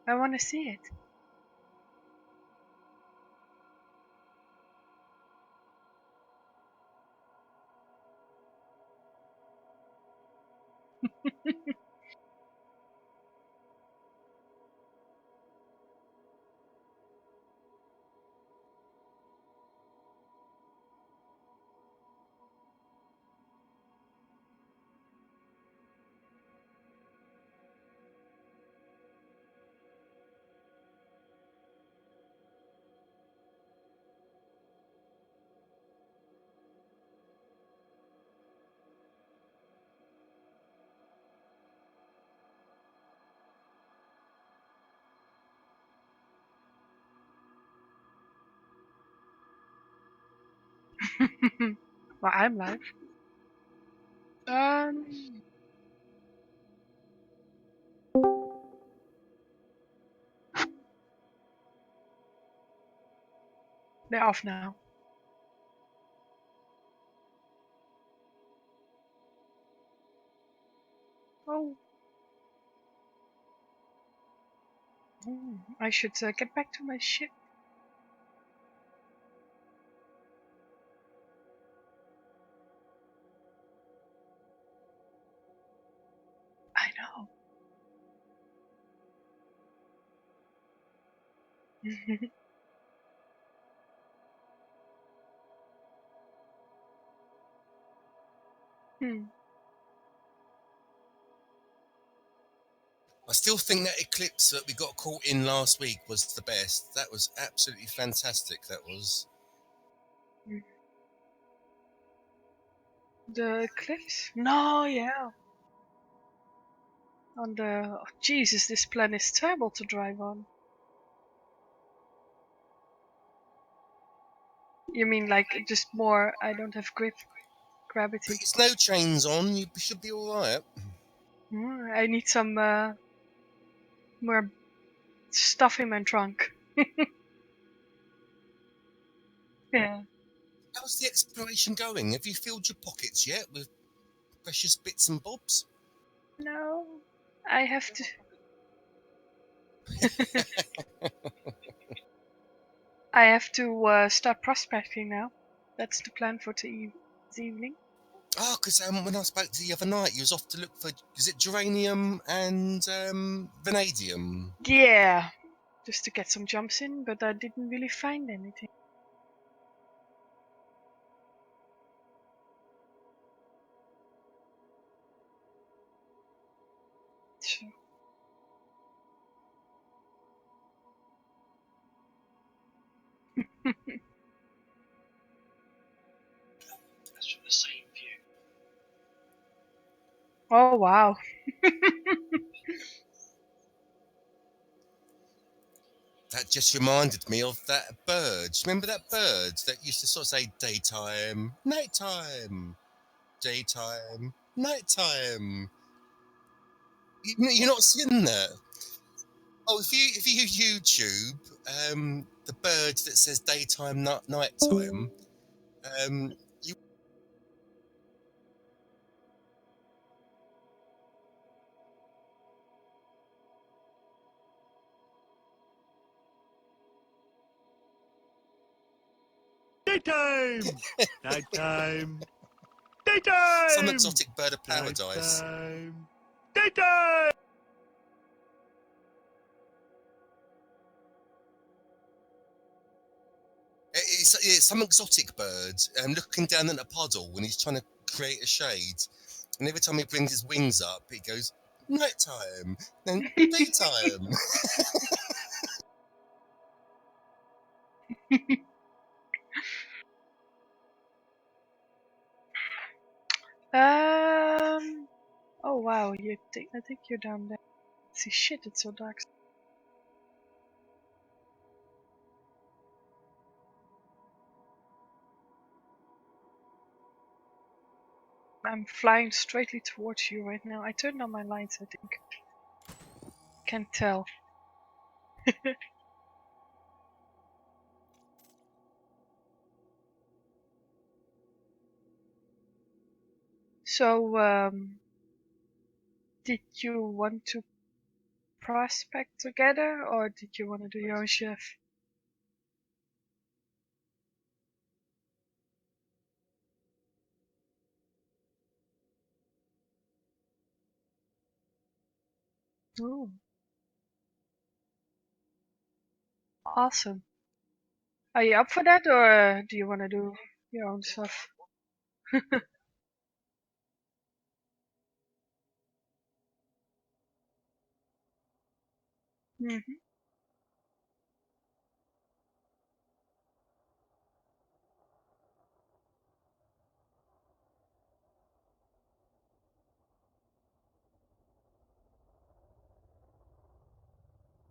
I want to see it. Well, I'm live. They're off now. Oh. I should get back to my ship. I know. I still think that eclipse that we got caught in last week was the best. That was absolutely fantastic. That was. The eclipse? No, yeah. On the... Oh, Jesus, this plan is terrible to drive on. You mean like just more, I don't have gravity. Put your snow chains on, you should be alright. I need some more stuff in my trunk. Yeah. How's the exploration going? Have you filled your pockets yet with precious bits and bobs? No, I have to... I have to start prospecting now. That's the plan for this evening. Oh, because when I spoke to you the other night, you was off to look for, is it geranium and vanadium? Yeah, just to get some jumps in, but I didn't really find anything. So. That's from the same view. Oh, wow. That just reminded me of that bird. Remember that bird that used to sort of say daytime, nighttime, daytime, nighttime? You're not seeing that. Oh, if you YouTube the bird that says daytime, nighttime, you Daytime! Nighttime! Daytime! some exotic bird of paradise. Nighttime! Daytime! It's some exotic bird looking down at a puddle when he's trying to create a shade. And every time he brings his wings up, he goes, nighttime, then daytime. Oh wow, I think you're down there. See, shit, it's so dark. I'm flying straightly towards you right now. I turned on my lights, I think. Can't tell. So, did you want to prospect together, or did you want to do your own shift? Ooh. Awesome. Are you up for that, or do you want to do your own stuff? Hmm.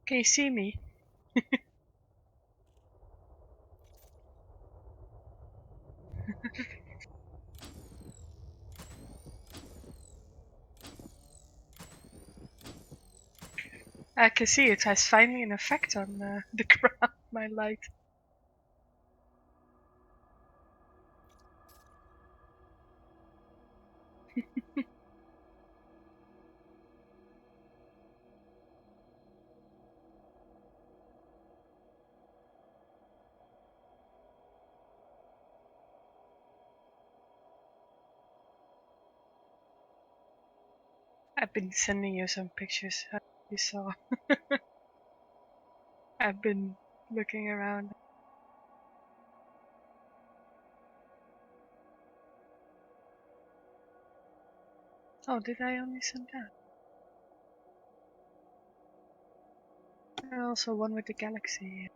Can you see me? I can see it has finally an effect on the ground, my light. I've been sending you some pictures. You saw. I've been looking around. Oh, did I only send that? Also one with the galaxy.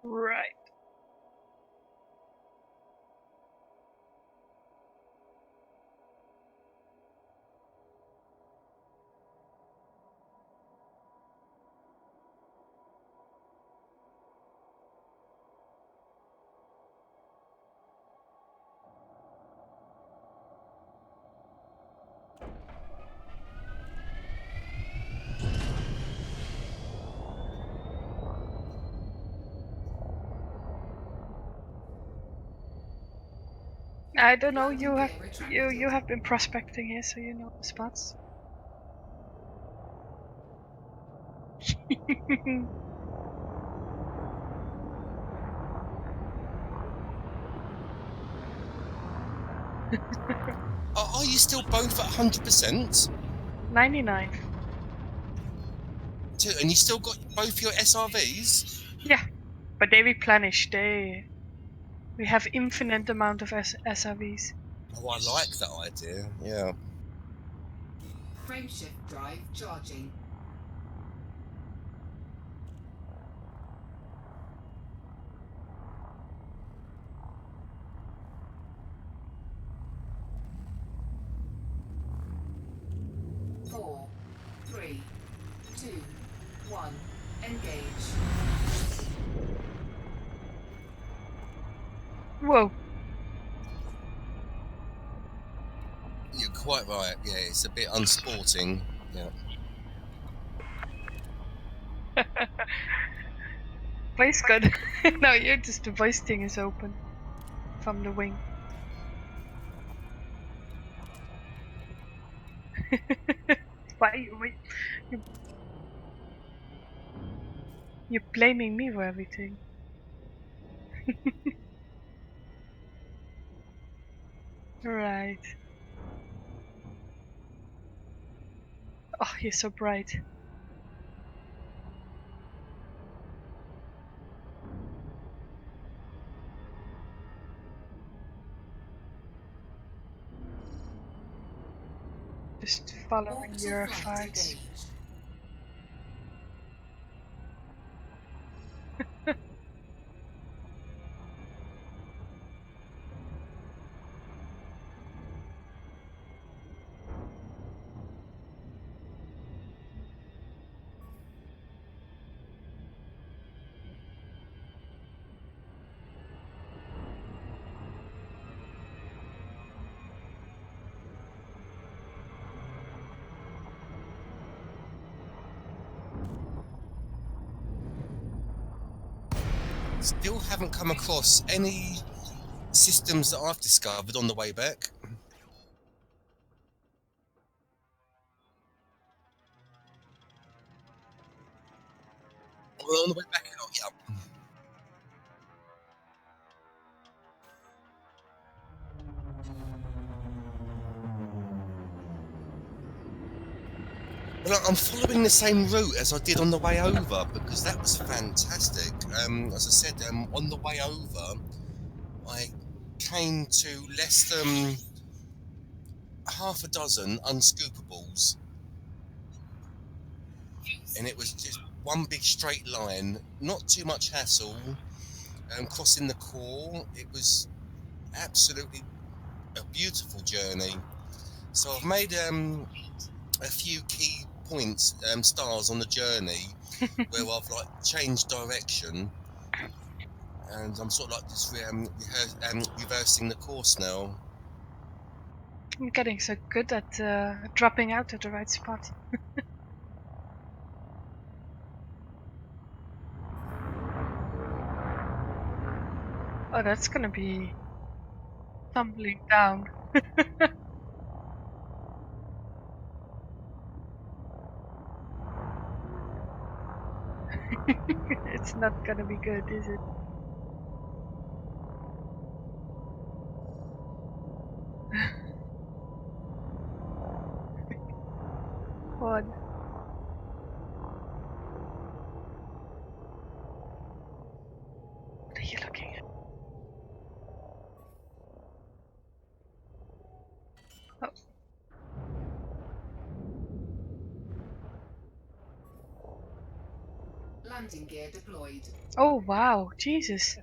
Right. I don't know. You have been prospecting here, so you know the spots. Are you still both at 100%? 99. And you still got both your SRVs? Yeah, but they replenish. We have infinite amount of SRVs. Oh, I like that idea. Yeah. Frameshift drive charging. Four, three, two, one. Engage. Whoa. You're quite right. Yeah, it's a bit unsporting. Yeah. Voice gun. No, you're just the voice thing is open from the wing. Why? You're blaming me for everything. Right. Oh, you're so bright. Just following your farts. Still haven't come across any systems that I've discovered on the way back. Well, on the way back, yeah. Well, I'm following the same route as I did on the way over because that was fantastic. As I said, on the way over, I came to less than half a dozen unscoopables, and it was just one big straight line, not too much hassle. Crossing the core, it was absolutely a beautiful journey. So I've made a few key points, stars on the journey where I've like changed direction, and I'm sort of like just reversing the course now. I'm getting so good at dropping out at the right spot. Oh, that's gonna be tumbling down. It's not gonna be good, is it? What? What are you looking at? Oh. Landing gear deployed. Oh wow, Jesus.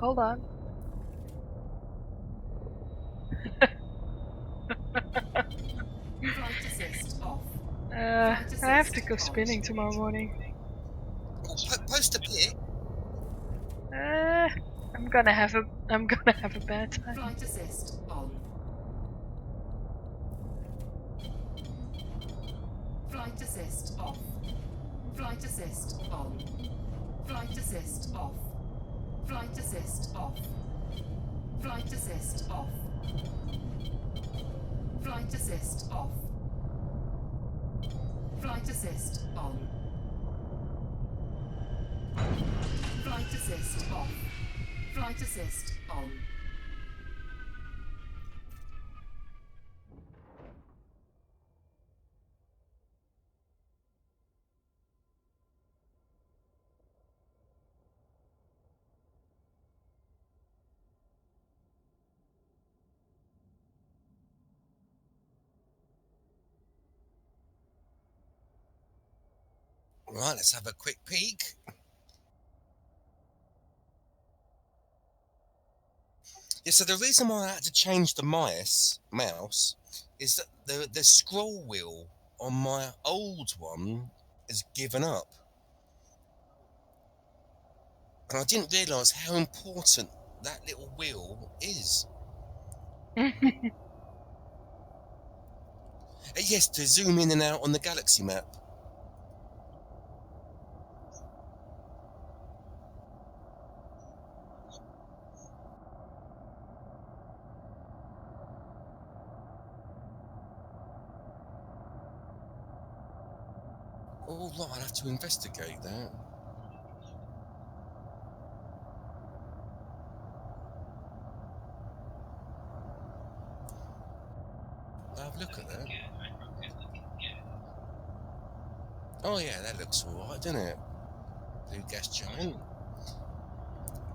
Hold on. Flight assist off. I have to go spinning tomorrow morning. Oh, post a pic. I'm gonna have a bad time. Flight assist on. Flight assist off. Flight assist on. Flight assist off. Flight assist off. Flight assist off. Flight assist off. Flight assist on. Flight assist off. Flight assist on. Right, let's have a quick peek. Yeah, so the reason why I had to change the mouse is that the scroll wheel on my old one has given up. And I didn't realise how important that little wheel is. Yes, to zoom in and out on the galaxy map. Oh, right, I'll have to investigate that. I'll have a look at that. Oh, yeah, that looks alright, doesn't it? Blue gas giant.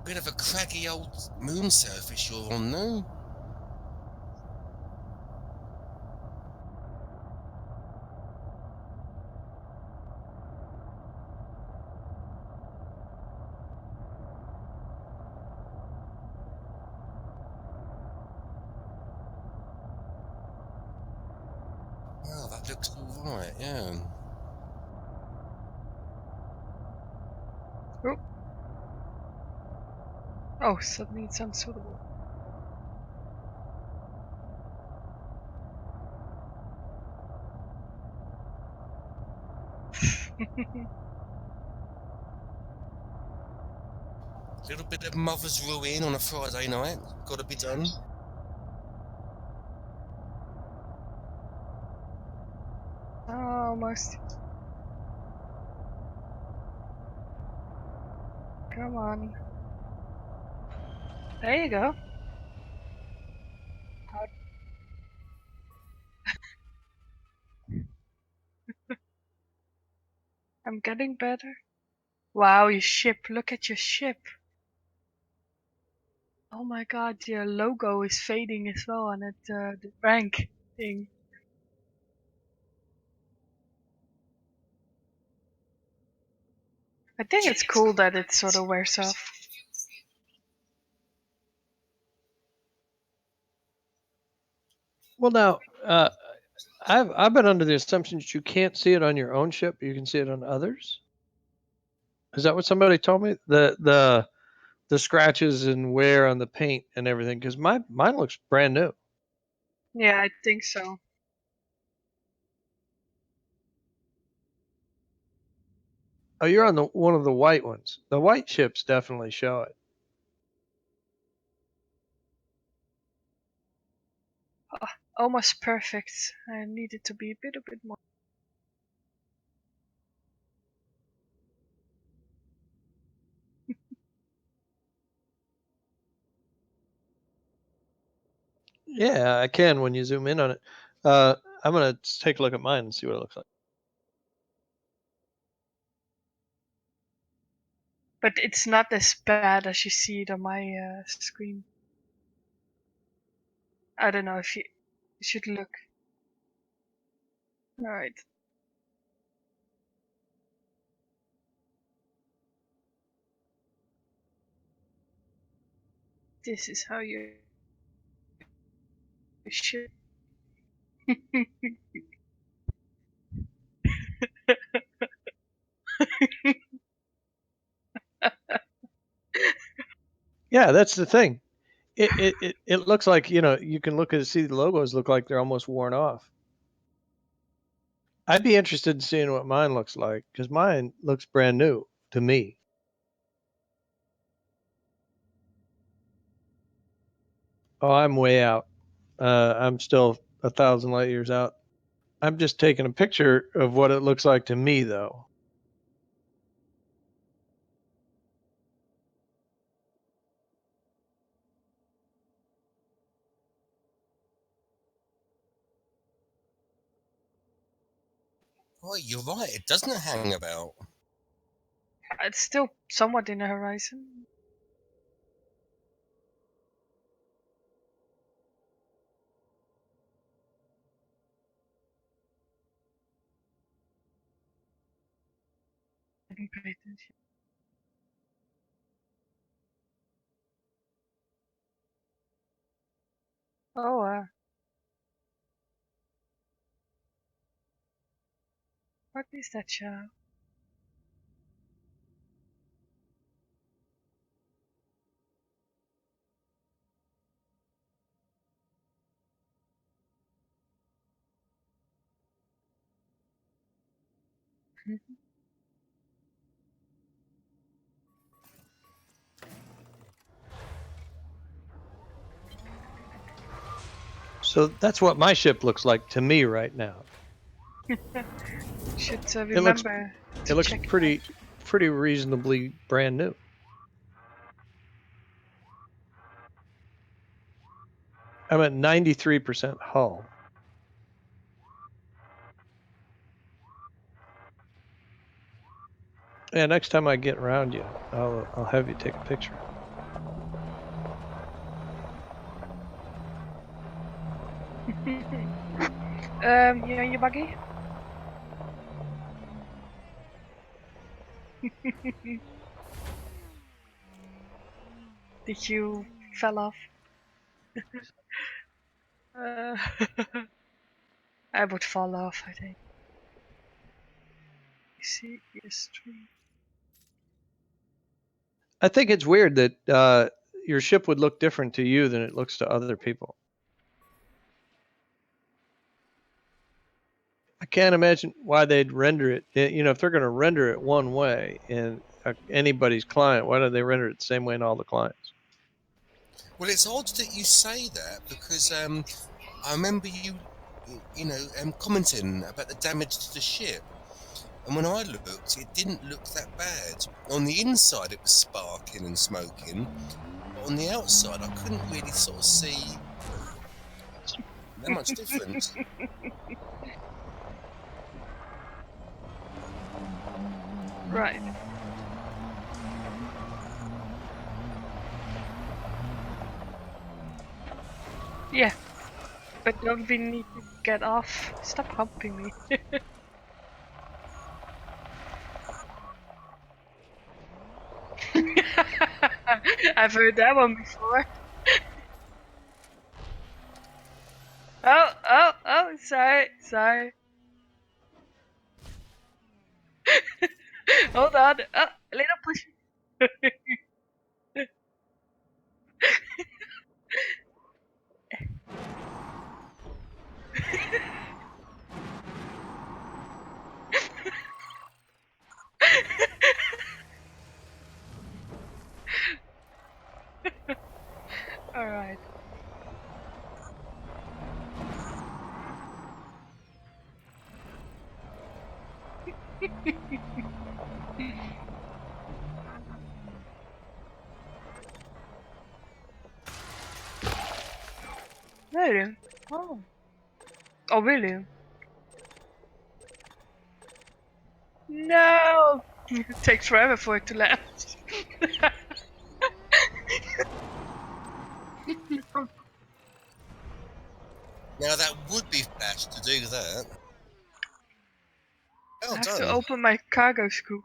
Bit of a craggy old moon surface you're on, though. Well, that looks alright, yeah. Oh, suddenly it's unsuitable. Little bit of mother's ruin on a Friday night. Got to be done. Almost. Come on. There you go. I'm getting better. Wow, your ship. Look at your ship. Oh my god, your logo is fading as well on it, the rank thing. I think it's cool that it sort of wears off. Well, now, I've been under the assumption that you can't see it on your own ship, but you can see it on others. Is that what somebody told me? The scratches and wear on the paint and everything, because mine looks brand new. Yeah, I think so. Oh, you're on the one of the white ones. The white ships definitely show it. Oh, almost perfect. I need it to be a bit more. Yeah, I can when you zoom in on it. I'm gonna take a look at mine and see what it looks like. But it's not as bad as you see it on my screen. I don't know if you should look. Alright. This is how you should. Yeah, that's the thing. It looks like, you can look at see the logos look like they're almost worn off. I'd be interested in seeing what mine looks like because mine looks brand new to me. Oh, I'm way out. I'm still 1,000 light years out. I'm just taking a picture of what it looks like to me, though. Oh, you're right. It doesn't hang about. It's still somewhat in the horizon. I didn't pay attention. Oh, what is that show? So that's what my ship looks like to me right now. Should It looks remember it to looks check pretty reasonably brand new. I'm at 93% hull. Yeah, next time I get around you, I'll have you take a picture. You on your buggy? Did you fell off? uh, I would fall off, I think. See, yes, true. I think it's weird that your ship would look different to you than it looks to other people. I can't imagine why they'd render it. If they're going to render it one way and anybody's client, why don't they render it the same way in all the clients? Well, it's odd that you say that because I remember you commenting about the damage to the ship. And when I looked, it didn't look that bad. On the inside, it was sparking and smoking. But on the outside, I couldn't really sort of see that much difference. Right. Yeah. But don't we need to get off? Stop humping me. I've heard that one before. Oh, sorry. Hold on. Oh, a little push. Alright. Really? Oh. Oh, really? No! It takes forever for it to land. Now, that would be flash to do that. I Well have to done. open my cargo scoop.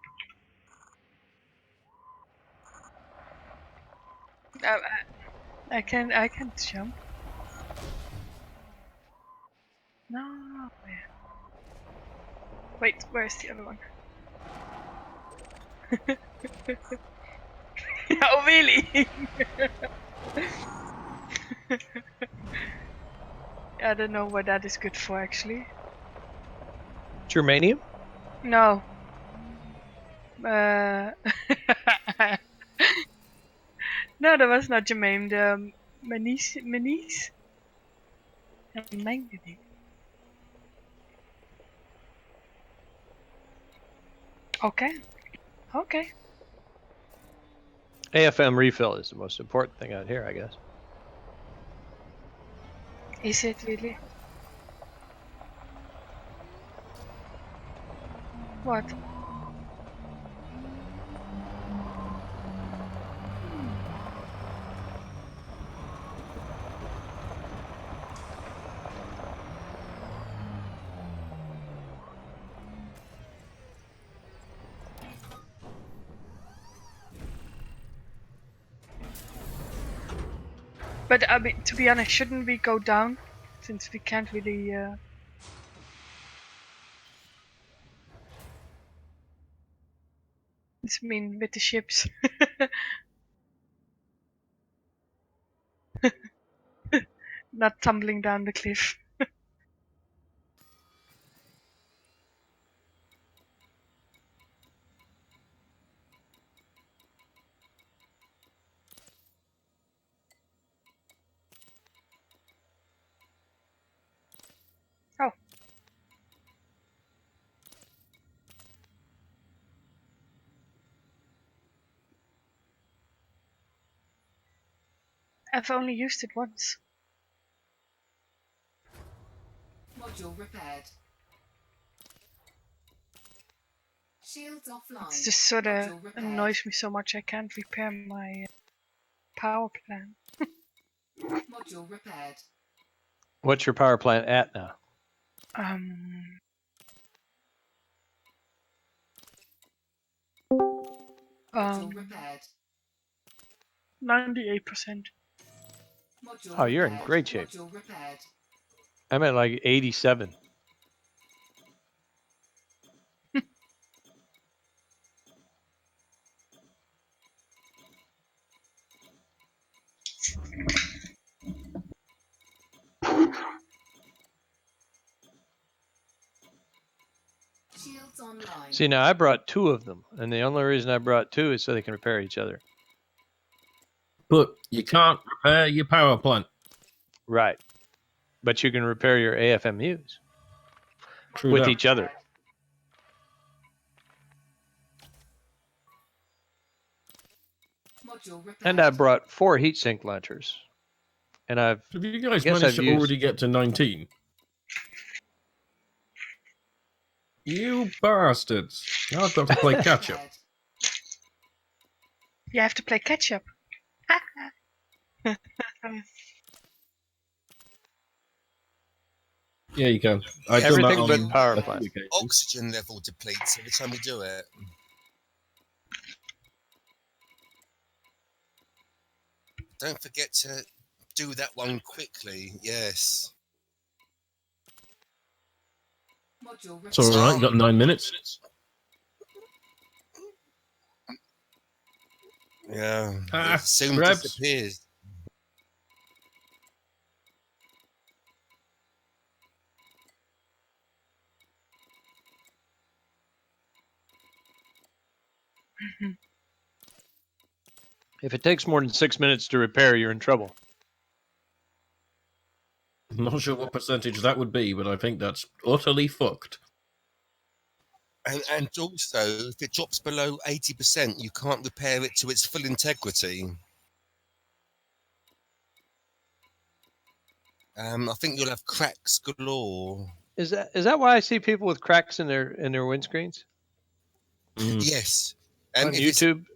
No, I can't jump. No. Wait, where's the other one? Oh, really? I don't know what that is good for, actually. Germanium? No. No, that was not germanium. The manise and manganese. Okay. AFM refill is the most important thing out here, I guess. Is it really? What? But I mean, to be honest, shouldn't we go down? Since we can't really. I mean, with the ships. Not tumbling down the cliff. Oh. I've only used it once. Module repaired. Shields offline. It's just sort of Module repaired. annoys me so much I can't repair my power plant. Module repaired. What's your power plant at now? Module repaired. 98%. Module Oh, you're in repaired. great shape. Module repaired. I'm at like 87. Shields online. See, now I brought 2 of them, and the only reason I brought 2 is so they can repair each other. But you can't repair your power plant. Right. But you can repair your AFMUs True with that. each other. Module repaired. And I brought 4 heatsink launchers. And I've Have you guys guess managed I've to used- already get to 19? You bastards. Now I've got to play catch up. Repaired. You have to play catch up. Yeah, you can. I've done everything that but on power a plant. few occasions. Oxygen level depletes every time we do it. Don't forget to do that one quickly. Yes. Module It's all right. You got 9 minutes. Yeah. Ah, It soon crabs. disappears. If it takes more than 6 minutes to repair, you're in trouble. I'm not sure what percentage that would be, but I think that's utterly fucked. And also, if it drops below 80%, you can't repair it to its full integrity. I think you'll have cracks galore. Is that why I see people with cracks in their windscreens Mm. Yes. on if it's- YouTube?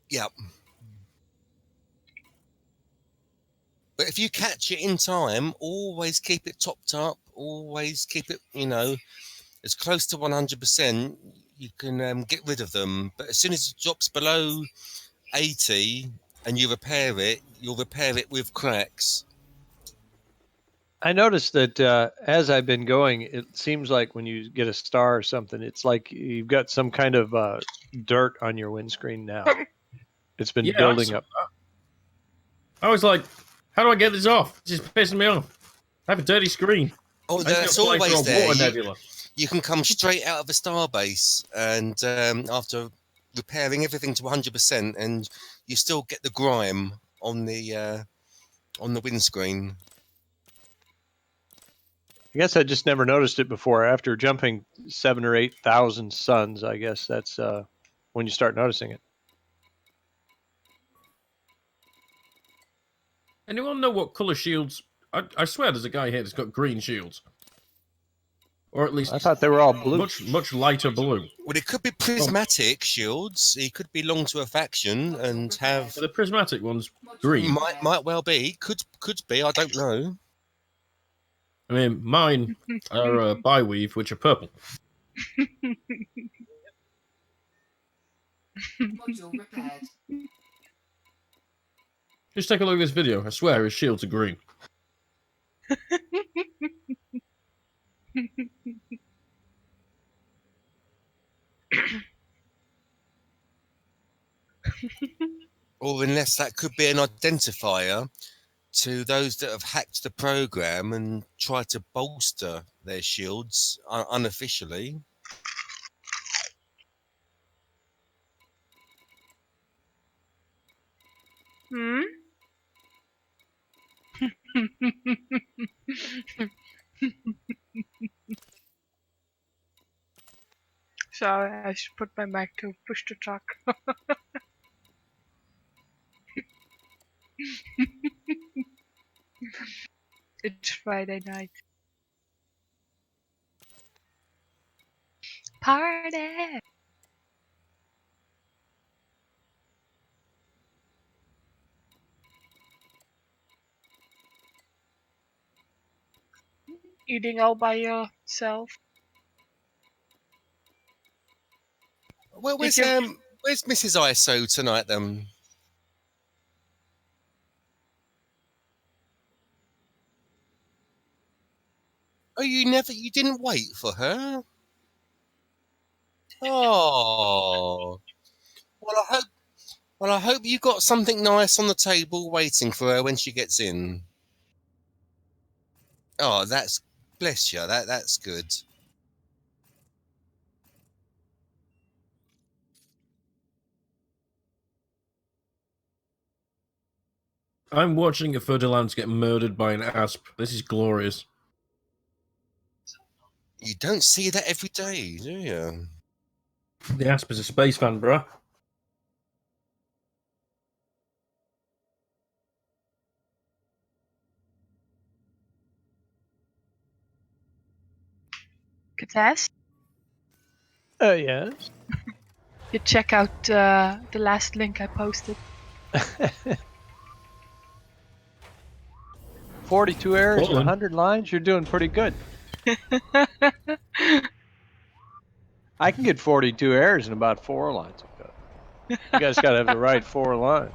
Yeah. But if you catch it in time, always keep it topped up. Always keep it, as close to 100%. You can get rid of them. But as soon as it drops below 80 and you repair it, you'll repair it with cracks. I noticed that as I've been going, it seems like when you get a star or something, it's like you've got some kind of dirt on your windscreen now. It's been Yeah, building up. I was like, how do I get this off? It's just pissing me off. I have a dirty screen. Oh, I just that's gotta fly through always a there. water nebula. You can come straight out of a starbase, and after repairing everything to 100%, and you still get the grime on the windscreen. I guess I just never noticed it before. After jumping 7,000 or 8,000 suns, I guess that's when you start noticing it. Anyone know what colour shields? I swear there's a guy here that's got green shields. Or at least I thought they were all blue. much lighter blue. Well, it could be prismatic shields. He could belong to a faction and have. So the prismatic one's green. Might well be. Could be. I don't know. I mean, mine are Byweave, which are purple. Module repaired. Just take a look at this video. I swear his shields are green. Or unless that could be an identifier to those that have hacked the program and tried to bolster their shields unofficially. Hmm? So I should put my mic to push to talk. It's Friday night. Party! Eating all by yourself. Well, where's Did you- where's Mrs. ISO tonight then? Oh, you didn't wait for her? Oh. Well, I hope you got something nice on the table waiting for her when she gets in. Oh, bless you. That's good. I'm watching a Ferdinand get murdered by an asp. This is glorious. You don't see that every day, do you? The asp is a space fan, bruh. Katas, Yes. you check out the last link I posted. 42 errors and Portland. 100 lines. You're doing pretty good. I can get 42 errors in about 4 lines of code. You guys got to have the right 4 lines.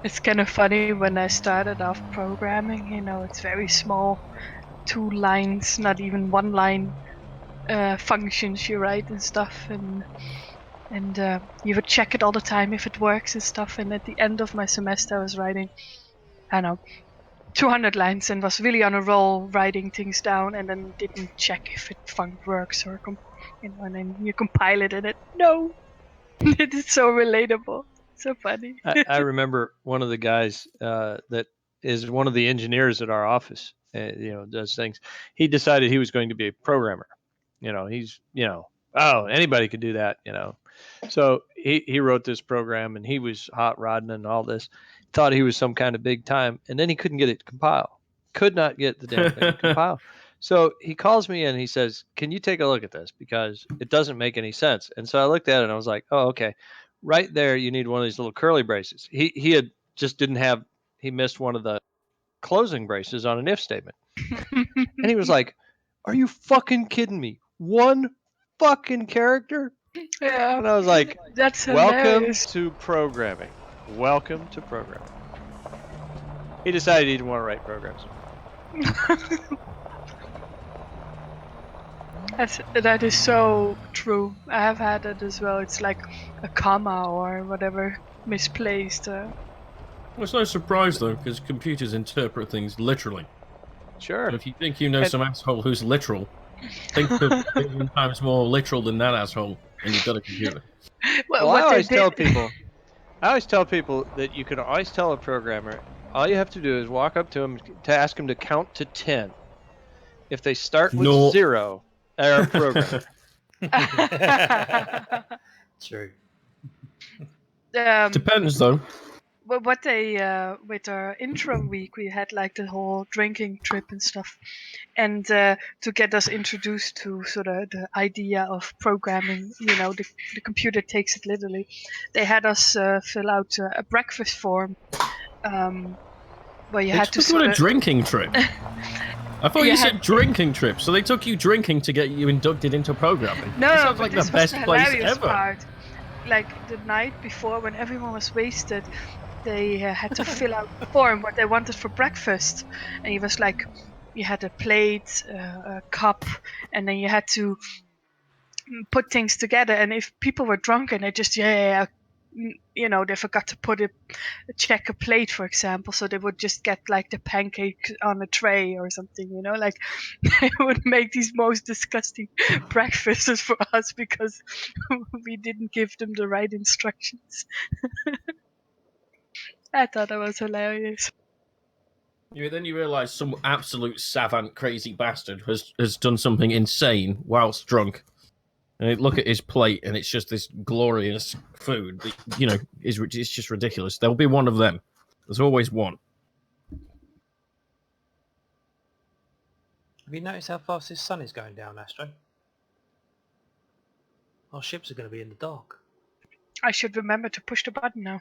It's kind of funny when I started off programming, you know, it's very small, 2 lines, not even 1 line functions you write and stuff, and you would check it all the time if it works and stuff. And at the end of my semester, I was writing, I don't know, 200 lines and was really on a roll writing things down, and then didn't check if it works or and then you compile it and no, it is so relatable, so funny. I remember one of the guys that is one of the engineers at our office, does things. He decided he was going to be a programmer. He's, oh, anybody could do that, So he wrote this program and he was hot rodding and all this, thought he was some kind of big time, and then he couldn't get it to compile. Could not get the damn thing to compile. So he calls me and he says, "Can you take a look at this? Because it doesn't make any sense." And so I looked at it and I was like, "Oh, okay. Right there, you need one of these little curly braces." He had just didn't have. He missed one of the closing braces on an if statement, and he was like, "Are you fucking kidding me? One fucking character?" Yeah, And I was like, that's "Welcome hilarious. to programming. Welcome to programming." He decided he didn't want to write programs. That is so true. I have had it as well. It's like a comma or whatever misplaced. Well, it's no surprise, though, because computers interpret things literally. Sure. So if you think you know And- some asshole who's literal, think of a million times more literal than that asshole, and you've got a computer. Well, what I they always did. tell people, that you can always tell a programmer, all you have to do is walk up to them to ask them to count to 10. If they start with No. 0, they're a programmer. True. Depends, though. What they with our intro week, we had like the whole drinking trip and stuff, and to get us introduced to sort of the idea of programming, the computer takes it literally. They had us fill out a breakfast form, where you They had to took you on sort a of. drinking trip. I thought You you had- said drinking trip, so they took you drinking to get you inducted into programming. No, That sounds but like this the was best the place hilarious ever. part. Like the night before, when everyone was wasted, they had to fill out the form what they wanted for breakfast, and it was like you had a plate, a cup, and then you had to put things together. And if people were drunk and they just they forgot to check a plate, for example, so they would just get like the pancake on a tray or something, like they would make these most disgusting breakfasts for us because we didn't give them the right instructions. I thought that was hilarious. Then you realise some absolute savant crazy bastard has done something insane whilst drunk. And you look at his plate, and it's just this glorious food that, it's just ridiculous. There'll be one of them. There's always one. Have you noticed how fast this sun is going down, Astro? Our ships are going to be in the dark. I should remember to push the button now.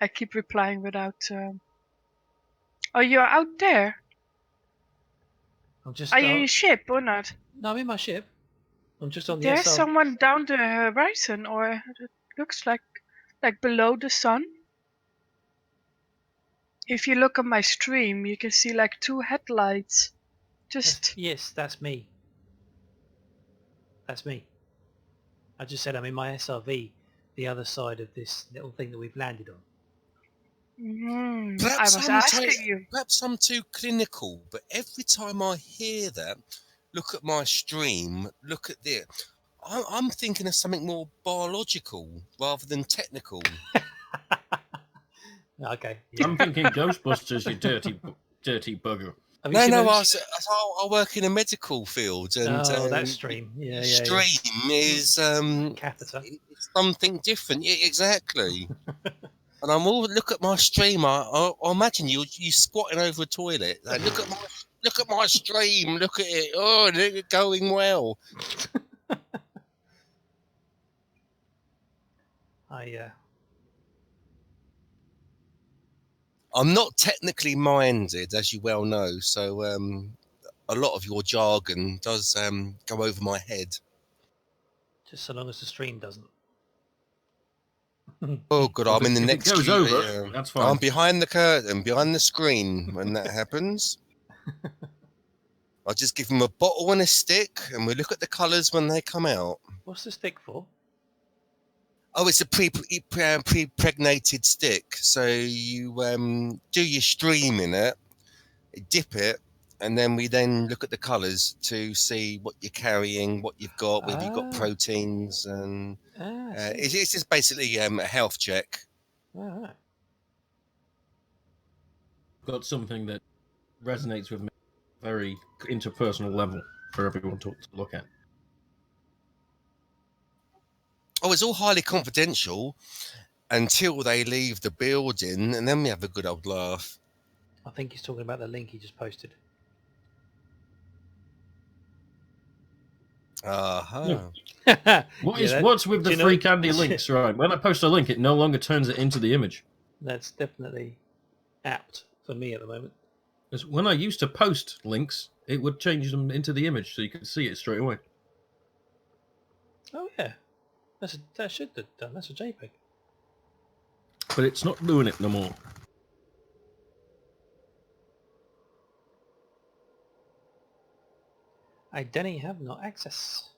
I keep replying without. Oh, you're out there. I'm just. Are you in your ship or not? No, I'm in my ship. I'm just on the There's SR. someone down the horizon, or it looks like below the sun. If you look at my stream, you can see like 2 headlights. Yes, that's me. That's me. I just said I'm in my SRV, the other side of this little thing that we've landed on. I was asking you. Perhaps I'm too clinical, but every time I hear that, look at my stream, look at this, I'm thinking of something more biological rather than technical. Okay. I'm thinking Ghostbusters, you dirty bugger. Have you No, seen no, those? I work in a medical field, and Oh, that stream. Yeah, stream is Catheter. it's something different. Yeah, exactly. And I'm all look at my stream. I imagine you squatting over a toilet. Like, look at my stream. Look at it. Oh, look, it's going well. I'm not technically minded, as you well know. So a lot of your jargon does go over my head. Just so long as the stream doesn't. Oh god, Well, I'm in the if it next goes queue. over, that's fine. I'm behind the curtain, behind the screen when that happens. I just give them a bottle and a stick, and we look at the colours when they come out. What's the stick for? Oh, it's a pre-pregnated stick. So you do your stream in it, dip it, and then we then look at the colours to see what you're carrying, what you've got, whether you've got Ah. proteins, and I see. it's just basically a health check. All right. Got something that resonates with me very interpersonal level for everyone to look at. Oh, it's all highly confidential until they leave the building, and then we have a good old laugh. I think he's talking about the link he just posted. Aha. What's with the free candy links? Right, when I post a link, it no longer turns it into the image. That's definitely apt for me at the moment. Because when I used to post links, it would change them into the image so you could see it straight away. Oh yeah, that should have done. That's a JPEG. But it's not doing it no more. I don't have no access.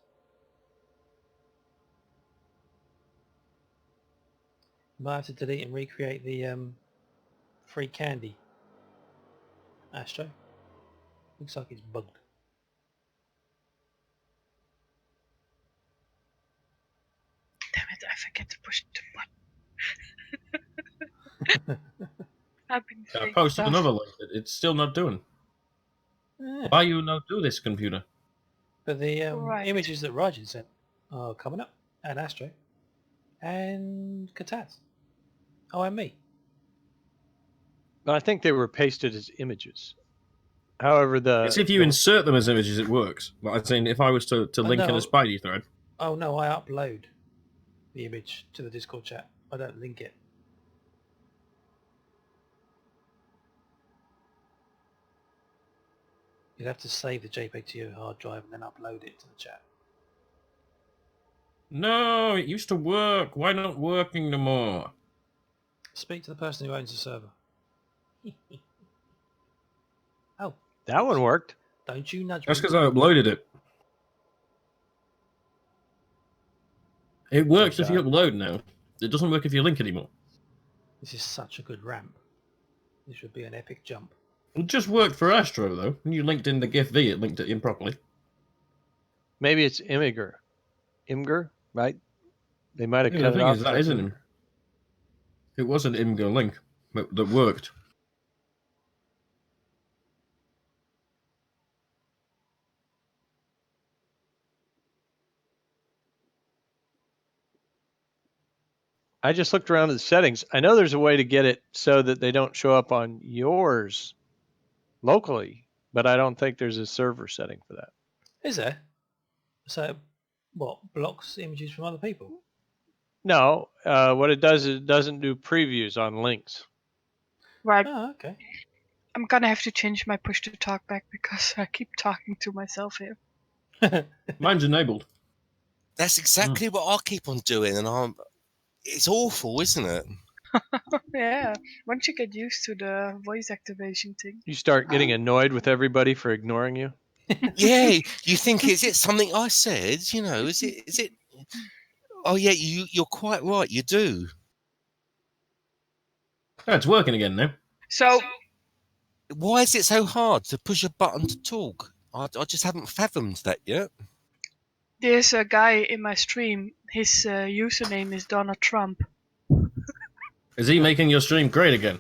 Might have to delete and recreate the free candy. Astro. Looks like it's bugged. Damn it, I forget to push the button. I've been I saying posted stuff. another link that it's still not doing. Yeah. Why you not do this, computer? But the Right. images that Rajan sent are coming up. And Astro. And Kataz. Oh, and me. But I think they were pasted as images. However, It's if you insert them as images, it works. But I'm saying if I was to link in a Spidey thread. Oh no, I upload the image to the Discord chat. I don't link it. You'd have to save the JPEG to your hard drive and then upload it to the chat. No, it used to work. Why not working no more? Speak to the person who owns the server. Oh. That one worked. Don't you nudge me. That's because I uploaded it. It works if you upload now. It doesn't work if you link anymore. This is such a good ramp. This would be an epic jump. It just worked for Astro, though. When you linked in the GIF V, it linked it in properly. Maybe it's Imgur, right? They might have Yeah, cut the it thing off. is, that isn't him. It was an Imgur link that worked. I just looked around at the settings. I know there's a way to get it so that they don't show up on yours locally, but I don't think there's a server setting for that. Is there? So, what, blocks images from other people? No, what it does is it doesn't do previews on links. Right. Oh, okay. I'm gonna have to change my push to talk back because I keep talking to myself here. Mine's enabled. That's exactly what I keep on doing, and it's awful, isn't it? Yeah. Once you get used to the voice activation thing. You start getting annoyed with everybody for ignoring you. Yeah, you think, is it something I said? You know, is it? Oh yeah, you're quite right. You do. Oh, it's working again now. So, why is it so hard to push a button to talk? I just haven't fathomed that yet. There's a guy in my stream. His username is Donald Trump. Is he making your stream great again?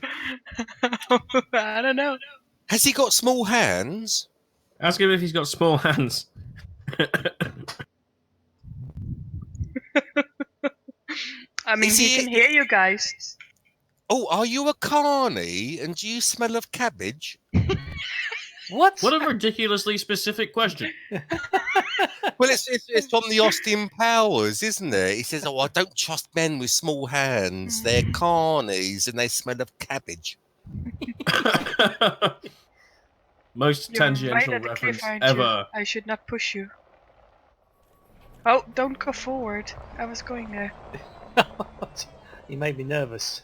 I don't know. Has he got small hands? Ask him if he's got small hands. I mean, Is he he- can hear you guys. Oh, are you a carny? And do you smell of cabbage? What? What a ridiculously specific question. Well, it's from the Austin Powers, isn't it? He says, "Oh, I don't trust men with small hands. They're carnies and they smell of cabbage." Most You're right tangential at the reference cliff, aren't you? ever. I should not push you. Oh, don't go forward. I was going there. You made me nervous.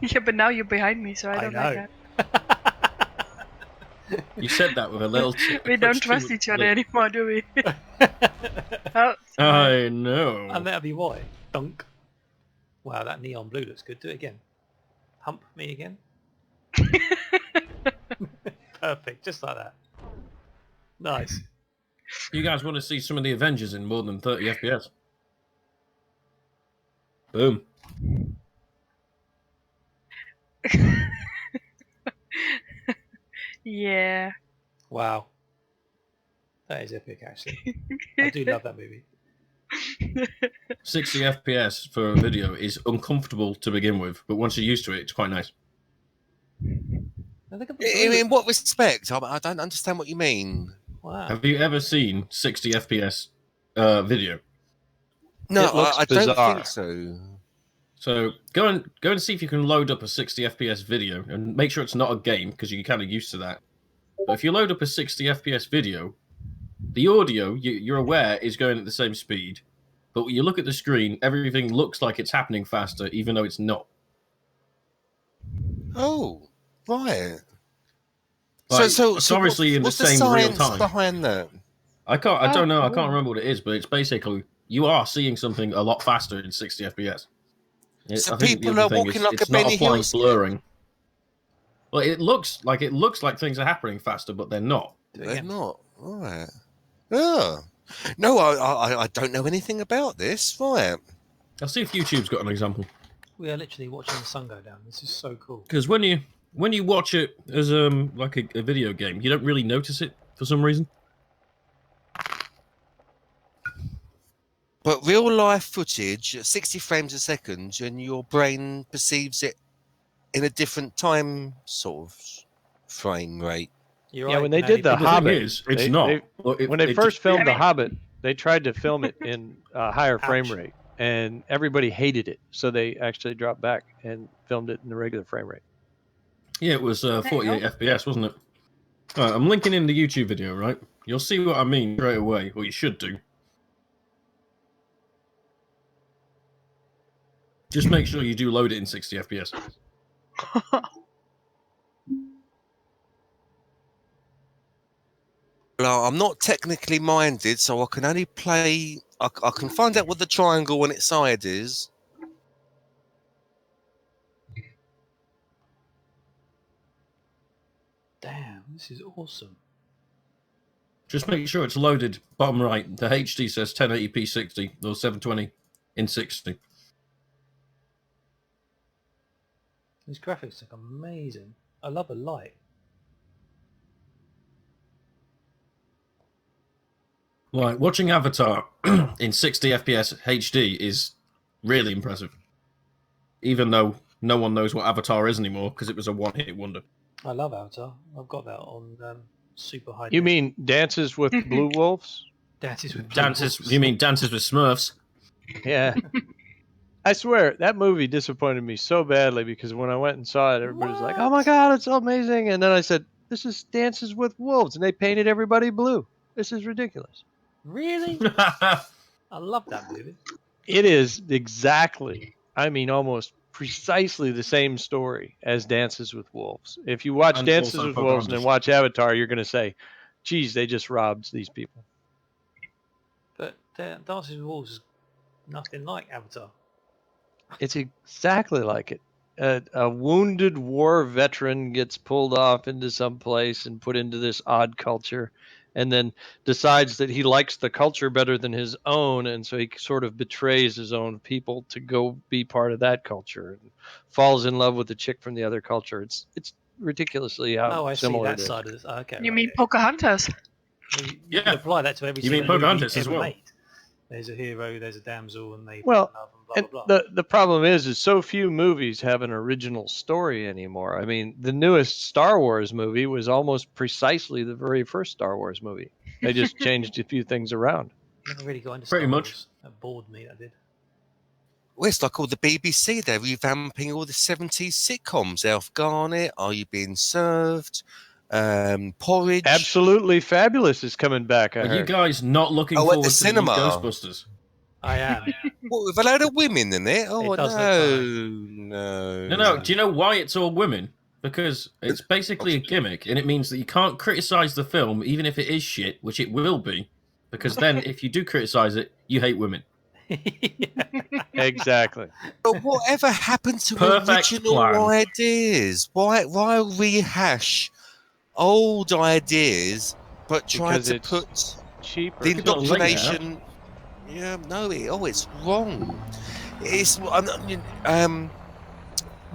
Yeah, but now you're behind me, so I don't like know. that. You said that with a little. We don't trust each other anymore, do we? Oh, I know. And that'll be why. Dunk. Wow, that neon blue looks good. Do it again. Hump me again. Perfect, just like that. Nice. You guys want to see some of the Avengers in more than 30 FPS? Boom. yeah. Wow. That is epic, actually. I do love that movie. 60 FPS for a video is uncomfortable to begin with, but once you're used to it, it's quite nice. I think In what respect? I don't understand what you mean. Wow. Have you ever seen 60 FPS video? No, It looks I don't bizarre. think so. So go and see if you can load up a 60 FPS video and make sure it's not a game because you're kind of used to that. But if you load up a 60 FPS video, the audio you're aware is going at the same speed, but when you look at the screen, everything looks like it's happening faster, even though it's not. Oh, right. Like, so it's obviously in the what's same the real science time. behind that? I Oh, don't know. I cool. can't remember what it is, but it's basically you are seeing something a lot faster in 60 FPS. So I think the people other are thing walking is like a it's not Benny applying Hill. blurring. Well, it looks like things are happening faster, but they're not. Do it They're again. not. Right. Oh. No, I don't know anything about this. Right. I'll see if YouTube's got an example. We are literally watching the sun go down. This is so cool. Because when you watch it as like a video game, you don't really notice it for some reason. But real life footage at 60 frames a second, and your brain perceives it in a different time sort of frame rate. You're Yeah, right, when they Natty, did The But the Hobbit, thing is, it's they- not. they- Well, when they it first just- filmed I The mean- Hobbit, they tried to film it in a higher frame Ouch. rate, and everybody hated it. So they actually dropped back and filmed it in the regular frame rate. yeah, it was 48 FPS, wasn't it? Right, I'm linking in the YouTube video, right? You'll see what I mean straight away, or you should do. Just make sure you do load it in 60 FPS. Well, I'm not technically minded, so I can only play. I can find out what the triangle on its side is. Damn, this is awesome. Just make sure it's loaded bottom right. The HD says 1080p 60 or 720 in 60. These graphics look amazing. I love the light. Like, watching Avatar in 60 FPS HD is really impressive. Even though no one knows what Avatar is anymore because it was a one-hit wonder. I love Avatar. I've got that on super high. You def. mean Dances with Blue Wolves? Dances with Blue Dances? Wolves. You mean Dances with Smurfs? Yeah. I swear that movie disappointed me so badly because when I went and saw it, everybody was like, "Oh my What? god, it's so amazing!" And then I said, "This is Dances with Wolves," and they painted everybody blue. This is ridiculous. Really? I love that movie. It is exactly, I mean, almost precisely the same story as Dances with Wolves. If you watch And Dances also with Wolves and then Pocahontas. watch Avatar, you're going to say, "Geez, they just robbed these people." But Dances with Wolves is nothing like Avatar. It's exactly like it. A wounded war veteran gets pulled off into some place and put into this odd culture, and then decides that he likes the culture better than his own, and so he sort of betrays his own people to go be part of that culture, and falls in love with the chick from the other culture. It's ridiculously how Oh, I see similar that it is. side of this. Okay, You right, mean yeah. Pocahontas? Well, you Yeah. can apply that to every You mean single movie Pocahontas as ever well? made. There's a hero, there's a damsel, and they Well, fall in love and blah and blah blah. the problem is so few movies have an original story anymore. I mean, the newest Star Wars movie was almost precisely the very first Star Wars movie. They just changed a few things around. Never really got into Pretty Star much. Wars. That bored me. That did. Well, it's like all the BBC. They're revamping all the 70s sitcoms. Elf Garnet, Are You Being Served? Porridge. Absolutely Fabulous is coming back, I Are you heard. guys not looking Oh, at the forward to the new cinema. Ghostbusters? I am. What, with a load of women in it? Oh, It does look no. fun. No. No. Do you know why it's all women? Because it's basically a gimmick, and it means that you can't criticize the film, even if it is shit, which it will be. Because then, if you do criticize it, you hate women. Exactly. But whatever happened to Perfect original plan. ideas? Why rehash old ideas, but try Because to it's put cheaper. the It's got later. indoctrination? Yeah, no, it's wrong. It's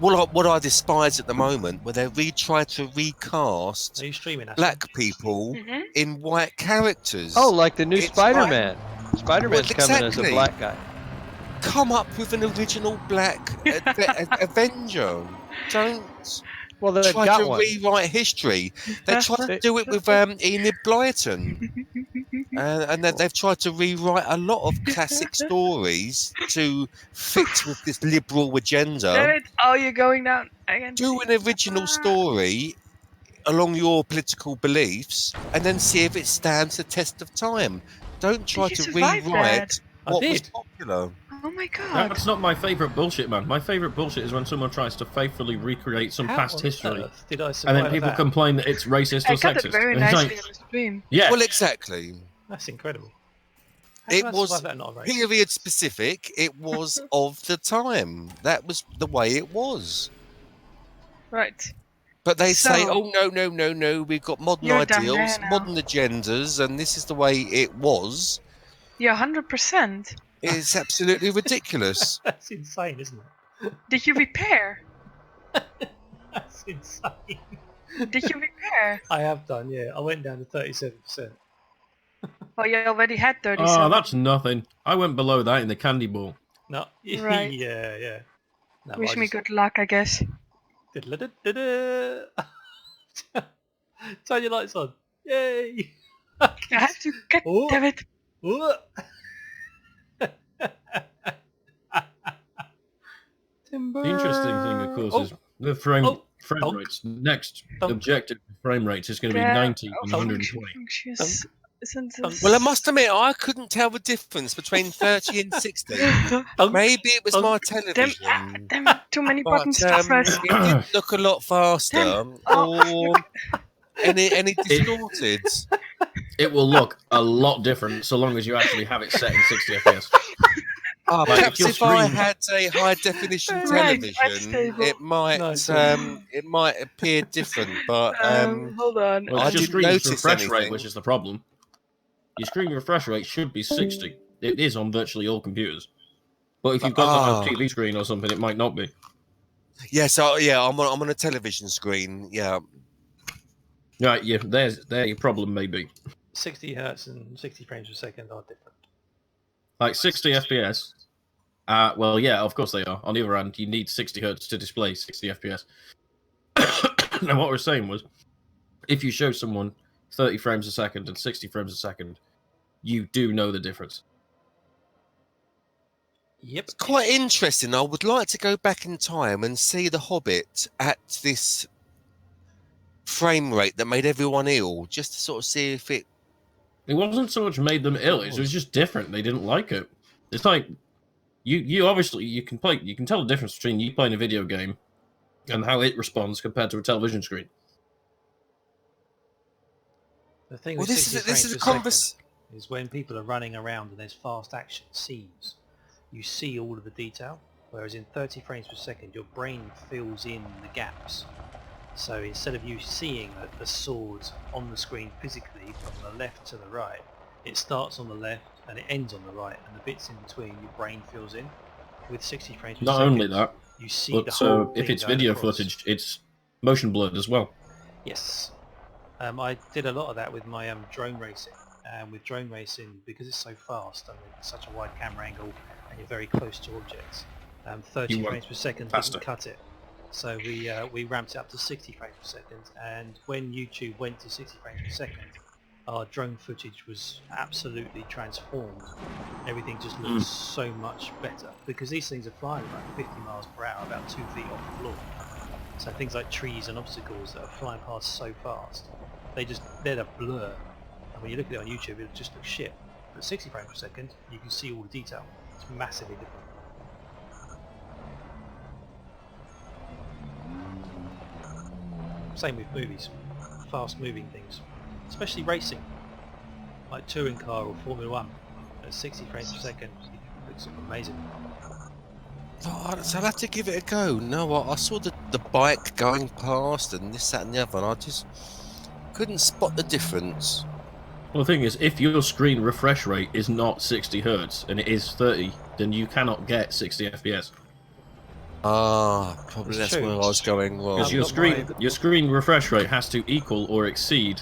what I despise at the moment, where they try to recast Are you streaming that? black people Mhm. in white characters. Oh, like the new It's Spider-Man. Spider-Man's Well, coming as a exactly. black guy. Come up with an original black Avenger. Don't Well, they've try got to one. rewrite history. They tried to do it with Enid Blyton. And they've tried to rewrite a lot of classic stories to fit with this liberal agenda. Damn it! Oh, you're going down. I can Do see. an original story along your political beliefs and then see if it stands the test of time. Don't try you to survive rewrite that? I what was did. popular. Oh my god. That's not my favourite bullshit, man. My favourite bullshit is when someone tries to faithfully recreate some How past on history, earth did I and survive then people that? complain that it's racist I or got sexist. it very And it's nicely like, on the stream. yeah, Well, exactly. That's incredible. How It did I was survive that and not racist? period specific. It was of the time. That was the way it was. Right. But they say, So- oh, no, we've got modern You're done ideals, there now. modern agendas, and this is the way it was. Yeah, 100%. It's absolutely ridiculous. That's insane, isn't it? Did you repair? That's insane. Did you repair? I have done, yeah. I went down to 37%. Oh, you already had 37. oh, that's nothing. I went below that in the candy ball. No, Right. yeah. No, Wish I me just- good luck, I guess. Turn your lights on. Yay! I have to get. Oh. Damn it. Timber. The interesting thing, of course, is the frame Donk. rates. Next Donk. objective frame rates is going to be Yeah. 90 and Oh, 120. functions. Isn't this... Well, I must admit, I couldn't tell the difference between 30 and 60. Donk. Maybe it was Donk. my Damn, television. damn it, too many buttons to press. It did look a lot faster, Damn. Oh. or any distorted. It will look a lot different so long as you actually have it set in 60 FPS. Like, Perhaps your if I screen- had a high definition Right, that's television, stable. it might No, it's it might appear different. But Hold on. Well, I it's your didn't screen's notice refresh rate, anything. which is the problem. Your screen refresh rate should be 60. It is on virtually all computers. But if you've got a TV screen or something, it might not be. yeah, I'm on a television screen. Yeah, Right, yeah, there your problem may be. 60 hertz and 60 frames per second are different. Like 60 FPS. Well, yeah, of course they are. On the other hand, you need 60 hertz to display 60 FPS. Now, what we're saying was, if you show someone 30 frames a second and 60 frames a second, you do know the difference. Yep. it's quite interesting. I would like to go back in time and see The Hobbit at this frame rate that made everyone ill, just to sort of see if it. It wasn't so much made them ill; it was just different. They didn't like it. It's like you obviously you can tell the difference between you playing a video game and how it responds compared to a television screen. The thing Well, with this 60 is frames a per convers. second is when people are running around and there's fast action scenes, you see all of the detail, whereas in 30 frames per second, your brain fills in the gaps. So instead of you seeing the sword on the screen physically from the left to the right, it starts on the left and it ends on the right, and the bits in between your brain fills in. With 60 frames per Not second, only that, you see but the whole if thing it's going video across. footage, it's motion blurred as well. Yes. I did a lot of that with my drone racing. And with drone racing, because it's so fast and it's such a wide camera angle and you're very close to objects, 30 You want frames per second faster. didn't cut it. So we ramped it up to 60 frames per second, and when YouTube went to 60 frames per second, our drone footage was absolutely transformed. Everything just looked so much better, because these things are flying like 50 miles per hour, about 2 feet off the floor. So things like trees and obstacles that are flying past so fast, they're a blur. And when you look at it on YouTube, it just looks shit. But 60 frames per second, you can see all the detail. It's massively different. Same with movies, fast moving things, especially racing, like touring car or Formula 1 at 60 frames per second. It looks amazing. Oh, so I'll have to give it a go. No, I saw the bike going past and this, that, and the other, and I just couldn't spot the difference. Well, the thing is, if your screen refresh rate is not 60 hertz and it is 30, then you cannot get 60 FPS. Ah, probably It's that's true. where I was going wrong. Because your screen refresh rate has to equal or exceed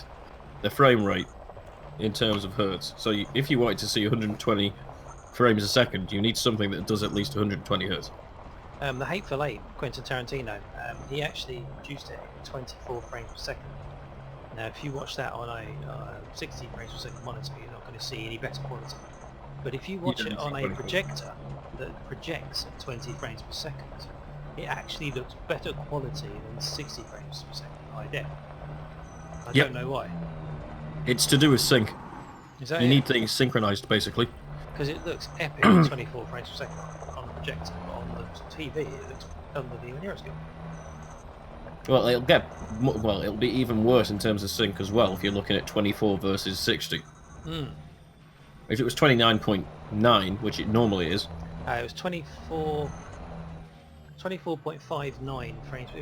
the frame rate in terms of hertz. So if you wanted to see 120 frames a second, you need something that does at least 120 hertz. The Hateful Eight, Quentin Tarantino, he actually produced it in 24 frames per second. Now, if you watch that on a 60 frames per second monitor, you're not going to see any better quality. But if you watch it on a projector that projects at 20 frames per second, it actually looks better quality than 60 frames per second high def. I don't know why. It's to do with sync. Is that You it? need things synchronized, basically. Because it looks epic at 24 frames per second on the projector, but on the TV it looks doesn't even near as good. Well, it'll be even worse in terms of sync as well if you're looking at 24 versus 60. If it was 29.9, which it normally is, It was 24.59 frames. It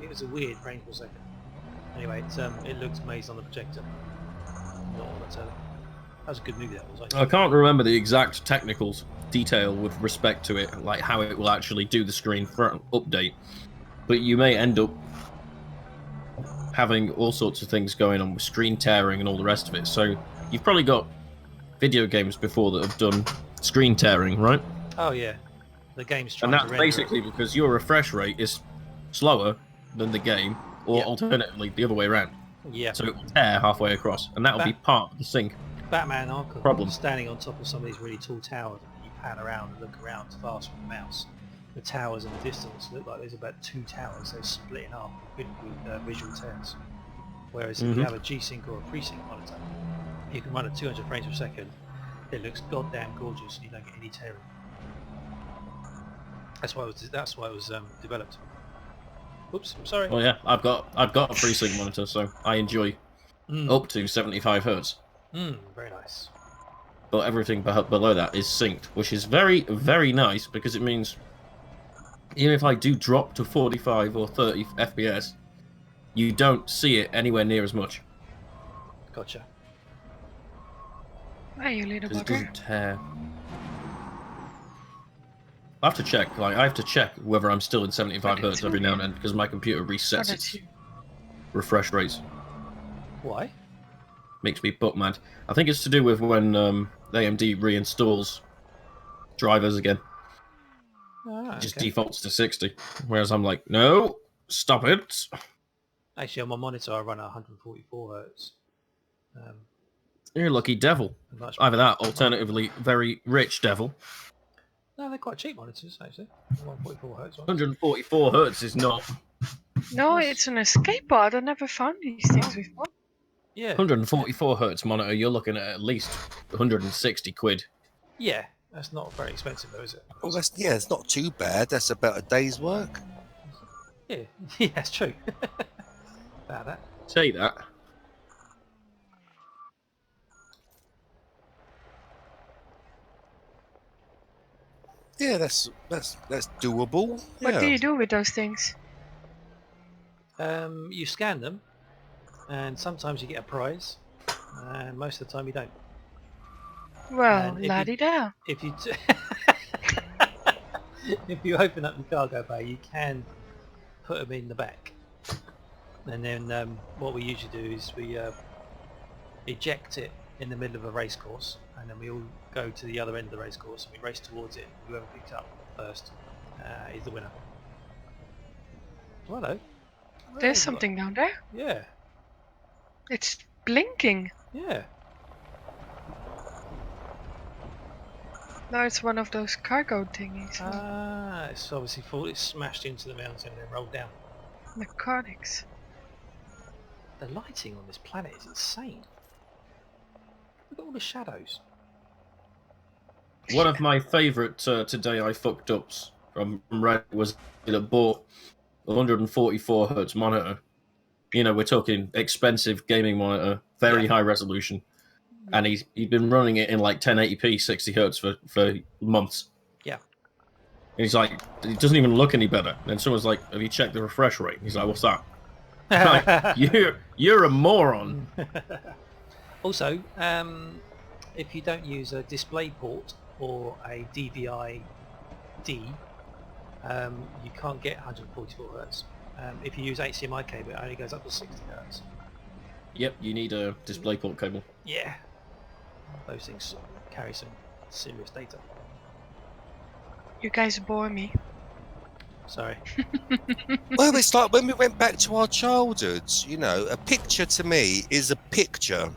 was a weird frame per second. Anyway, it looks amazing on the projector. Not on the telly. That was a good movie. That was. I can't remember the exact technical detail with respect to it, like how it will actually do the screen front update. But you may end up having all sorts of things going on with screen tearing and all the rest of it. So you've probably got video games before that have done screen tearing, right? Oh yeah, the game's trying And to that's render basically it. because your refresh rate is slower than the game, or alternatively the other way around. Yeah. So it will tear halfway across, and that will be part of the sync. Batman Arkham, Problem. standing on top of some of these really tall towers, and you pan around and look around fast with the mouse. The towers in the distance look like there's about 2 towers. They're split in half with visual tears. Whereas if you have a G-Sync or a FreeSync monitor, you can run at 200 frames per second. It looks goddamn gorgeous, and you don't get any tearing. That's why it was developed. Oops, I'm sorry. Well, yeah, I've got a FreeSync monitor, so I enjoy up to 75 hertz. Very nice. But everything below that is synced, which is very, very nice because it means even if I do drop to 45 or 30 FPS, you don't see it anywhere near as much. Gotcha. Hey, you little Because it bugger. doesn't tear. I have to check. Like, I have to check whether I'm still in 75 hertz every now and then because my computer resets its refresh rates. Why? Makes me butt mad. I think it's to do with when AMD reinstalls drivers again. It just defaults to 60. Whereas I'm like, no, stop it. Actually, on my monitor, I run at 144 hertz. You're a lucky devil. Either that, alternatively, very rich devil. No, they're quite cheap monitors, actually. 144 hertz. 144 hertz is not. No, it's an escape pod. I never found these things before. Yeah. 144 hertz monitor, you're looking at least 160 quid. Yeah, that's not very expensive, though, is it? Well, it's not too bad. That's about a day's work. Yeah, yeah, that's true. About that. Say that. Yeah, that's doable. What do Yeah. you do with those things? You scan them, and sometimes you get a prize, and most of the time you don't. Well, And if you- la-di-da. If you if you open up the cargo bay, you can put them in the back, and then what we usually do is we eject it in the middle of a race course, and then we all go to the other end of the race course and we race towards it. Whoever picks it up first is the winner. Well, hello. There's something down there. Yeah, It's blinking. yeah. No, it's one of those cargo thingies. Ah, it's obviously full. It's smashed into the mountain and then rolled down. Narcotics. The lighting on this planet is insane. Look at all the shadows. One of my favourite today I fucked ups from Reddit was that bought 144 hertz monitor. You know, we're talking expensive gaming monitor, very high resolution, and he'd been running it in like 1080p 60 hertz for months. Yeah. And he's like, it doesn't even look any better. And someone's like, have you checked the refresh rate? He's like, what's that? Like, you're a moron. Also, if you don't use a display port or a DVI-D, you can't get 144 hertz. If you use HDMI cable, it only goes up to 60 hertz. Yep, you need a DisplayPort cable. Yeah, those things carry some serious data. You guys bore me. Sorry. Well, it's like when we went back to our childhoods, you know, a picture to me is a picture.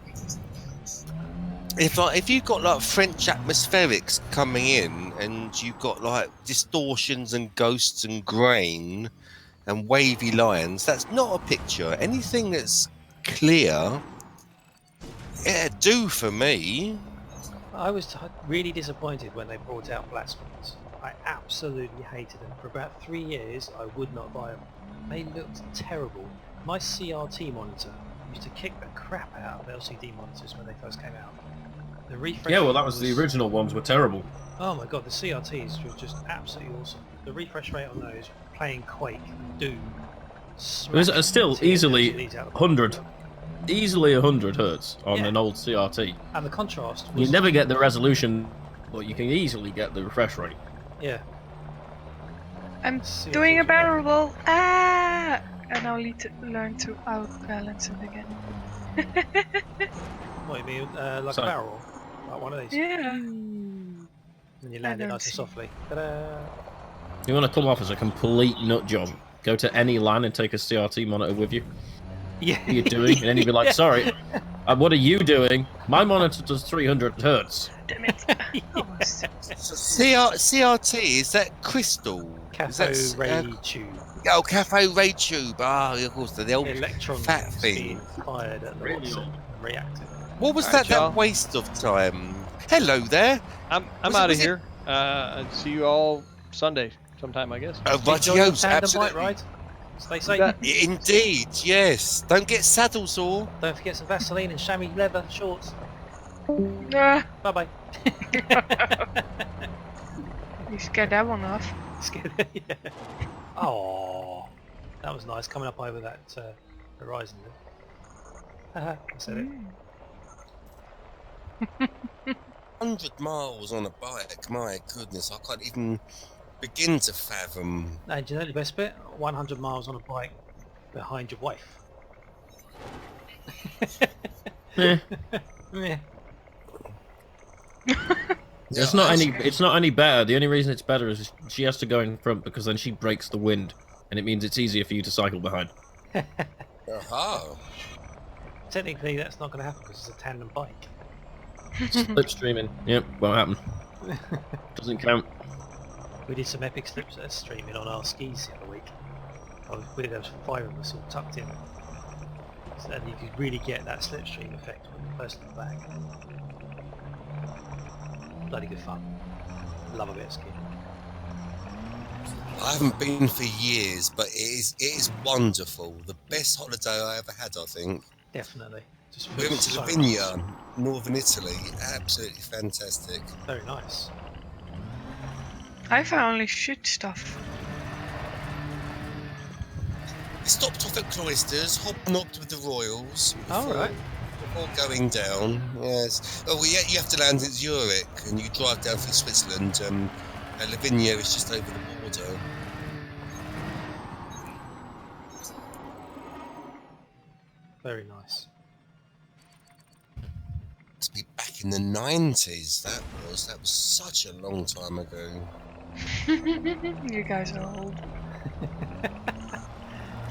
If you've got like French atmospherics coming in and you've got like distortions and ghosts and grain and wavy lines, that's not a picture. Anything that's clear, yeah, do for me. I was really disappointed when they brought out flat screens. I absolutely hated them. For about 3 years, I would not buy them. They looked terrible. My CRT monitor used to kick the crap out of LCD monitors when they first came out. The refresh Yeah, well, that was the original ones were terrible. Oh my god, the CRTs were just absolutely awesome. The refresh rate on those, playing Quake, Doom, It was still easily LCDs out of the 100. Easily 100 hertz on an old CRT. And the contrast was... You never get the resolution, but you can easily get the refresh rate. Yeah. I'm CRT doing a was barrel roll. Ah! And I'll need to learn to outbalance it again. What, you mean like Sorry. a barrel roll? Like one of these? Yeah. And you land it don't nice and see. softly. Ta-da! You want to come off as a complete nut job, go to any LAN and take a CRT monitor with you. Yeah. What are you doing? And then you'd be like, sorry, what are you doing? My monitor does 300 hertz. Damn it. Almost. CRT, is that crystal? Is that Cathode ray tube. oh, cathode ray tube. Ah, of course, the old Electrons fat being thing. fired at the Really Watson old. and reacting. What was Alright, that y'all. waste of time? Hello there. I'm Was it- out of was it- here. I'll see you all Sunday sometime, I guess. Oh, Enjoy your rightio, tandem absolutely. bike ride. Stay safe. bet. Indeed, yes. Don't get saddle sore. Don't forget some Vaseline and chamois leather shorts. Ah, Bye bye. you scared that one off. Yeah. Oh, that was nice coming up over that horizon. Haha, I said it. 100 miles on a bike, my goodness, I can't even begin to fathom. And do you know the best bit? 100 miles on a bike behind your wife. Eh, Yeah. it's not any better. The only reason it's better is she has to go in front because then she breaks the wind, and it means it's easier for you to cycle behind. Aha. Technically, that's not going to happen because it's a tandem bike. Slipstreaming. Yep, won't happen. Doesn't count. We did some epic slips streaming on our skis the other week. There was 5 of us all tucked in. So then you could really get that slipstream effect with the person in the back. Bloody good fun. Love a bit of skiing. I haven't been for years, but it is wonderful. The best holiday I ever had, I think. Definitely. Just We went to so Lavinia, northern Italy. Absolutely fantastic. very nice. I found only shit stuff. stopped off at Cloisters, hobnobbed with the royals All right. before going down. Yes. Oh, well, yeah, you have to land at Zurich, and you drive down through Switzerland. Lavinia is just over the border. Very nice. To be back in the 90s, that was such a long time ago. You guys are old.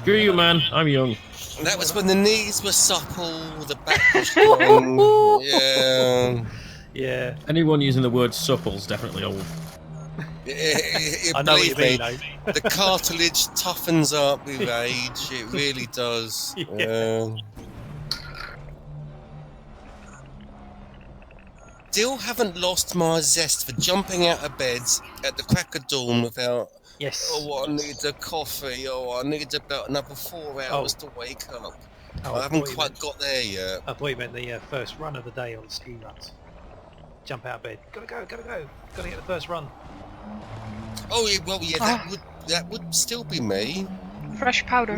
Screw you, man. I'm young. That was when the knees were supple, the back was strong. Yeah. Yeah. Anyone using the word supple's definitely old. I know what you Believe mean, me, though. the cartilage toughens up with age. It really does. Yeah. Still haven't lost my zest for jumping out of bed at the crack of dawn without, Yes. oh, I need a coffee, oh, I need about another 4 hours to wake up. Oh, I haven't thought you quite meant- got there yet. I thought you meant the first run of the day on the ski runs. Jump out of bed. Gotta go. Gotta get the first run. Oh, yeah, well, yeah, that would still be me. Fresh powder.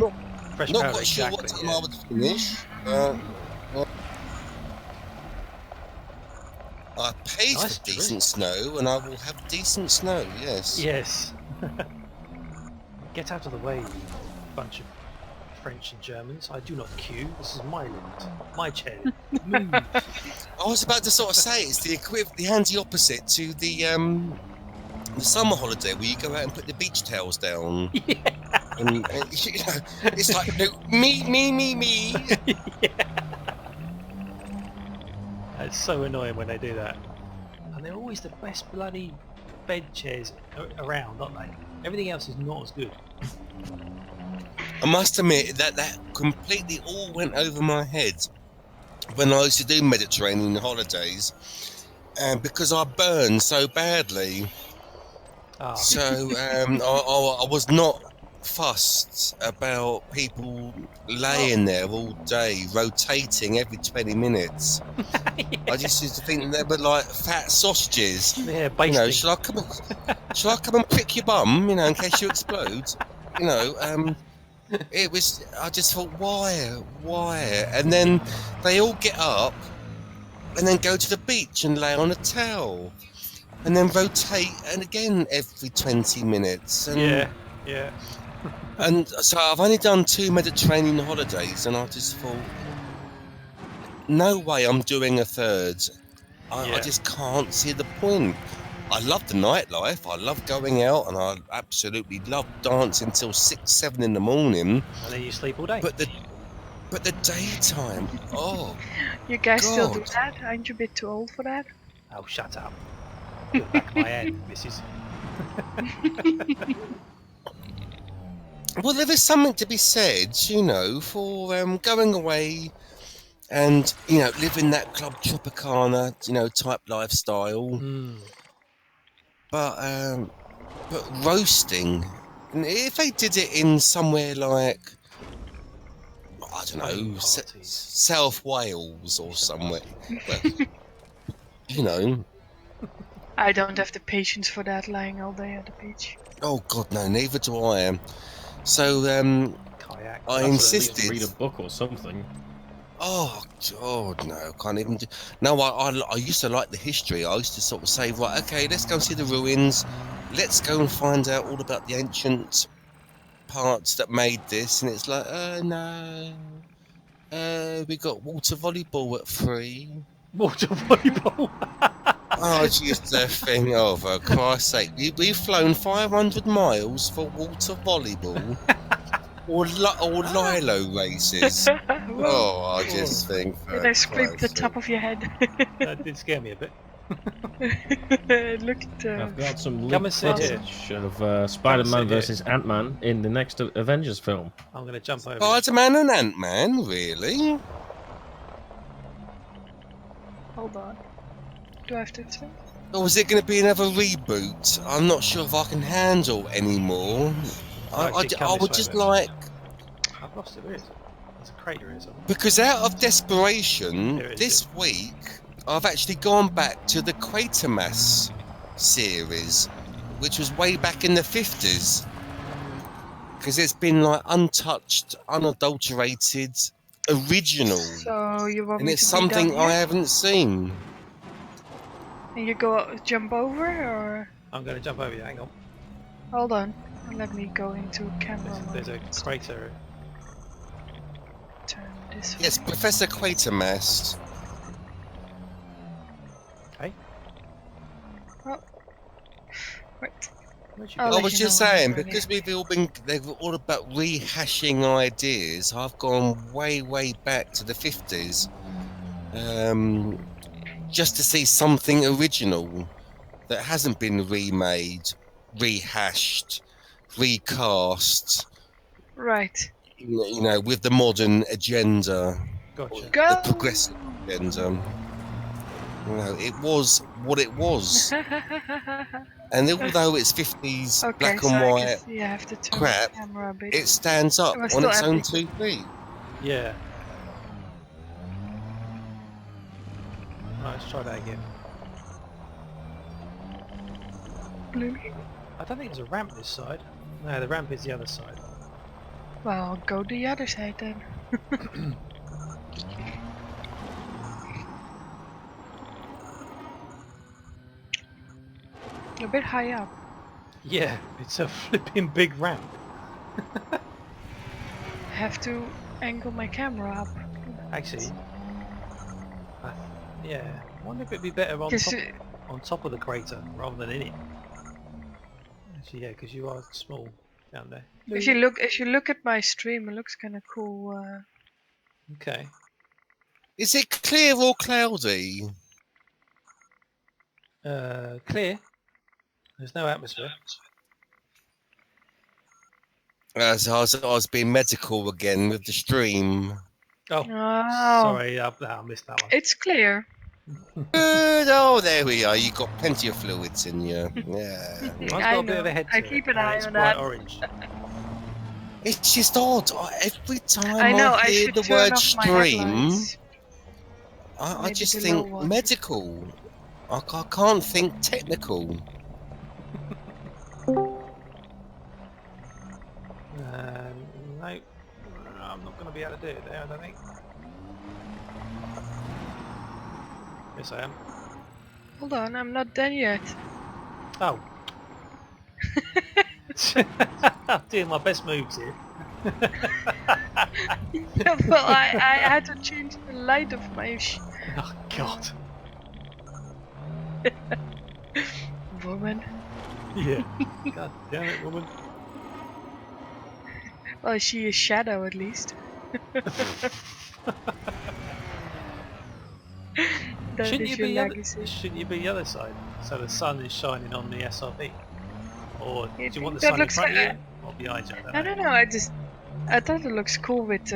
Fresh Not powder, quite sure what exactly, time I would finish. I paid Nice for decent snow, and I will have decent snow. Yes. Yes. Get out of the way, you bunch of French and Germans. I do not queue. This is my limit. My chair. Move. I was about to sort of say it's the anti-opposite to the summer holiday where you go out and put the beach towels down. Yeah. And you know, it's like, no, me. It's so annoying when they do that. And they're always the best bloody bed chairs around, aren't they? Everything else is not as good. I must admit that completely all went over my head when I used to do Mediterranean holidays, and because I burned so badly, so I was not fussed about people laying there all day, rotating every 20 minutes. I just used to think they were like fat sausages. Yeah, basting. You know, shall I come and prick your bum? You know, in case you explode. You know, it was. I just thought, why? And then they all get up and then go to the beach and lay on a towel, and then rotate, and again every 20 minutes. And, Yeah. And so I've only done 2 Mediterranean holidays, and I just thought, no way I'm doing a third. I just can't see the point. I love the nightlife. I love going out, and I absolutely love dancing till 6, 7 in the morning. And then you sleep all day. But the daytime, oh. You guys still do God. that? Aren't you a bit too old for that? Oh, shut up. Get the back of my head, missus. Well, there is something to be said, you know, for going away and, you know, living that Club Tropicana, you know, type lifestyle. But roasting, if they did it in somewhere like, I don't know, South Wales or somewhere, well, you know. I don't have the patience for that, lying all day at the beach. Oh God, no, neither do I. So Kayak. I insisted. Read a book or something. Oh God, no, can't even do. No, I used to like the history. I used to sort of say, right, okay, let's go and see the ruins. Let's go and find out all about the ancient parts that made this. And it's like, no, we got water volleyball at 3. Water volleyball. Oh, I used to think, oh, for Christ's sake, we've flown 500 miles for water volleyball or lilo races. Oh, I just think. Did I scrape the top of your head? That did scare me a bit. Look at I've got some Come leaked and sit here. footage of Spider-Man versus Ant-Man in the next Avengers film. I'm going to jump over. Spider-Man and Ant-Man, really? Hold on. Do I have to explain? Or is it going to be another reboot? I'm not sure if I can handle anymore. I would just like... I've lost it. Where is it? There's a crater here somewhere. Because out of desperation, Here it is, this week, I've actually gone back to the Quatermass series, which was way back in the 50s. because it's been like untouched, unadulterated, original, So you want and me it's to be down something I here? haven't seen. And you go jump over, or I'm going to jump over you. Hang on. hold on? Let me go into camera There's mode. a crater. Turn this Yes, way. Professor Quatermass. Okay. Right. Where'd you I'll go? I let was you know just when I'm saying, ready. because they've all about rehashing ideas. I've gone way, way back to the 50s, just to see something original that hasn't been remade, rehashed, recast. Right. You know, with the modern agenda, or Gotcha. the Go. progressive agenda. You know, it was what it was, and although it's 50s Okay, black so and I white guess you have to turn my crap, camera a bit. it stands It up was on still its own epic. 2 feet. Yeah. Right, let's try that again. I don't think there's a ramp this side. No, the ramp is the other side. Well, go the other side then. A bit high up. Yeah, it's a flipping big ramp. I have to angle my camera up. Actually, yeah. I wonder if it'd be better Just, on top of the crater rather than in it. Actually, yeah, because you are small down there. if you look at my stream, it looks kind of cool. Okay. Is it clear or cloudy? Clear. There's no atmosphere. As I was being medical again with the stream. Oh, Oh, sorry, I missed that one. it's clear. Good. Oh, there we are. You got plenty of fluids in you. Yeah. Mine's I got a bit of know. a head I to it, keep an and eye it's on bright that. orange. It's just odd. Every I time I know. I hear should the turn word off my stream, headlights. I Maybe just the low think one. medical. I can't think technical. No, I'm not going to be able to do it there, I don't think. Yes, I am. Hold on, I'm not done yet. Oh. I'm doing my best moves here. Yeah, well, I had to change the light of my Oh, God. woman. Yeah. God damn it, woman. Well, she is shadow at least. That Shouldn't is you your be legacy. Shouldn't you be the other side? So the sun is shining on the SRV? Or do You you want the think that sun in looks front like? of you or behind you? I I don't don't know. I thought it looks cool with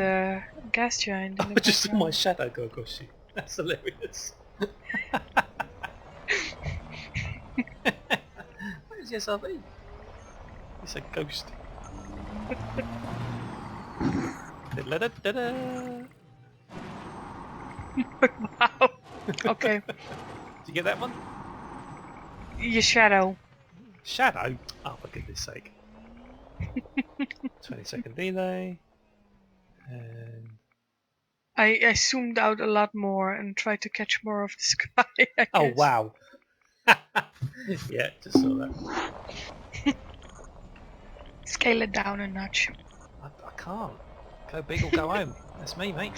gas giant in know. the I just saw my background. shadow go across you. That's hilarious. Where's the SRV? It's a ghost. Da-da-da-da-da. Wow. Okay. Did you get that one? Your shadow. Shadow? Oh, for goodness sake. 20-second delay. And... I zoomed out a lot more and tried to catch more of the sky. I Oh, guess. wow. Yeah, just saw that. Scale it down a notch. I can't. Go big or go home. That's me, mate.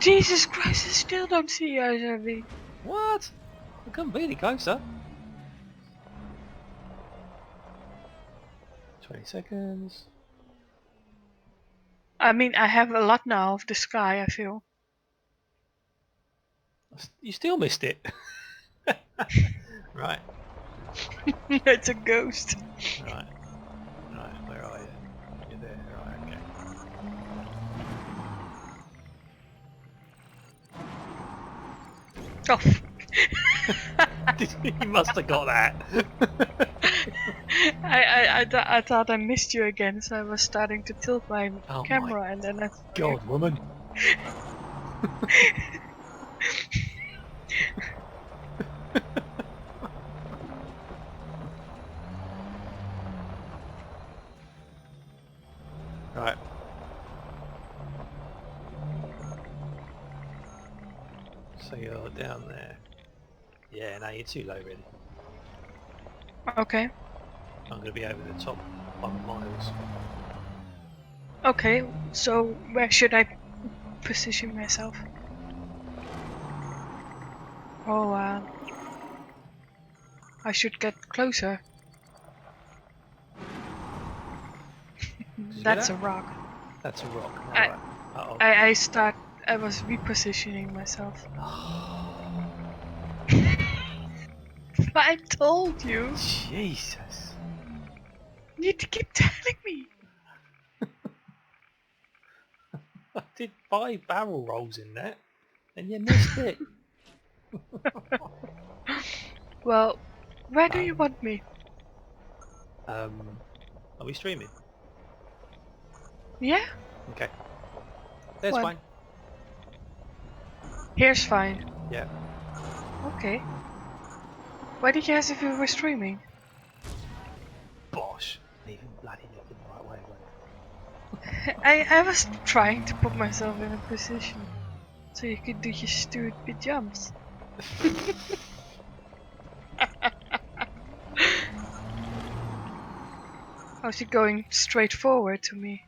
Jesus Christ! I still don't see you, Javi. What? I couldn't be any closer. 20 seconds. I mean, I have a lot now of the sky. I feel. You still missed it. Right, It's a ghost. right, right. Where are you? You're there. Right, Oh. okay. You must have got that. I thought I missed you again, so I was starting to tilt my Oh my camera, and then I. God, woman. Right. So you're down there. Yeah, no, you're too low, really. Okay. I'm going to be over the top by miles. Okay, so where should I position myself? Oh, I should get closer. Did you That's get a that? rock. That's a rock. I- Alright. Uh-oh. I was repositioning myself. I told you. Jesus. You keep telling me. I did 5 barrel rolls in that, and you missed it. Well, where do you want me? Are we streaming? Yeah, Okay. That's What? fine. here's fine. Yeah. Okay. Why did you ask if you were streaming? Bosh. Even bloody looking the right way, wait. I was trying to put myself in a position so you could do your stupid jumps. How's it going straight forward to me?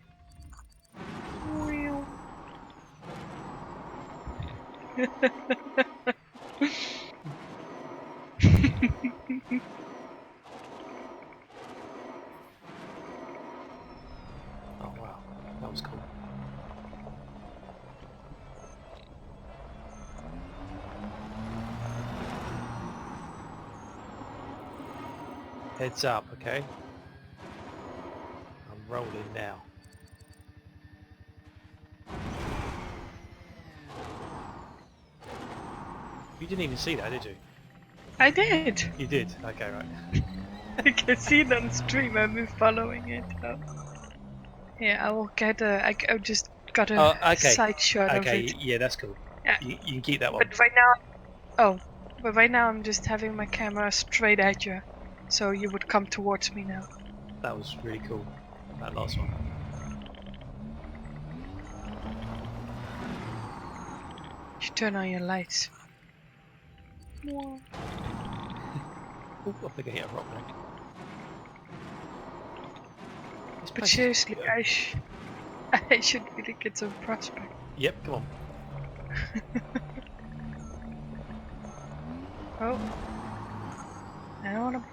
Oh wow, that was cool. Heads up, okay? I'm rolling now. You didn't even see that, did you? I did. You did? Okay, right. I can see it on stream. I've been following it. Oh. Yeah, I will get a. I just got a Oh, okay. side shot of Okay, it. yeah, that's cool. Yeah. You can keep that one. But right now, but right now I'm just having my camera straight at you, so you would come towards me now. That was really cool. That last one. You should turn on your lights. Oh, I think I hit a rock there. This But place is- seriously, I should really get some prospect. Yep, come on. Oh, I don't want to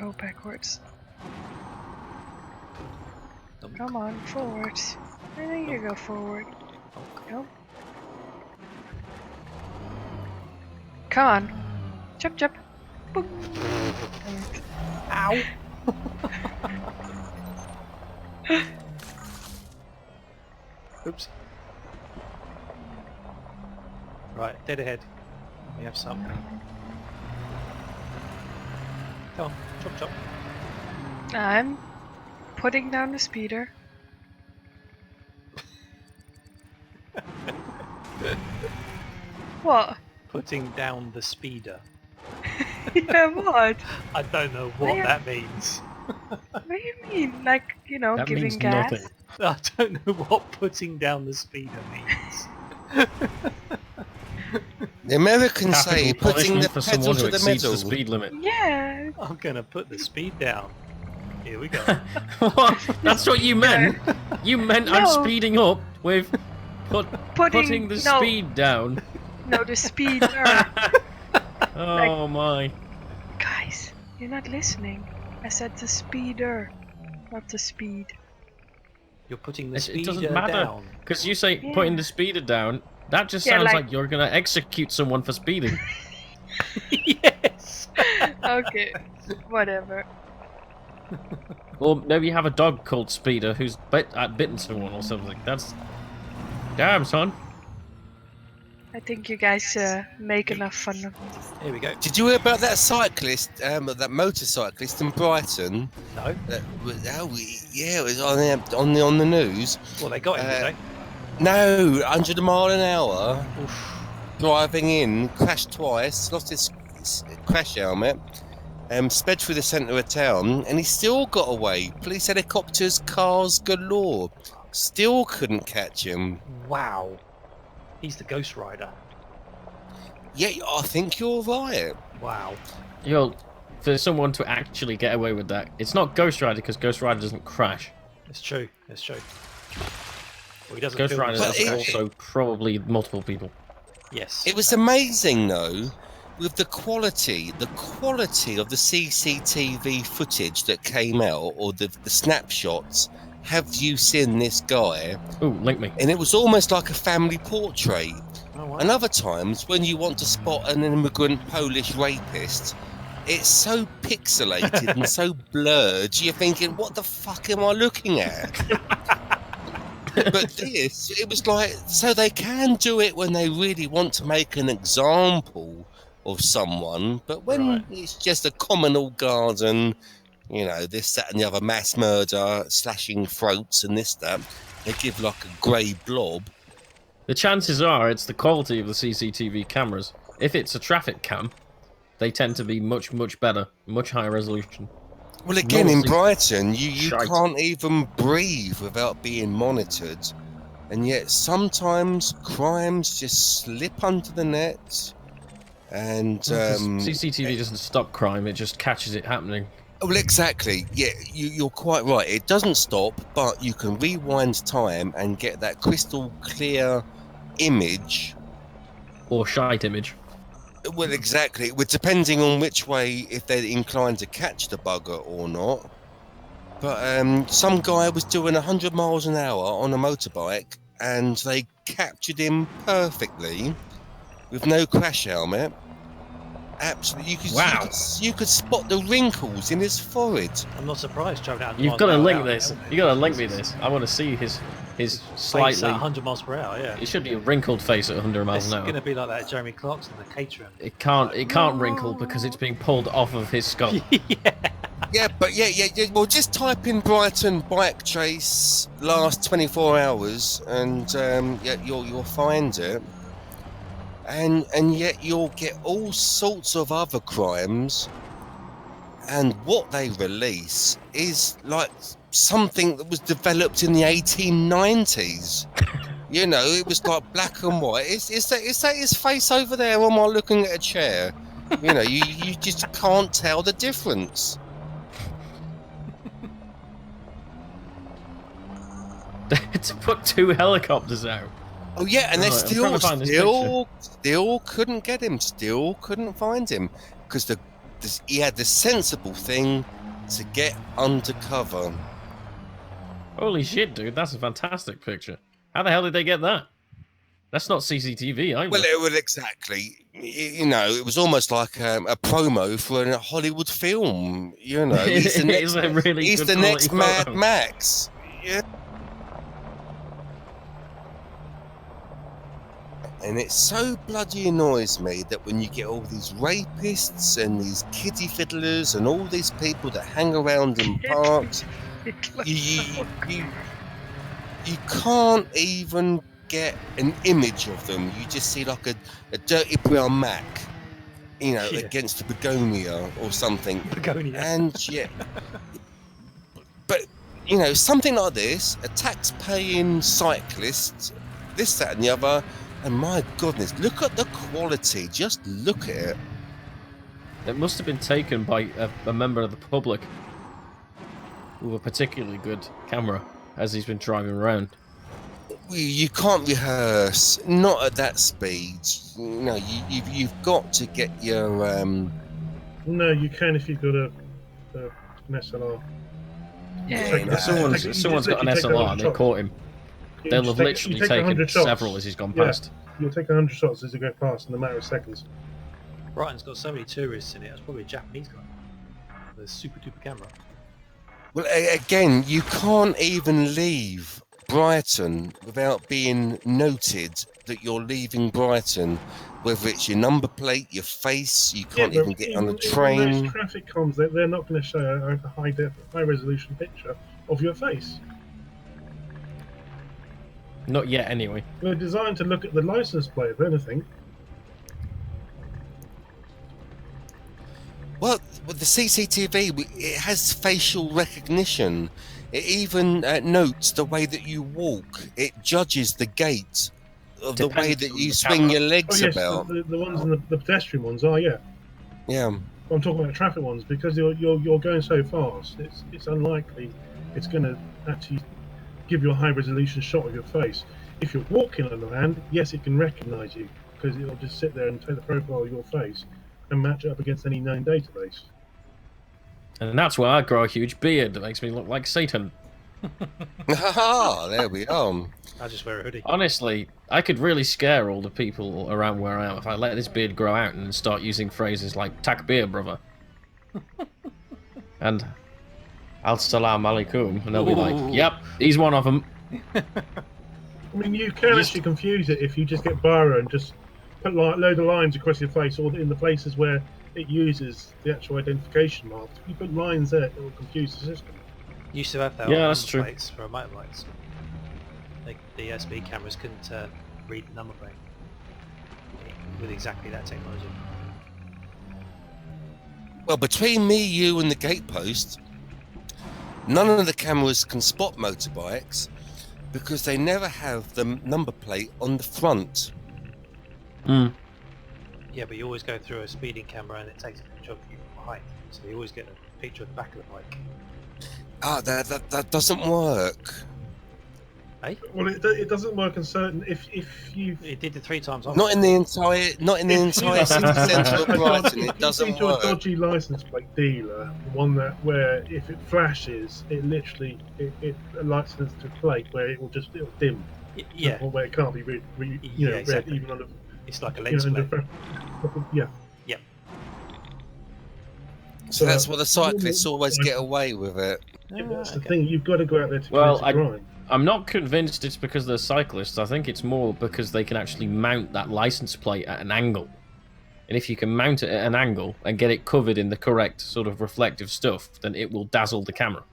go backwards. Dunk. Come on, forward. I think you go forward. Dunk. Nope. Come on, jump, jump. Boop. Damn it. Ow! Oops. Right, dead ahead. We have something. Come on, chop chop. I'm putting down the speeder. What? Putting down the speeder. Yeah, what? I don't know what Yeah. that means. What do you mean? Like, you know, That giving means gas? nothing. I don't know what putting down the speeder means. The Americans say Capital putting the punishment for pedal someone to who the exceeds metal. the speed limit. Yeah. I'm gonna put the speed down. Here we go. What? That's what you meant? You meant I'm No. speeding up with putting the no. speed down. No, the speeder. Oh my. Guys, you're not listening. I said the speeder, not the speed. You're putting the It speeder doesn't matter. down. Because you say Yeah. putting the speeder down, that just Yeah, sounds like- like you're going to execute someone for speeding. Yes. Okay, whatever. Or maybe you have a dog called Speeder who's bitten someone or something. That's... Damn, son. I think you guys make enough fun of me. Here we go. Did you hear about that cyclist, that motorcyclist in Brighton? No. That was, yeah, it was on the news. Well, they got him, did they? No, 100 mile an hour, driving in, crashed twice, lost his crash helmet, sped through the centre of town, and he still got away. Police helicopters, cars galore. Still couldn't catch him. Wow. He's the Ghost Rider. Yeah, I think you're right. Wow. Yo, for someone to actually get away with that, it's not Ghost Rider because Ghost Rider doesn't crash. It's true. It's true. Well, he doesn't Ghost feel Rider But is it- also probably multiple people. Yes. It was amazing, though, with the quality of the CCTV footage that came out, or the snapshots. Have you seen this guy? Ooh, link me. And it was almost like a family portrait. Oh, wow. And other times, when you want to spot an immigrant Polish rapist, it's so pixelated and so blurred, you're thinking, what the fuck am I looking at? But this, it was like, so they can do it when they really want to make an example of someone, but when Right. it's just a communal garden, you know, this, that, and the other, mass murder, slashing throats, and this, that, they give like a grey blob. The chances are it's the quality of the CCTV cameras. If it's a traffic cam, they tend to be much, much better, much higher resolution. Well, again, in Mostly Brighton, you shite. can't even breathe without being monitored. And yet sometimes crimes just slip under the net. And, CCTV doesn't stop crime, it just catches it happening. well, exactly. Yeah, you're quite right. It doesn't stop, but you can rewind time and get that crystal clear image. Or shite image. Well, exactly. Well, depending on which way, if they're inclined to catch the bugger or not. But some guy was doing 100 miles an hour on a motorbike, and they captured him perfectly with no crash helmet. Absolutely, Wow. you could spot the wrinkles in his forehead. I'm not surprised traveling out. You've got to link this. You got to link me this. I want to see his Face slightly. at 100 miles per hour. Yeah. It should be a wrinkled face at 100 miles It's an going hour. to be like that Jeremy Clarkson, the caterer. It can't wrinkle because it's being pulled off of his skull. Yeah, but yeah. Well, just type in Brighton bike chase last 24 hours, and yeah, you'll find it. And yet you'll get all sorts of other crimes, and what they release is like something that was developed in the 1890s. You know, it was like black and white. Is that his face over there, or am I looking at a chair? You know, you just can't tell the difference. To put 2 helicopters out. Oh yeah, and they Right, I'm trying to find this still couldn't get him, still couldn't find him, because he had the sensible thing to get undercover. Holy shit, dude, that's a fantastic picture. How the hell did they get that? That's not CCTV either. Well, exactly. You know, it was almost like a promo for a Hollywood film. You know, he's the It's next, a really he's good the next quality Mad photo. Max. Yeah. And it so bloody annoys me that when you get all these rapists and these kiddie fiddlers and all these people that hang around in parks, you can't even get an image of them. You just see like a dirty brown Mac, you know, Yeah. against a begonia or something. Begonia. And yeah, but you know, something like this, a tax-paying cyclist, this, that, and the other. And my goodness, look at the quality. Just look at it. It must have been taken by a member of the public with a particularly good camera as he's been driving around. You can't rehearse, not at that speed. You know, you've got to get your. No, you can if you've got an SLR. Yeah, Take- no. Someone's got an take 100 SLR and they shots. caught him. You They'll just have take- you literally take taken 100 shots. several as he's gone Yeah. past. You'll take 100 shots as you go past in a matter of seconds. Brighton's got so many tourists in it. It's probably a Japanese guy. With a super duper camera. Well, again, you can't even leave Brighton without being noted that you're leaving Brighton. Whether it's your number plate, your face, you can't but even get on a even train. Those traffic comms, they're not going to show a high resolution picture of your face. Not yet, anyway. They're designed to look at the license plate, if anything. Well, with the CCTV, it has facial recognition. It even notes the way that you walk. It judges the gait of the way Depends that on you the swing camera. your Oh legs yes, about. the ones in the pedestrian ones are, yeah. Yeah. I'm talking about the traffic ones because you're going so fast. It's unlikely it's going to actually give you a high resolution shot of your face. If you're walking on the hand, yes, it can recognise you because it'll just sit there and take the profile of your face and match it up against any known database. And that's why I grow a huge beard that makes me look like Satan. Ah, there we are. I just wear a hoodie. Honestly, I could really scare all the people around where I am if I let this beard grow out and start using phrases like "tak beer, brother," and "al salam alaikum," and they'll be like, "Yep, he's one of them." I mean, you can Just- actually confuse it if you just get Biro and just put load of lines across your face, or in the places where it uses the actual identification marks. If you put lines there, it will confuse the system. Used to have that Yeah, on that's number true. plates for motorbikes. The SB cameras couldn't read the number plate with exactly that technology. Well, between me, you, and the gatepost, none of the cameras can spot motorbikes because they never have the number plate on the front. Mm. Yeah, but you always go through a speeding camera and it takes a picture of you from behind, so you always get a picture of the back of the bike. Ah, that doesn't work. Hey, Well, it doesn't work in certain if you. it did it 3 times. Not in the entire city centre of Brighton. It doesn't to a work. dodgy license plate dealer, one where if it flashes, it literally it a license to plate where it'll dim. Yeah, Where it can't be Yeah, read exactly. even under it's like a lens plate. yeah. Yep. So that's why the cyclists always get away with it. That's the Okay. thing. You've got to go out there to Well, commit a crime. I'm not convinced it's because they're cyclists. I think it's more because they can actually mount that license plate at an angle. And if you can mount it at an angle and get it covered in the correct sort of reflective stuff, then it will dazzle the camera.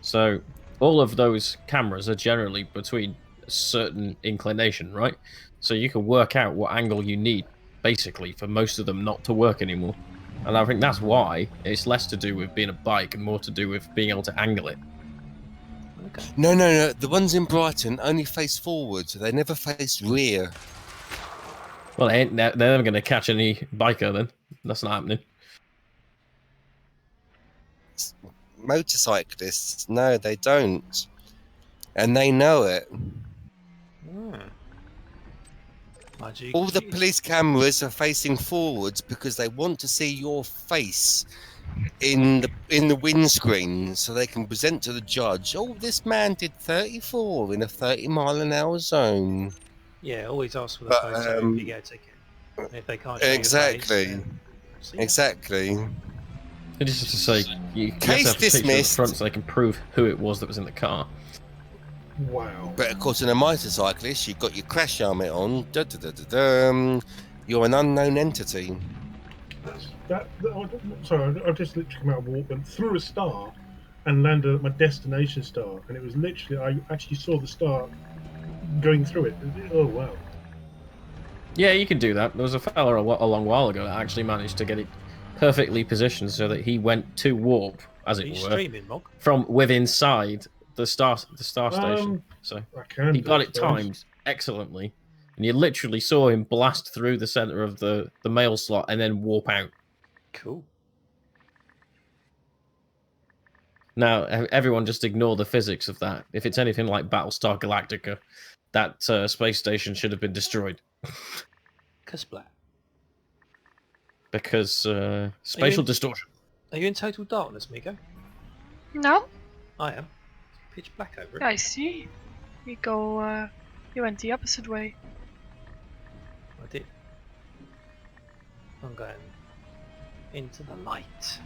So all of those cameras are generally between a certain inclination, right? So you can work out what angle you need, basically, for most of them not to work anymore. And I think that's why it's less to do with being a bike and more to do with being able to angle it. Okay. No. The ones in Brighton only face forward. They never face rear. Well, they're never going to catch any biker then. That's not happening. Motorcyclists, no, they don't. And they know it. Mind you, All the confused. police cameras are facing forwards because they want to see your face in the windscreen so they can present to the judge, oh, this man did 34 in a 30-mile-an-hour zone. Yeah, always ask for the But, photo if you get a ticket. And if they can't show exactly. your face, then see ya. Exactly. I just have to say, you have Case to have a picture of the dismissed. front so they can prove who it was that was in the car. Wow. But of course, in a motorcyclist, you've got your crash helmet on. You're an unknown entity. Sorry, I just literally come out of walk, went through a star, and landed at my destination star, and it was literally I actually saw the star going through it. Oh wow! Yeah, you can do that. There was a fella a long while ago that actually managed to get it perfectly positioned so that he went to warp, as Are it you were, streaming, Mog? from within inside the star station. So I can. he got it timed excellently, and you literally saw him blast through the center of the mail slot and then warp out. Cool. Now, everyone just ignore the physics of that. If it's anything like Battlestar Galactica, that space station should have been destroyed. Cusplat. Because spatial distortion. Are you in total darkness, Miko? No? I am. It's pitch black over it. I see. You went the opposite way. I did. I'm going into the light.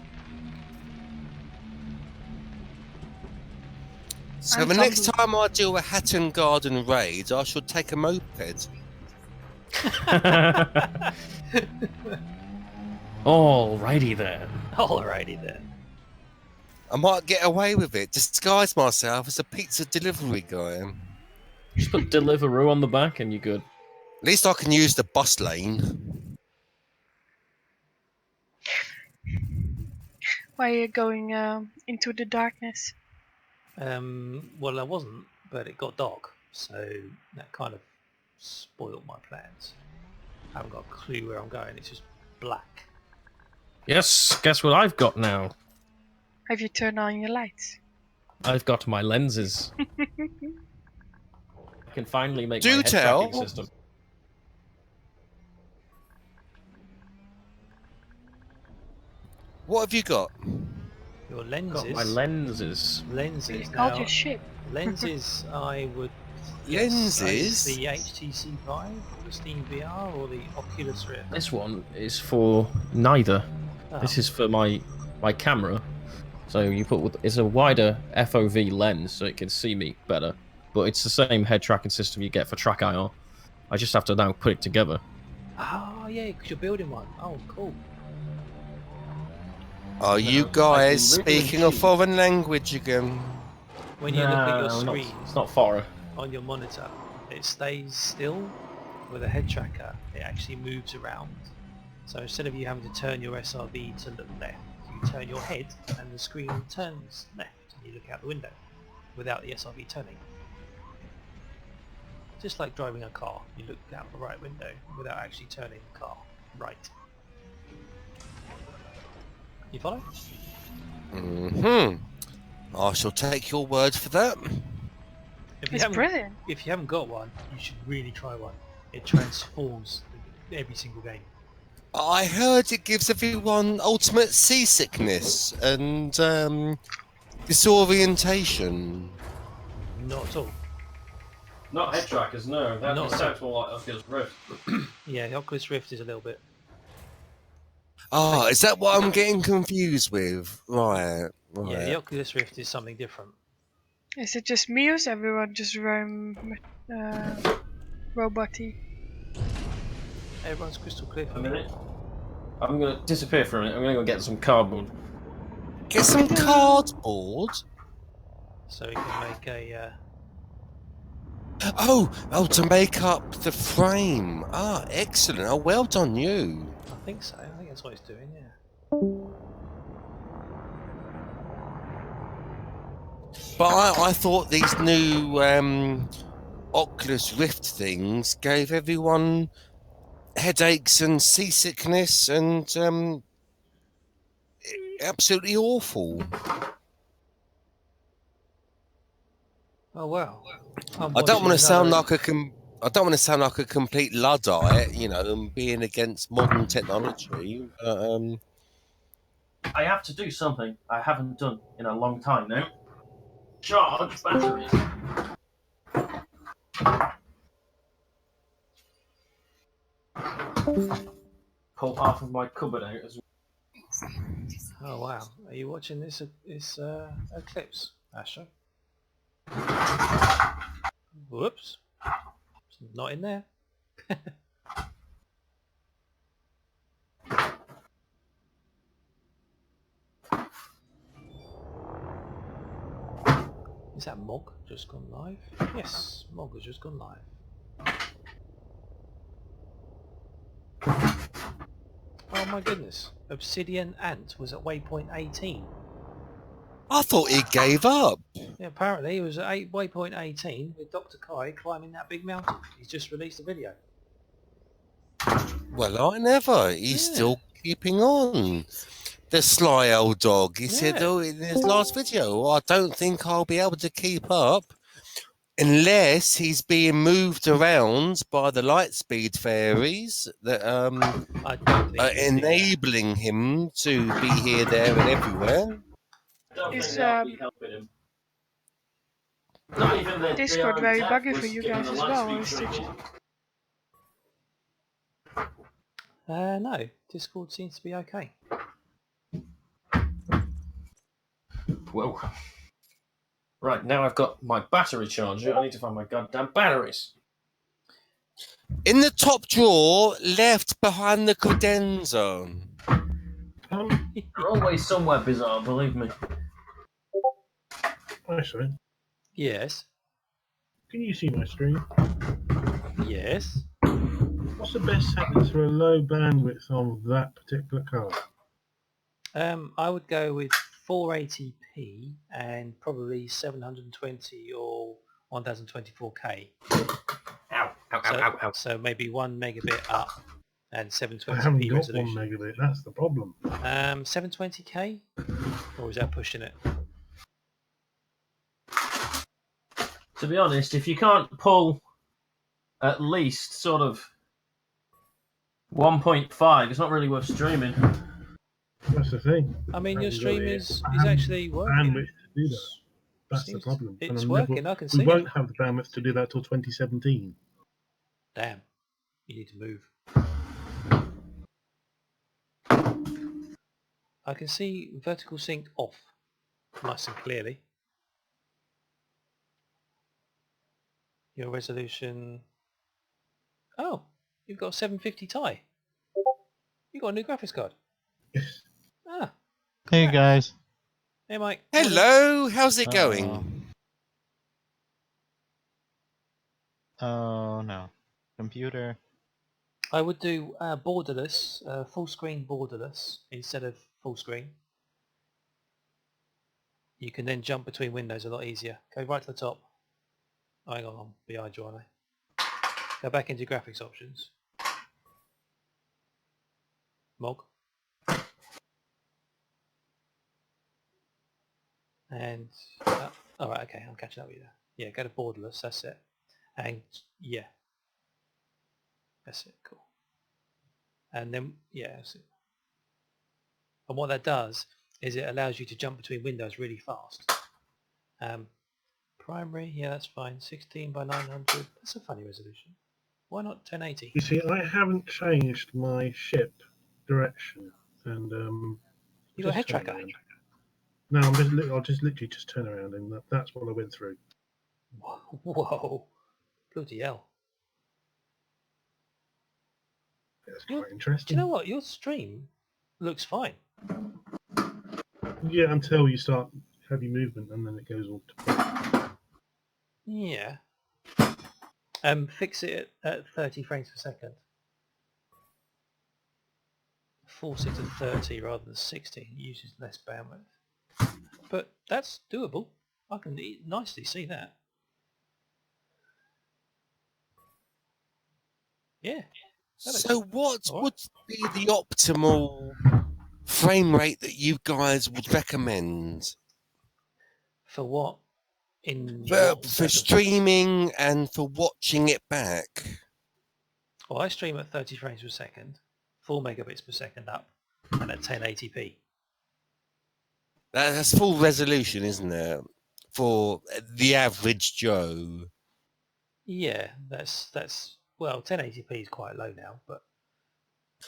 So I'm the next tumbling. time I do a Hatton Garden raid, I should take a moped. Alrighty then. Alrighty then. I might get away with it. Disguise myself as a pizza delivery guy. Just put Deliveroo on the back and you're good. At least I can use the bus lane. Why are you going into the darkness? Well, I wasn't, but it got dark, so that kind of spoiled my plans. I haven't got a clue where I'm going. It's just black. Yes, guess what I've got now? Have you turned on your lights? I've got my lenses. I can finally make Do my head tell. tracking system. What have you got? Your lenses. Got my lenses. Lenses. It's called Now, your ship. lenses, I would guess, Lenses? is the HTC Vive, or the Steam VR, or the Oculus Rift. This one is for neither. Oh. This is for my camera. So you put it's a wider FOV lens, so it can see me better. But it's the same head tracking system you get for Track IR. I just have to now put it together. Oh, yeah, because you're building one. Oh, cool. Are you guys speaking a foreign language again? When you look at your No, screen it's not foreign. on your monitor, it stays still. With a head tracker, it actually moves around. So instead of you having to turn your SRV to look left, you turn your head and the screen turns left and you look out the window without the SRV turning. Just like driving a car, you look out the right window without actually turning the car right. You follow? I shall take your word for that. It's brilliant. If you haven't got one, you should really try one. It transforms every single game. I heard it gives everyone ultimate seasickness and disorientation. Not at all. Not head trackers, no. That Not sounds more like Oculus Rift. Yeah, the Oculus Rift is a little bit. Ah, is that what I'm getting confused with? Right. Yeah, the Oculus Rift is something different. Is it just me or is everyone just robot-y? Everyone's crystal clear for A me. minute. I'm going to disappear for a minute. I'm going to go get some cardboard. Get some cardboard? So we can make a... Oh, to make up the frame. Ah, excellent. Oh, well done you. I think so. I think that's what it's doing, yeah. But I thought these new Oculus Rift things gave everyone headaches and seasickness and absolutely awful. Oh wow! I don't want to sound like I don't want to sound like a complete luddite, you know, and being against modern technology. But, I have to do something I haven't done in a long time now. Charge batteries. Pull half of my cupboard out as well. Oh wow! Are you watching this eclipse, Astro? Whoops! It's not in there. Is that Mog just gone live? Yes, Mog has just gone live. Oh my goodness! Obsidian Ant was at waypoint 18. I thought he gave up. Yeah, apparently he was at waypoint 18 with Dr. Kai climbing that big mountain. He's just released a video. Well, I never. He's still keeping on. The sly old dog. He said, oh, in his last video, I don't think I'll be able to keep up unless he's being moved around by the lightspeed fairies that are enabling him to be here, there, and everywhere. Is Discord very buggy for you guys as well, or is it just... No, Discord seems to be okay. Whoa. Right, now I've got my battery charger. I need to find my goddamn batteries. In the top drawer, left behind the credenza. They're always somewhere bizarre, believe me. Actually, yes. Can you see my screen? Yes. What's the best settings for a low bandwidth on that particular card? I would go with 480p and probably 720 or 1024K. Ow, ow, ow. So maybe 1 megabit up and I 720p haven't got 1 resolution. megabit. That's the problem. 720k, or is that pushing it? To be honest, if you can't pull at least sort of 1.5, it's not really worth streaming. That's the thing. I mean, your Haven't got stream the is bandwidth actually working. to do that. That's the Seems problem. And it's I'm working. I can we see won't it. have the bandwidth to do that till 2017. Damn, you need to move. I can see vertical sync off, nice and clearly. Your resolution. Oh, you've got a 750 Ti. You got a new graphics card. Yes. Ah. Hey congrats. guys. Hey Mike. Hello, how's it Uh-oh. going? Oh no. Computer. I would do borderless, full screen borderless instead of full screen. You can then jump between windows a lot easier. Go right to the top. Oh, hang on, I'm behind you, aren't I? Go back into graphics options. Mog. And, alright, okay, I'm catching up with you there. Yeah, go to borderless, that's it. And, yeah. That's it, cool. And then, yeah, that's it. And what that does is it allows you to jump between windows really fast. Primary, yeah, that's fine. 16 by 900, that's a funny resolution. Why not 1080? You see, I haven't changed my ship direction, and You got a head turn tracker? around. No, I'll just literally just turn around, and that's what I went through. Whoa, bloody hell! That's Your- quite Do interesting. you know what? Your stream looks fine. Yeah, until you start heavy movement, and then it goes all to. Yeah. Fix it at 30 frames per second. Force it to 30 rather than 60. It uses less bandwidth. But that's doable. I can nicely see that. Yeah. So what all right. would be the optimal frame rate that you guys would recommend? For what? For streaming and for watching it back? Well, I stream at 30 frames per second, 4 megabits per second up, and at 1080p. That's full resolution, isn't it? For the average Joe. Yeah, that's well, 1080p is quite low now, but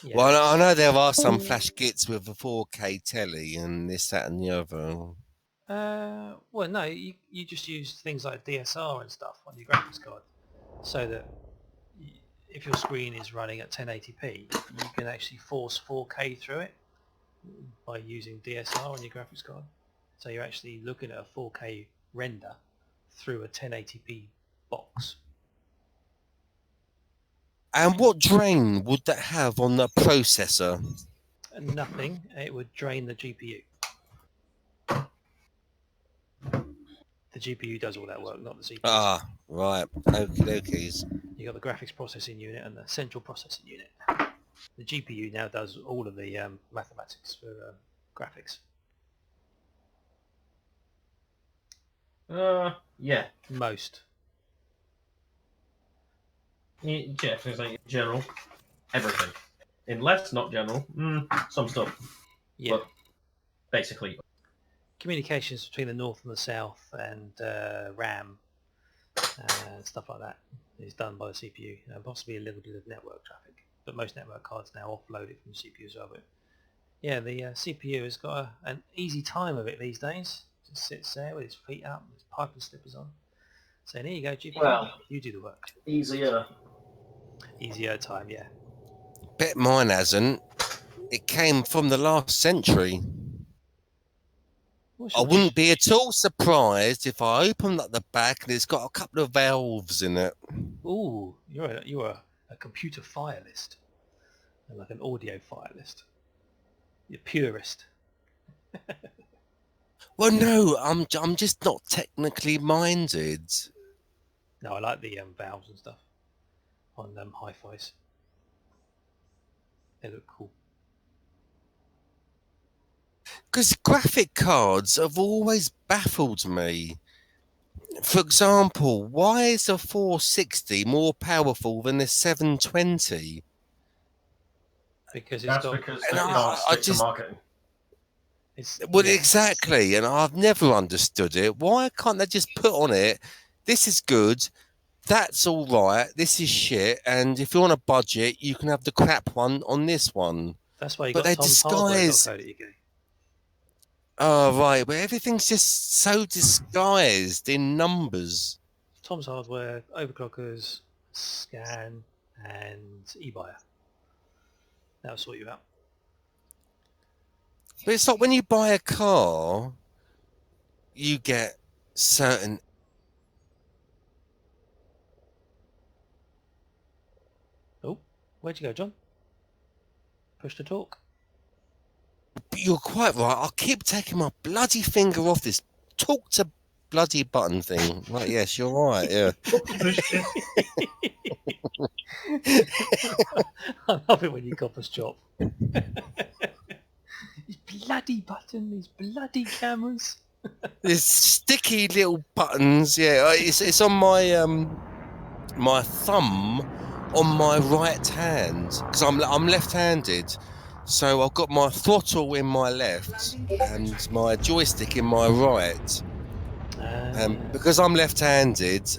yeah. Well, I know there are some flash kits with a 4K telly and this, that, and the other. Well, no, you just use things like DSR and stuff on your graphics card, so that if your screen is running at 1080p, you can actually force 4K through it by using DSR on your graphics card. So you're actually looking at a 4K render through a 1080p box. And what drain would that have on the processor? Nothing. It would drain the GPU. The GPU does all that work, not the CPU. Ah, right. Okie dokies. You got the graphics processing unit and the central processing unit. The GPU now does all of the mathematics for graphics. Yeah. Most. Yeah, things like in general, everything. In less, not general, some stuff. Yeah. But basically. Communications between the north and the south and RAM, stuff like that is done by the CPU. Possibly a little bit of network traffic, but most network cards now offload it from the CPU as well. But yeah, the CPU has got an easy time of it these days. Just sits there with his feet up, his pipe and slippers on, saying, "Here you go, GPU. Well, you do the work." Easier time, yeah. Bet mine hasn't. It came from the last century. I wouldn't be at all surprised if I opened up the back and it's got a couple of valves in it. Ooh, you're a computer fire list, like an audio fire list. You're purist. Well, no, I'm just not technically minded. No, I like the valves and stuff on hi-fis. They look cool. Because graphic cards have always baffled me. For example, why is a 460 more powerful than a 720? Because That's because they And can't I stick to just marketing. well, yeah. exactly, and I've never understood it. Why can't they just put on it? This is good. That's all right. This is shit. And if you want a budget, you can have the crap one on this one. That's why you But got they Tom's disguise. Hardware.co.uk. Oh, right. But everything's just so disguised in numbers. Tom's Hardware, overclockers, scan, and eBuyer. That'll sort you out. But it's like when you buy a car, you get certain. Oh, where'd you go, John? Push to talk. But you're quite right. I keep taking my bloody finger off this talk to bloody button thing. Right? Yes, you're right. Yeah. I love it when you cop us chop. These bloody button, these bloody cameras. There's sticky little buttons. Yeah, it's on my my thumb on my right hand because I'm left-handed, so I've got my throttle in my left and my joystick in my right. Because I'm left-handed,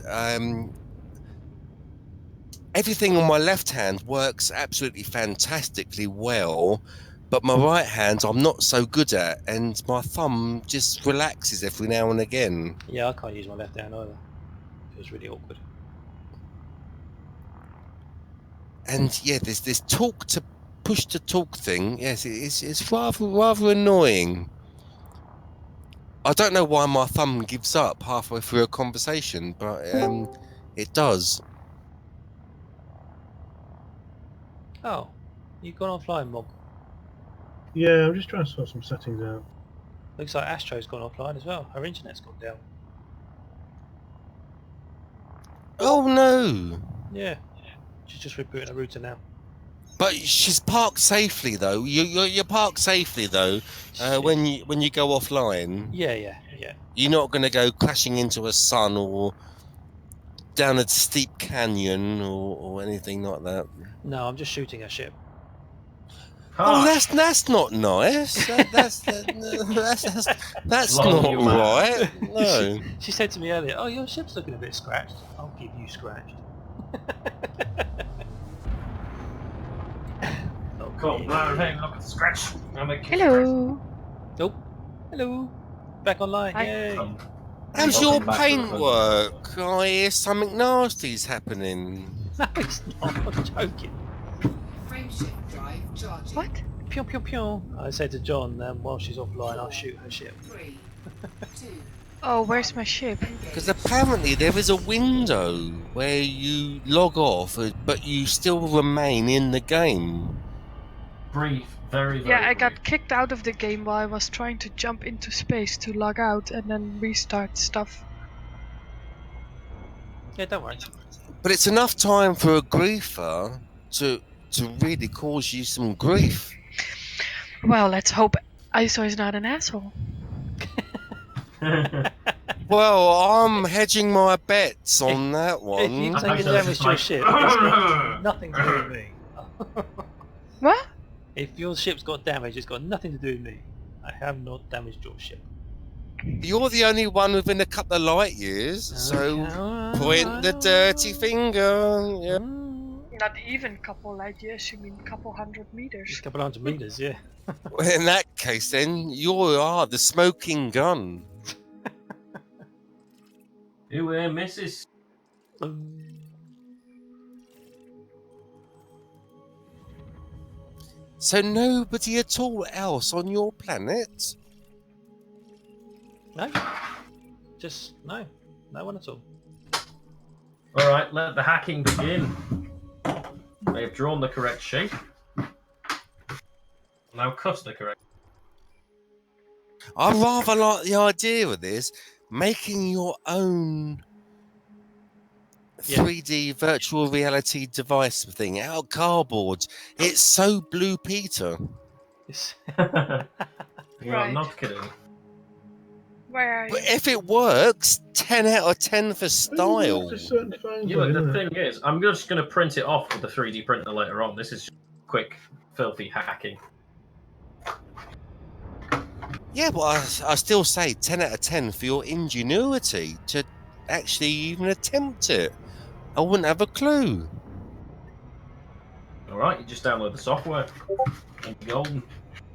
everything on my left hand works absolutely fantastically well, but my right hand I'm not so good at, and my thumb just relaxes every now and again. Yeah, I can't use my left hand either. Feels really awkward. And yeah, there's this talk to push to talk thing. Yes, it's rather annoying. I don't know why my thumb gives up halfway through a conversation, but it does. Oh, you've gone offline, Mog. Yeah, I'm just trying to sort some settings out. Looks like Astro's gone offline as well. Her internet's gone down. Oh no! Yeah, she's just rebooting her router now. But she's parked safely though. You're parked safely though. When you go offline, Yeah. you're not going to go crashing into a sun or down a steep canyon or anything like that. No, I'm just shooting her ship. Oh, that's not nice. That's Long not humour. right. No. She said to me earlier, "Oh, your ship's looking a bit scratched. I'll give you scratched." Cool. No, hey, look at the scratch. I'll make you Hello. Oh, hello. Back online. Hi. Yay. How's your Welcome back to the paintwork? I hear something nasty's happening. No, it's not. I'm joking. Frameshift drive charging. What? Pew pew pew. I said to John, while she's offline, I'll shoot her ship. 3, 2, Oh, where's my ship? Because apparently there is a window where you log off, but you still remain in the game. Brief, very, very Yeah, I brief. got kicked out of the game while I was trying to jump into space to log out and then restart stuff. Yeah, don't worry. But it's enough time for a griefer to really cause you some grief. Well, let's hope ISO is not an asshole. Well, I'm hedging my bets on that If one. you've I taken thought damage this to your was ship, like- it's got nothing to do with me. What? If your ship's got damage, it's got nothing to do with me. I have not damaged your ship. You're the only one within a couple of light years, so point the dirty finger. Yeah. Not even couple light years, you mean couple 100 A meters. couple hundred meters, yeah. Well, in that case, then you are the smoking gun. Who misses? So nobody at all else on your planet? No. Just no. No one at all. All right, let the hacking begin. They have drawn the correct shape. Now cut the correct. I rather like the idea of this, making your own Yeah. 3D virtual reality device thing out of cardboard. It's so Blue Peter. It's- You're Right. not kidding. Where are But you? if it works, 10 out of 10 for Only style. works for certain phones, Yeah, though, but the isn't it? thing is, I'm just going to print it off with the 3D printer later on. This is just quick, filthy hacking. Yeah, but I still say 10 out of 10 for your ingenuity to actually even attempt it. I wouldn't have a clue. All right, you just download the software. And you're golden.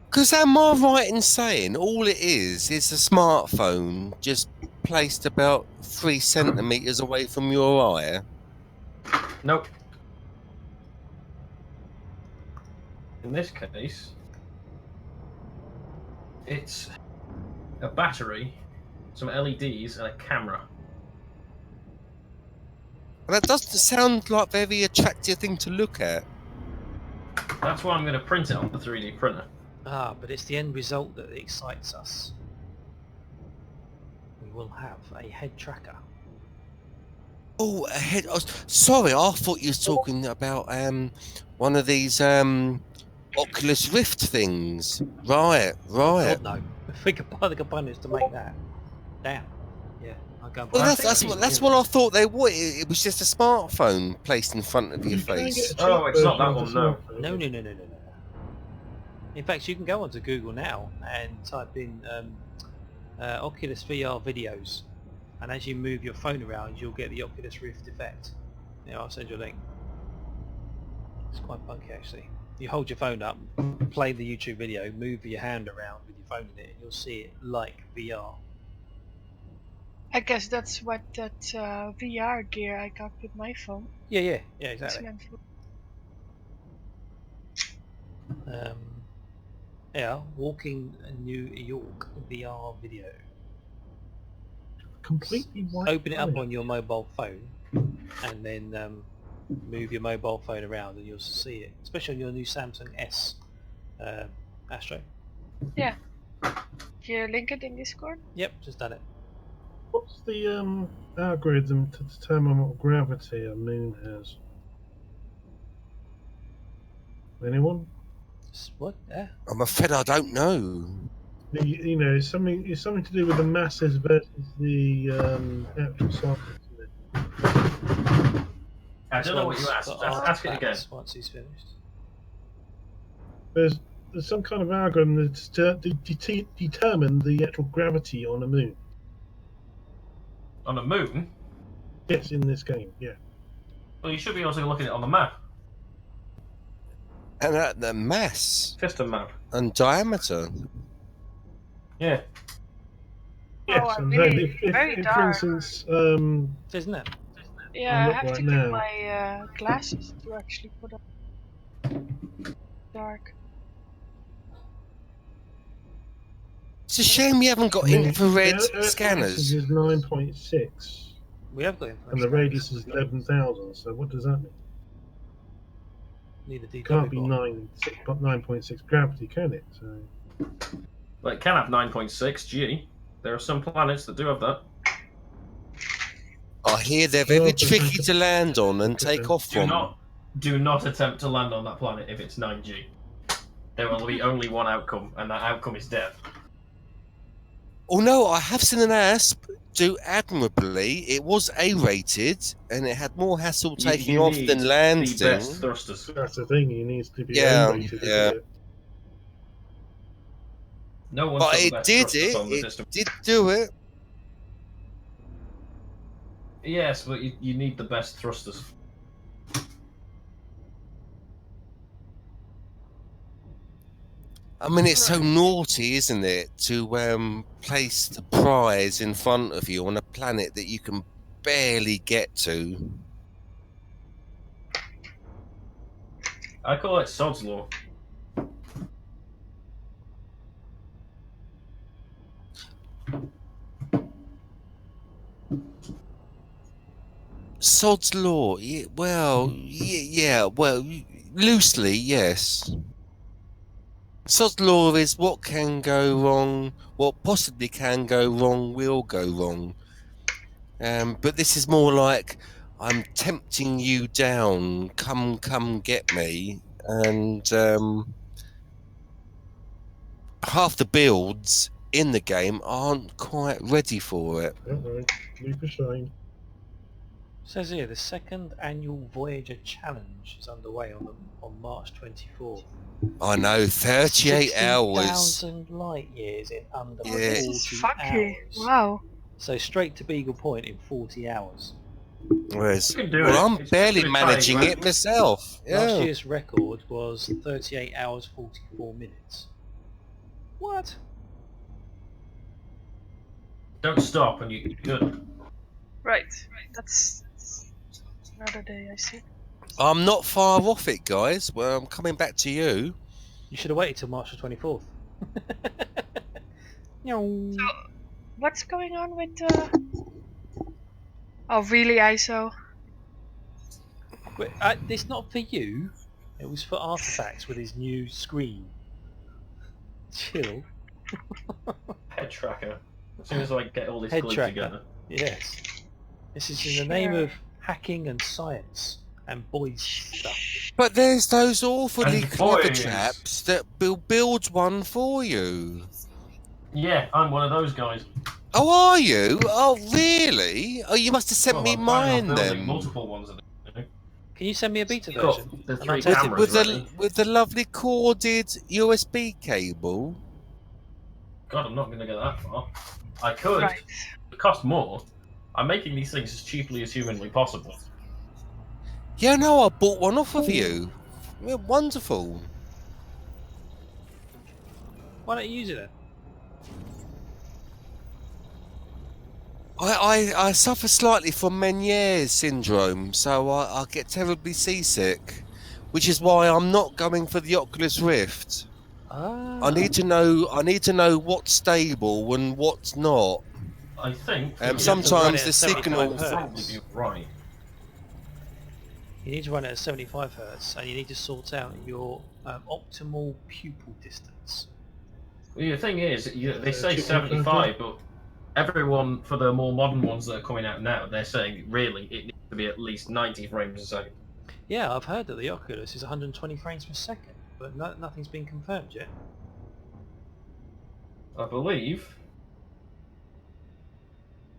Because am I right in saying all it is a smartphone just placed about 3 centimeters away from your eye? Nope. In this case, it's a battery, some LEDs, and a camera. That doesn't sound like a very attractive thing to look at. That's why I'm going to print it on the 3D printer. but it's the end result that excites us. We will have a head tracker. Oh, ahead. Sorry, I thought you were talking about one of these Oculus Rift things. Right, right. God no. If we could buy the components to make that. Damn. Yeah, I'll go and buy Well, I it. think that's what I thought they were. It was just a smartphone placed in front of your You can get face. a cheap Oh, it's not version that of the one, no. smartphone. No. In fact, you can go onto Google now and type in Oculus VR videos, and as you move your phone around, you'll get the Oculus Rift effect. Yeah, I'll send you a link. It's quite funky actually. You hold your phone up, play the YouTube video, move your hand around with your phone in it, and you'll see it like VR. I guess that's what that VR gear I got with my phone Yeah, is exactly. meant for. Yeah, walking New York VR video. Completely white. Open it up phone. on your mobile phone, and then move your mobile phone around, and you'll see it. Especially on your new Samsung S, Astro. Yeah. Can you link it in Discord? Yep, just done it. What's the algorithm to determine what gravity a moon has? Anyone? What? Yeah. I'm afraid I don't know. You know, it's something to do with the masses versus the actual size. Isn't it? I don't know what you This asked. one's got Ask it again. artifacts once he's finished. There's some kind of algorithm that's to determine the actual gravity on a moon. On the moon? Yes, in this game, yeah. Well, you should be able to look at it on the map. And at the mass System map. and diameter. Yeah. Yes, I I'm really- saying very if for dark. instance, Isn't it? Yeah, I look have right to now. get my glasses to actually put on dark. It's a shame you haven't got infrared Earth scanners. axis is 9.6, We have got it. and the radius is 11,000. So what does that mean? Need a DW Can't be bot. 9.6 gravity, can it? So Well, it can have 9.6 G. There are some planets that do have that. I hear they're very tricky to land on and take off from. Do not attempt to land on that planet if it's 9G. There will be only one outcome, and that outcome is death. Oh no, I have seen an asp do admirably. It was A-rated, and it had more hassle taking off need than landing. the best thrusters. that's the thing. He needs to be Yeah, rated. yeah. No one's But got the it best did thrusters on the it. system. It did do it. Yes, but you need the best thrusters. I mean, it's so naughty, isn't it, to place the prize in front of you on a planet that you can barely get to. I call it Sod's Law. Sod's law. Well, loosely, yes. Sod's law is what can go wrong, what possibly can go wrong will go wrong. But this is more like I'm tempting you down. Come, get me. And half the builds in the game aren't quite ready for it. Don't worry, leave the shine. Says here the second annual Voyager Challenge is underway on March 24th. I know, 38 hours. 60,000 light years in under Yeah. 40 This is funky. hours. Wow. So straight to Beagle Point in 40 hours. Whereas, You can do well, it. I'm It's barely just gonna managing take it myself. Last Yeah. year's record was 38 hours 44 minutes. What? Don't stop, and you good. Right. That's another day, I see. I'm not far off it, guys. Well, I'm coming back to you. You should have waited till March the 24th. So, what's going on with Oh, really, ISO? Wait, it's not for you. It was for Artifacts with his new screen. Chill. Head tracker. As soon as I get all this Head glued tracker. together. Yes. This is in the name of hacking and science and boys stuff. But there's those awfully And clever boys. chaps that build one for you. Yeah, I'm one of those guys. Oh, are you? Oh, really? Oh, you must have sent Well, me I'm planning on mine building then. multiple ones of them. Can you send me a beta Got version? the And 3 I'll take it. cameras ready. With the lovely corded USB cable. God, I'm not going to go that far. I could. Right. It costs more. I'm making these things as cheaply as humanly possible. Yeah, no, I bought one off of you. Yeah, wonderful. Why don't you use it then? I suffer slightly from Meniere's syndrome, so I get terribly seasick, which is why I'm not going for the Oculus Rift. Ah. I need to know what's stable and what's not. I think have to run Sometimes it the at 75 signal. hertz. probably be right. You need to run it at 75 Hz and you need to sort out your optimal pupil distance. Well, the thing is, they say chicken 75, but everyone, for the more modern ones that are coming out now, they're saying really it needs to be at least 90 frames a second. Yeah, I've heard that the Oculus is 120 frames per second, but nothing's been confirmed yet. I believe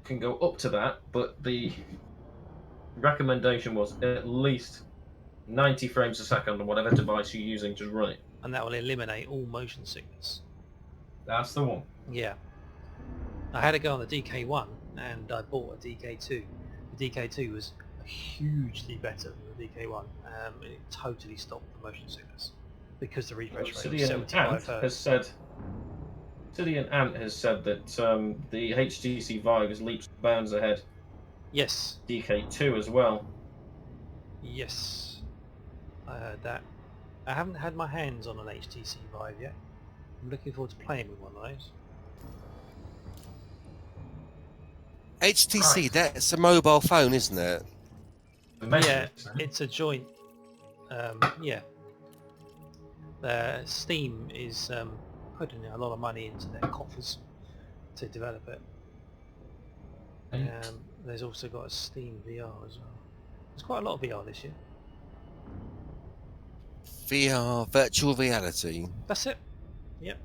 can go up to that, but the recommendation was at least 90 frames a second on whatever device you're using to run it. And that will eliminate all motion sickness. That's the one. Yeah. I had to go on the DK1 and I bought a DK2. The DK2 was hugely better than the DK1. It totally stopped the motion sickness because the refresh rate was Obsidian 75 Ant Hz. has said. Obsidian Ant has said that the HTC Vive is leaps and bounds ahead. Yes. DK2 as well. Yes. I heard that. I haven't had my hands on an HTC Vive yet. I'm looking forward to playing with one of those. HTC, Right. that's a mobile phone, isn't it? Yeah, it's a joint. Yeah. Steam is putting a lot of money into their coffers to develop it. There's also got a Steam VR as well. There's quite a lot of VR this year. VR, virtual reality. That's it. Yep.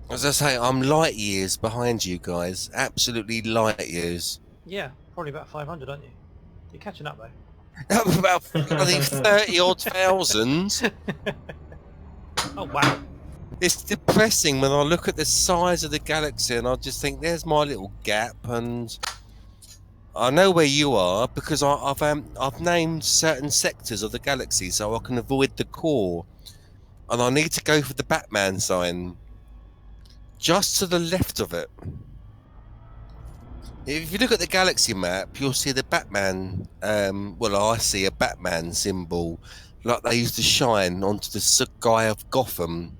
As I say, I'm light years behind you guys. Absolutely light years. Yeah, probably about 500, aren't you? You're catching up though. About, I think, 30 odd thousand. Oh wow. It's depressing when I look at the size of the galaxy and I just think, there's my little gap, and I know where you are because I've named certain sectors of the galaxy so I can avoid the core, and I need to go for the Batman sign just to the left of it. If you look at the galaxy map, you'll see the Batman. Well, I see a Batman symbol, like they used to shine onto the sky of Gotham.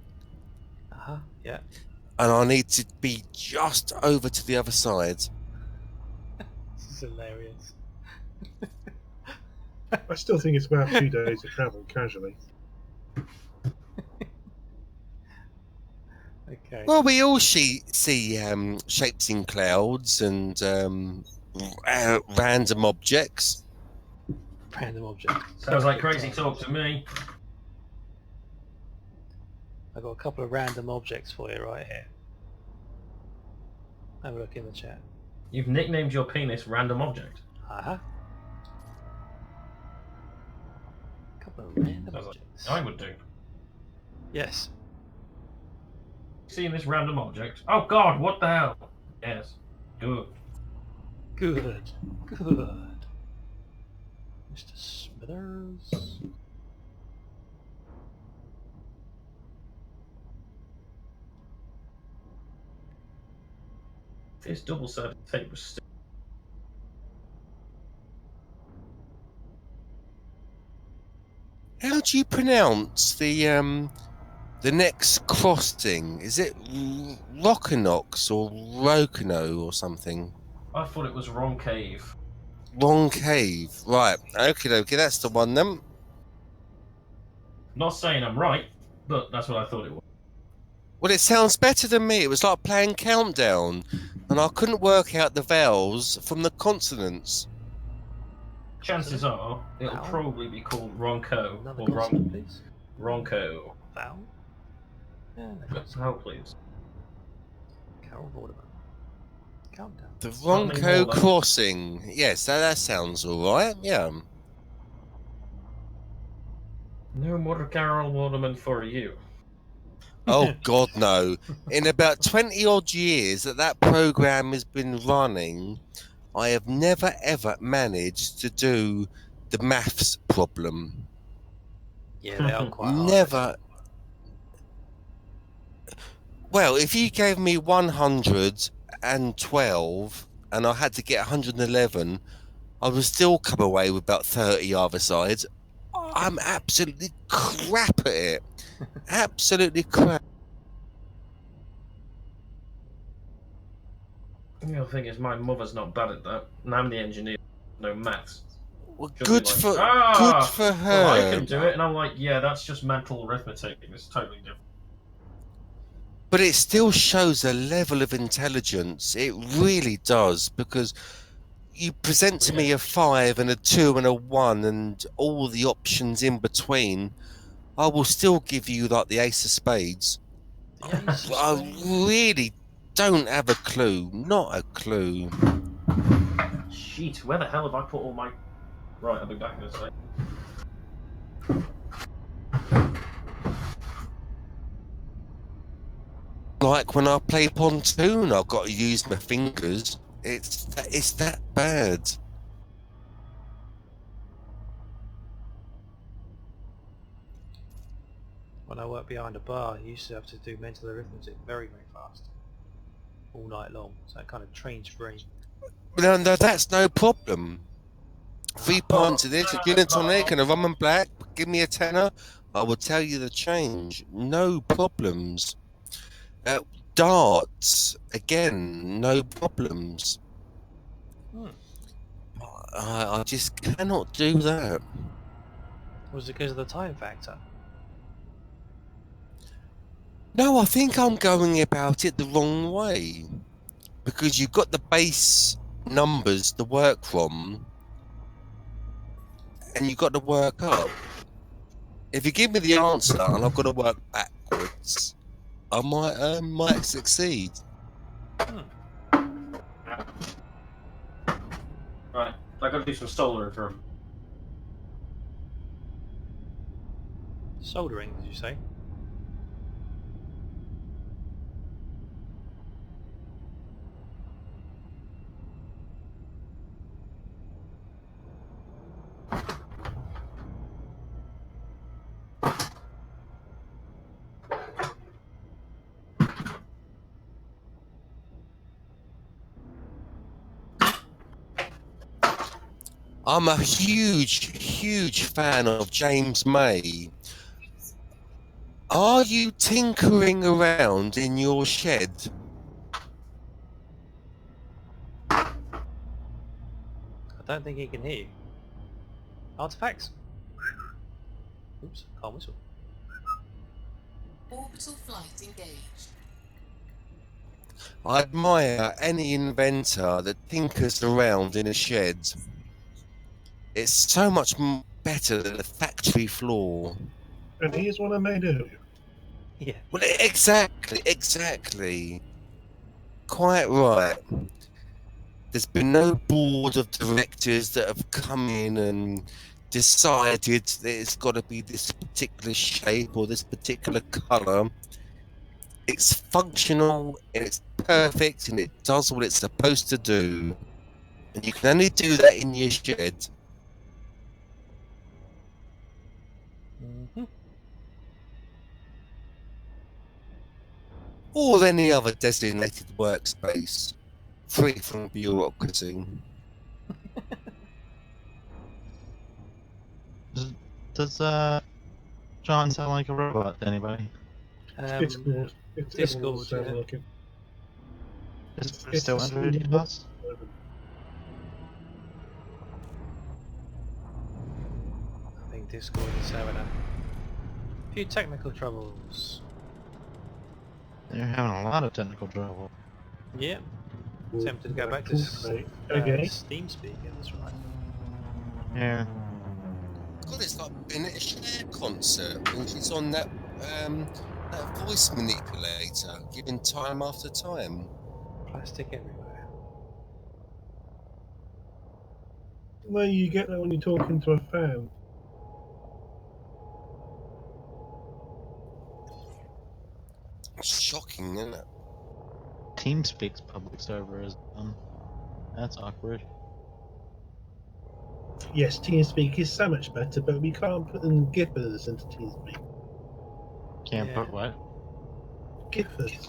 Yeah. And I need to be just over to the other side. This is hilarious. I still think it's about 2 days of travel casually. Okay. Well, we all see shapes in clouds and random objects. Random object. Sounds like Perfect crazy timing. talk to me. I've got a couple of random objects for you right here. Have a look in the chat. You've nicknamed your penis Random Object. Uh-huh. Couple of random Sounds like objects. I would do. Yes. Seeing this random object. Oh God! What the hell? Yes. Good. Good. Good. Mr. Smithers. This double-sided tape was still. How do you pronounce the next crossing? Is it Rockanox or Rokano or something? I thought it was wrong cave. Wrong cave. Right. Okay, that's the one then. Not saying I'm right, but that's what I thought it was. Well, it sounds better than me. It was like playing Countdown, and I couldn't work out the vowels from the consonants. Chances are it'll Vowel? probably be called Ronco Another or consonant, please. Ronco. Vowel. Yeah, no But consonant. how, please? Carol Vorderman. Countdown. The Something Ronco more like- crossing. Yes, that sounds all right. Yeah. No more Carol Waterman for you. Oh God, no! In about 20 odd years that program has been running, I have never ever managed to do the maths problem. Yeah, they are quite hard. Never. Well, if you gave me 112 and I had to get 111, I would still come away with about 30 either side. I'm absolutely crap at it. Absolutely crap. The other thing is, my mother's not bad at that, and I'm the engineer. No maths. Well, She'll good be like, for "Ah, good for her. Well, I can do it," and I'm like, "Yeah, that's just mental arithmetic. It's totally different." But it still shows a level of intelligence. It really does, because you present to me a 5 and a 2 and a 1 and all the options in between. I will still give you like the ace of spades. The ace of I spades. really don't have a clue. Not a clue. Shit, where the hell have I put all my... Right, I'll be back in a sec. Like when I play pontoon, I've got to use my fingers. It's that bad. When I worked behind a bar, I used to have to do mental arithmetic very, very fast. All night long. So it kind of trains your brain. No, that's no problem. 3 pints of this, a gin and tonic and a rum and black. Give me a tenner. I will tell you the change. No problems. Darts, again, no problems. I just cannot do that. Was it because of the time factor? No, I think I'm going about it the wrong way. Because you've got the base numbers to work from, and you've got to work up. If you give me the answer and I've got to work backwards, I might succeed. Right, I gotta do some soldering for him. Soldering, did you say? I'm a huge fan of James May. Are you tinkering around in your shed? I don't think he can hear you. Artifacts? Oops, can't whistle. Orbital flight engaged. I admire any inventor that tinkers around in a shed. It's so much better than the factory floor. And here's what I made earlier. Yeah. Well, exactly. Quite right. There's been no board of directors that have come in and decided that it's got to be this particular shape or this particular colour. It's functional and it's perfect and it does what it's supposed to do. And you can only do that in your shed. Mm-hmm. Or any other designated workspace, free from bureaucracy. Does John sound like a robot to anybody? Discord. It's everyone Discord, sounds yeah. like it. It's still under DDoS? I think Discord is having a few technical troubles. They're having a lot of technical trouble. Yeah. Tempted to go back to Okay. Steam Speaker, that's right. Yeah. God, it's like being at a Cher concert when she's on that voice manipulator, giving time after time. Plastic everywhere. Well, you get that when you're talking to a fan. It's shocking, isn't it? TeamSpeak's public server is that's awkward. Yes, TeamSpeak is so much better, but we can't put in giffers into TeamSpeak. Can't Yeah. put what? Giffers.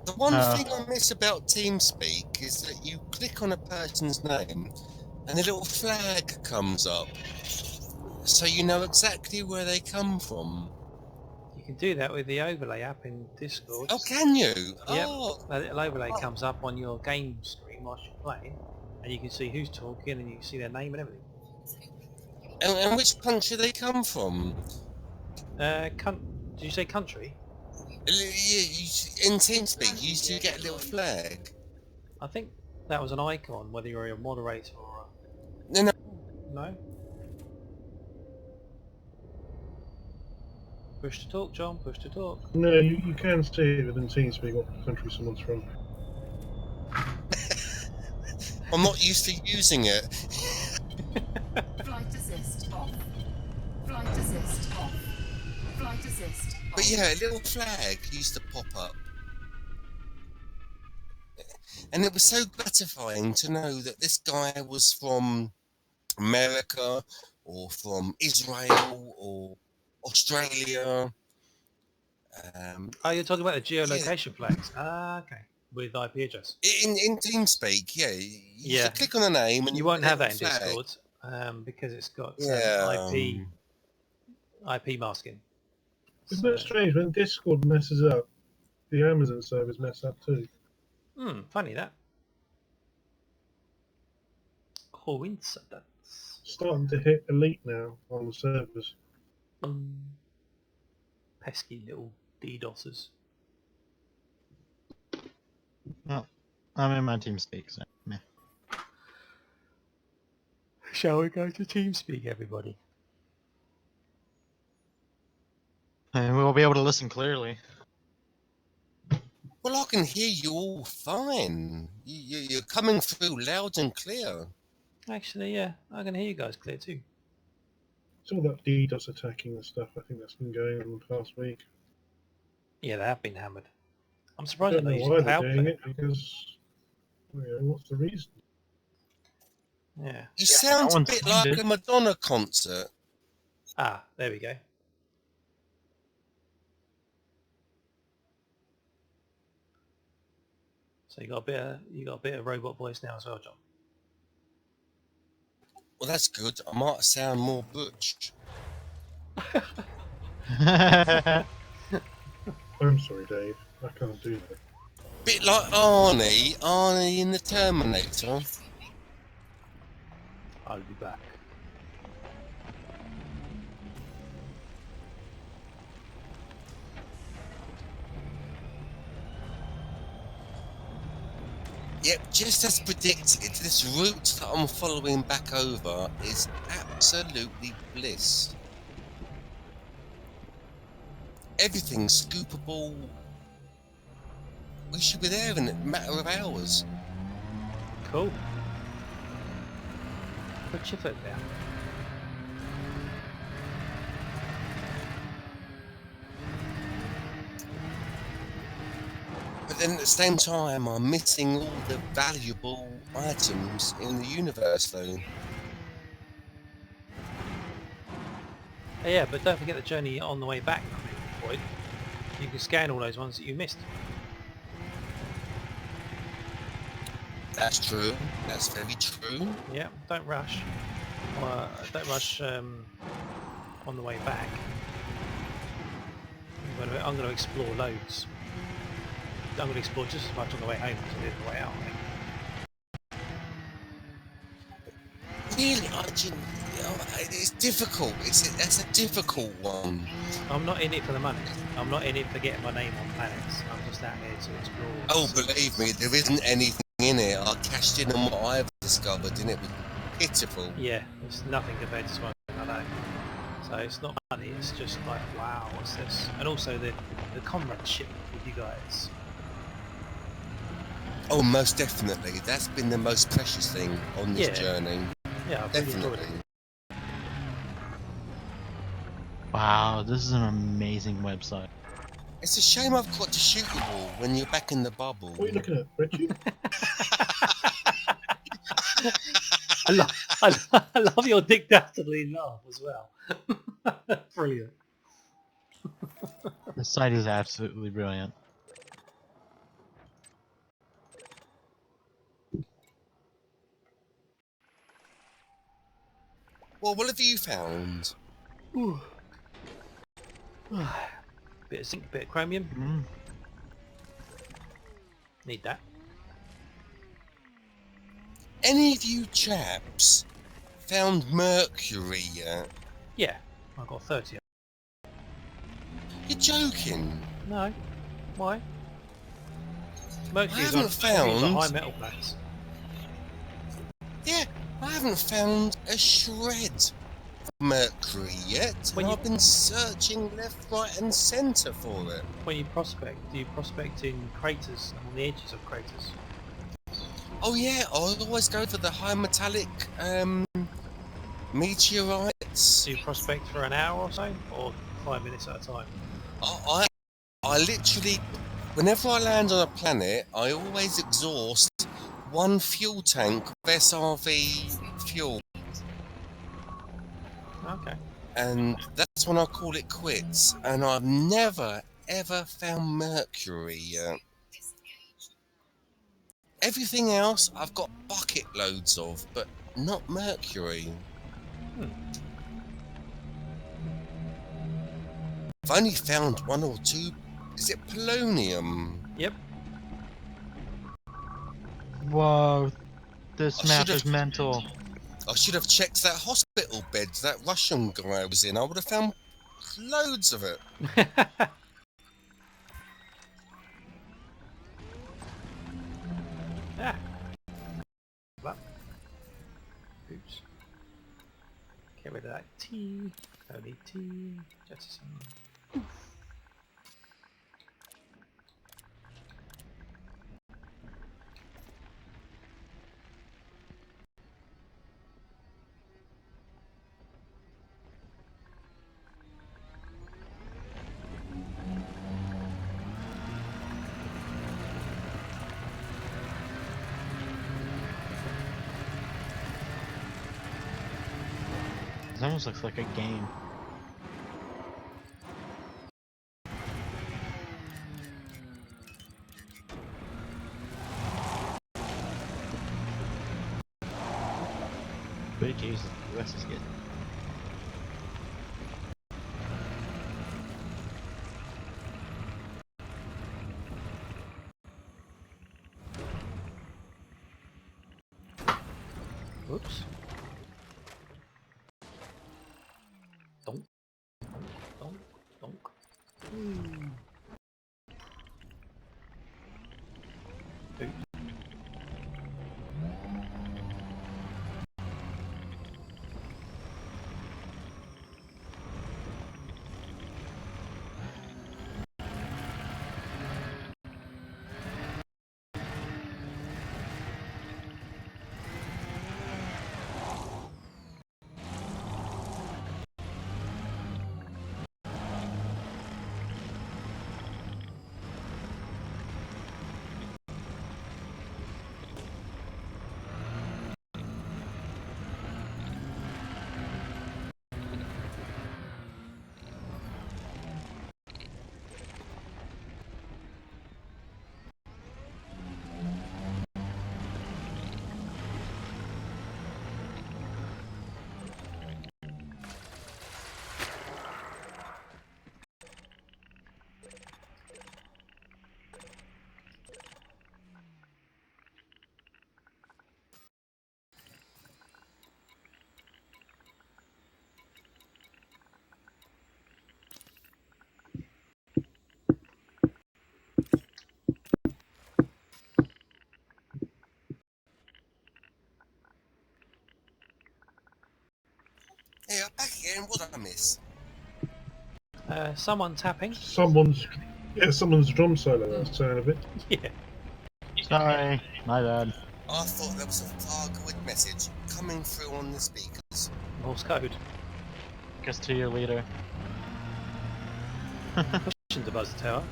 The one thing I miss about TeamSpeak is that you click on a person's name and a little flag comes up, so you know exactly where they come from. You can do that with the overlay app in Discord. Oh, can you? Yep. Oh, That little overlay comes up on your game screen whilst you're playing, and you can see who's talking and you can see their name and everything. and which country they come from? Did you say country? In TeamSpeak, you used to get a little flag. I think that was an icon, whether you're a moderator or No, no. Push to talk, John. Push to talk. No, you can see within TeamSpeak what country someone's from. I'm not used to using it. Flight assist off. Flight assist off. Flight assist off. But yeah, a little flag used to pop up. And it was so gratifying to know that this guy was from America or from Israel or Australia. Oh, you're talking about the geolocation flags. Ah, okay. With IP address. In TeamSpeak, yeah. You Yeah. click on a name and You won't get a have that in little flag. Discord because it's got Yeah. IP masking. Isn't that strange? When Discord messes up, the Amazon servers mess up too. Funny that. Coincidence. Starting to hit elite now on the servers. Pesky little DDoSers. Well, I'm in my TeamSpeak, so meh. Shall we go to TeamSpeak, everybody? And we'll be able to listen clearly. Well, I can hear you all fine. You're coming through loud and clear. Actually, yeah, I can hear you guys clear too. It's all that DDoS attacking and stuff. I think that's been going on the past week. Yeah, they have been hammered. I'm I surprised don't they're know not why using they're doing Cloudflare. it because, what's the reason? Yeah. You sound a one's bit claimed like it. a Madonna concert. Ah, there we go. So you got a bit of robot voice now as well, John. Well, that's good. I might sound more butch. I'm sorry, Dave. I can't do that. Bit like Arnie in the Terminator. I'll be back. Yep, just as predicted, this route that I'm following back over is absolutely bliss. Everything's scoopable. We should be there in a matter of hours. Cool. Put your foot down. But then at the same time, I'm missing all the valuable items in the universe, though. Yeah, but don't forget the journey on the way back, Boyd. You can scan all those ones that you missed. That's true. That's very true. Yeah, don't rush. Don't rush on the way back. I'm going to explore loads. I'm going to explore just as much on the way home as I did on the way out, I think. Really, it's difficult. That's a difficult one. I'm not in it for the money. I'm not in it for getting my name on planets. I'm just out here to explore. Oh, believe me, there isn't anything in it. I cashed in on what I've discovered, and it was pitiful. Yeah, it's nothing compared to something I know. So it's not money, it's just like, wow, what's this? And also the comradeship with you guys. Oh, most definitely. That's been the most precious thing on this journey. Yeah, I've really enjoyed Definitely. it. Wow, this is an amazing website. It's a shame I've got to shoot you all when you're back in the bubble. What are you looking at, Richie? I love your Dick Dastardly laugh as well. Brilliant. The site is absolutely brilliant. Well, what have you found? Ooh. Bit of zinc, bit of chromium. Mm. Need that. Any of you chaps found mercury yet? Yeah, I've got 30. You're joking? No. Why? I Mercury's haven't on found. high metal planets. Yeah, I haven't found a shred of mercury yet. When And you- I've been searching left, right, and centre for it. When you prospect, do you prospect in craters, on the edges of craters? Oh yeah, I always go for the high metallic meteorites. Do you prospect for an hour or so, or 5 minutes at a time? I literally, whenever I land on a planet, I always exhaust one fuel tank of SRV fuel, Okay. and that's when I call it quits. And I've never ever found mercury yet. Everything else I've got bucket loads of, but not mercury. I've only found one or two. Is it polonium? Yep. Whoa, this I map should've- is mental. I should have checked that hospital bed that Russian guy was in. I would have found loads of it. Ah. Well. Oops. Get rid of that T. No need T. Jettison. This almost looks like a game. But Jesus, this is good. Whoops. Donk. Donk. Donk. Ooh. Oops. Yeah, back again. What did I miss? Someone tapping. Someone's drum solo. That's sound of it. Yeah. Sorry, my bad. I thought there was a far good message coming through on the speakers. Morse code. Guess to your leader. Pushing to buzz the tower.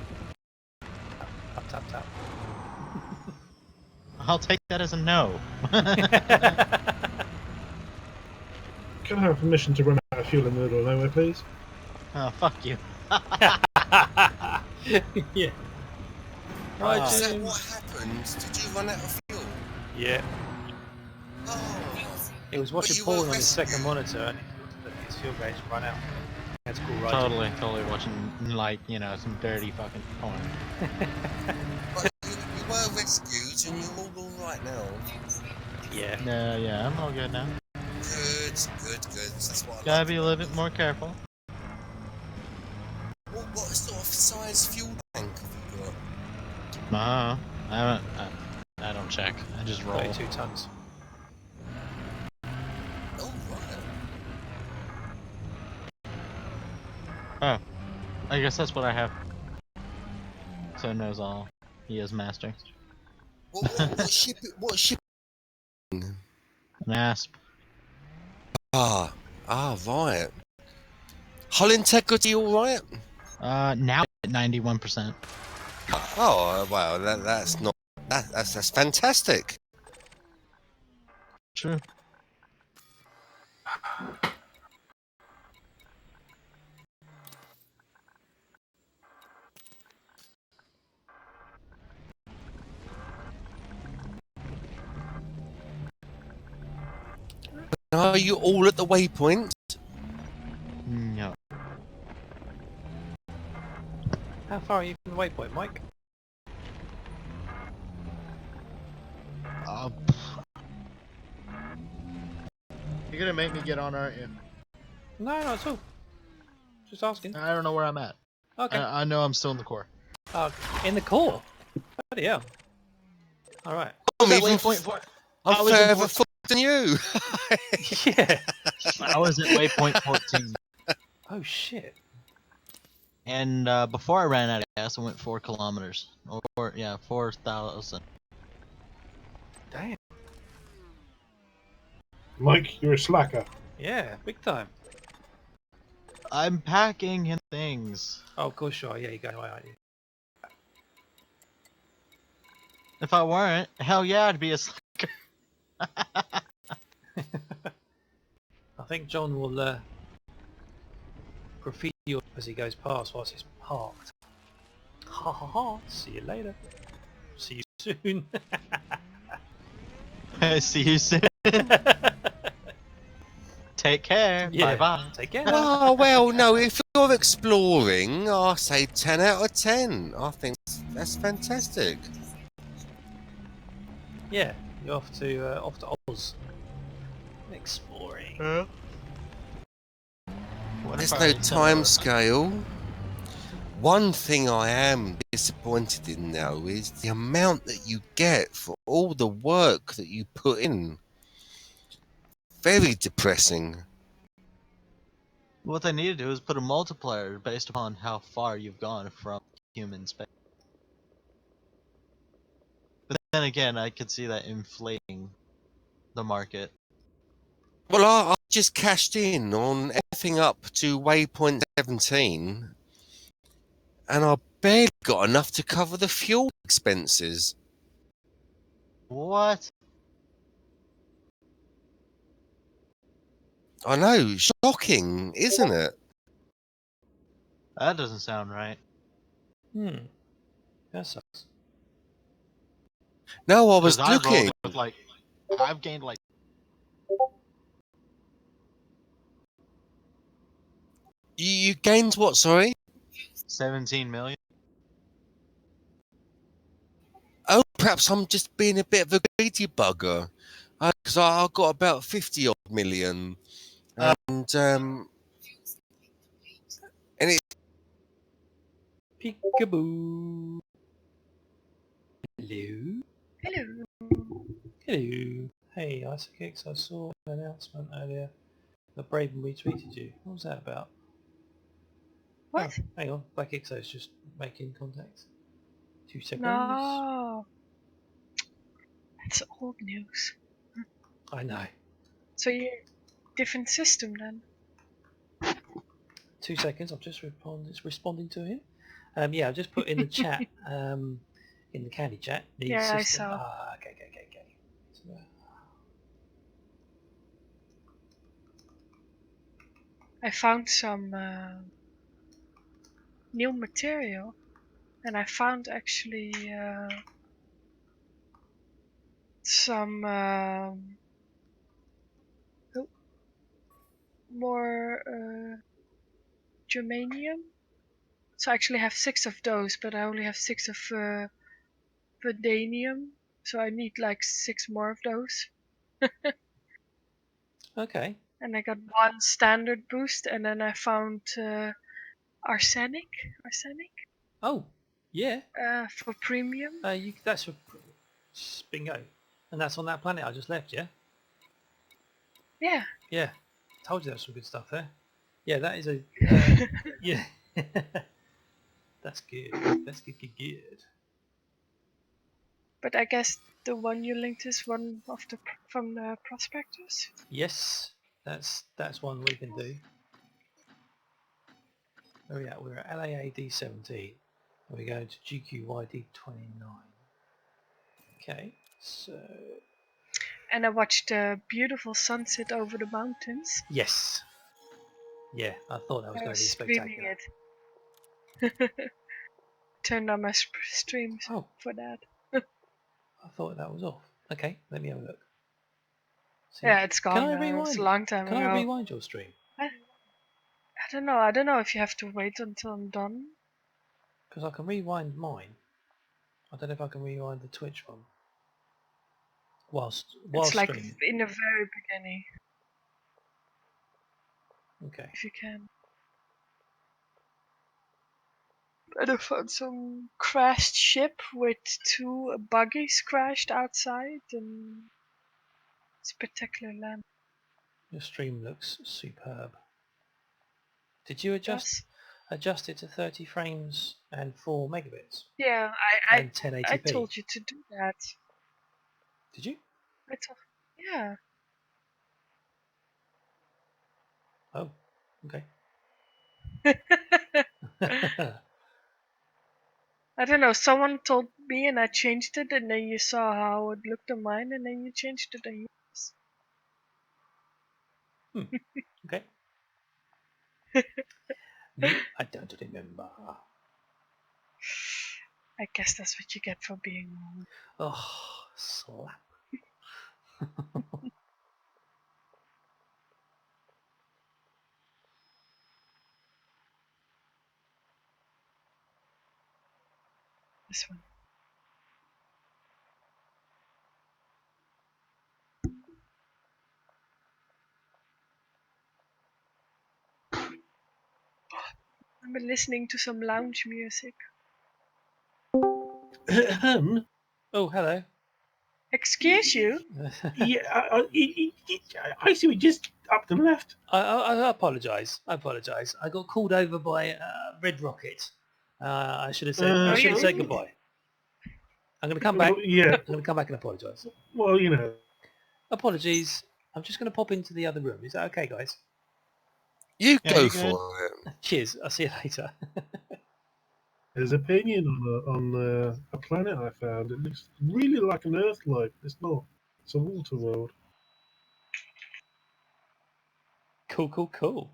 Tap tap tap. I'll take that as a no. Can I have permission to run out of fuel in the middle of nowhere, please? Oh, fuck you. Yeah. Right, Is that James. what happened? Did you run out of fuel? Yeah. Oh. He was watching you were porn on his second rescued. monitor and his fuel gauge run out. That's cool, right? Totally watching, like, you know, some dirty fucking porn. But you were rescued and you're all alright now. Yeah. No, yeah, I'm all good now. Good. That's what I Gotta like. be a little bit more careful. What sort of size fuel tank have you got? I don't check. I just roll. 32 tons. Oh, right. Oh, I guess that's what I have. So knows all. He is master. What ship? What ship? An asp. Right. Hull integrity all right? Now at 91%. Oh, wow, that's not... That's fantastic. True. Are you all at the waypoint? No. How far are you from the waypoint, Mike? You're gonna make me get on, aren't you? No, not at all. Just asking. I don't know where I'm at. Okay. I know I'm still in the core. In the core? Bloody hell. Alright. I'm at even waypoint 4. I I'm was in further port- forward than you. Yeah. I was at waypoint 14. Oh shit. And before I ran out of gas, I went 4 kilometers. Or 4,000. Damn. Mike, you're a slacker. Yeah, big time. I'm packing in things. Oh, of course you are. Yeah, you're going away, aren't you? If I weren't, hell yeah, I'd be a slacker. I think John will graffiti you as he goes past whilst he's parked. Ha ha ha. See you later. See you soon. See you soon. Take care. Yeah. Bye bye. Take care. Oh, well, no, if you're exploring, I say 10 out of 10. I think that's fantastic. Yeah, you're off to Oz. Exploring. What There's if no I time scale. One thing I am disappointed in, though, is the amount that you get for all the work that you put in. Very depressing. What they need to do is put a multiplier based upon how far you've gone from human space. But then again, I could see that inflating the market. Well, I just cashed in on everything up to waypoint 17, and I barely got enough to cover the fuel expenses. What? I know, shocking, isn't it? That doesn't sound right. That sucks. No, I was 'Cause I rolled looking. it with like, I've gained like You gained what, sorry? 17 million. Oh, perhaps I'm just being a bit of a greedy bugger. Because I got about 50 odd million. And it... Peekaboo. Hello. Hello. Hello. Hey, Isaac X, I saw an announcement earlier The Braven retweeted you. What was that about? What? Oh, hang on. Black Ixo's just making contact. 2 seconds. No. It's old news. I know. So you different system then? 2 seconds. I'm just responding to him. Yeah, I've just put in the chat, in the candy chat, the Yeah, I system. saw. Okay. So, I found some new material, and I found actually some more germanium. So I actually have 6 of those, but I only have 6 of vanadium. So I need like 6 more of those. okay. And I got 1 standard boost, and then I found arsenic Oh, yeah. for premium. That's for bingo. And that's on that planet I just left, yeah? Yeah. Yeah. Told you there's some good stuff there. Yeah, that is a... yeah. That's good. That's good. But I guess the one you linked is one of the from the prospectors. Yes, that's one we can do. Where are we at? We're at LAAD 17. And we're going to GQYD 29. Okay, so... And I watched a beautiful sunset over the mountains. Yes. Yeah, I thought that was I going to be was streaming spectacular. it. Turned on my streams Oh, for that. I thought that was off. Okay, let me have a look. See, Yeah, it's can gone I now. It was a rewind? long time Can I ago. rewind your stream? I don't know. I don't know if you have to wait until I'm done. Because I can rewind mine. I don't know if I can rewind the Twitch one. Whilst It's like streaming. in the very beginning, Okay. if you can. And I found some crashed ship with 2 buggies crashed outside and spectacular land. Your stream looks superb. Did you Yes. adjust it to 30 frames and 4 megabits Yeah, and I 1080p? told you to do that. Did you? I told, yeah. Oh, okay. I don't know. Someone told me, and I changed it, and then you saw how it looked on mine, and then you changed it on yours. Okay. Me, I don't remember. I guess that's what you get for being old. Oh, slap. This one. I've been listening to some lounge music. Oh, hello. Excuse you? Yeah, I see we just up and left. I apologise. I got called over by Red Rocket. I should have said. I should have said goodbye. I'm going to come back. Yeah, I'm going to come back and apologise. well, you know. Apologies. I'm just going to pop into the other room. Is that okay, guys? You Yeah, go you for good? it. Cheers. I'll see you later. There's opinion on a planet I found. It looks really like an Earth-like. It's not. It's a water world. Cool.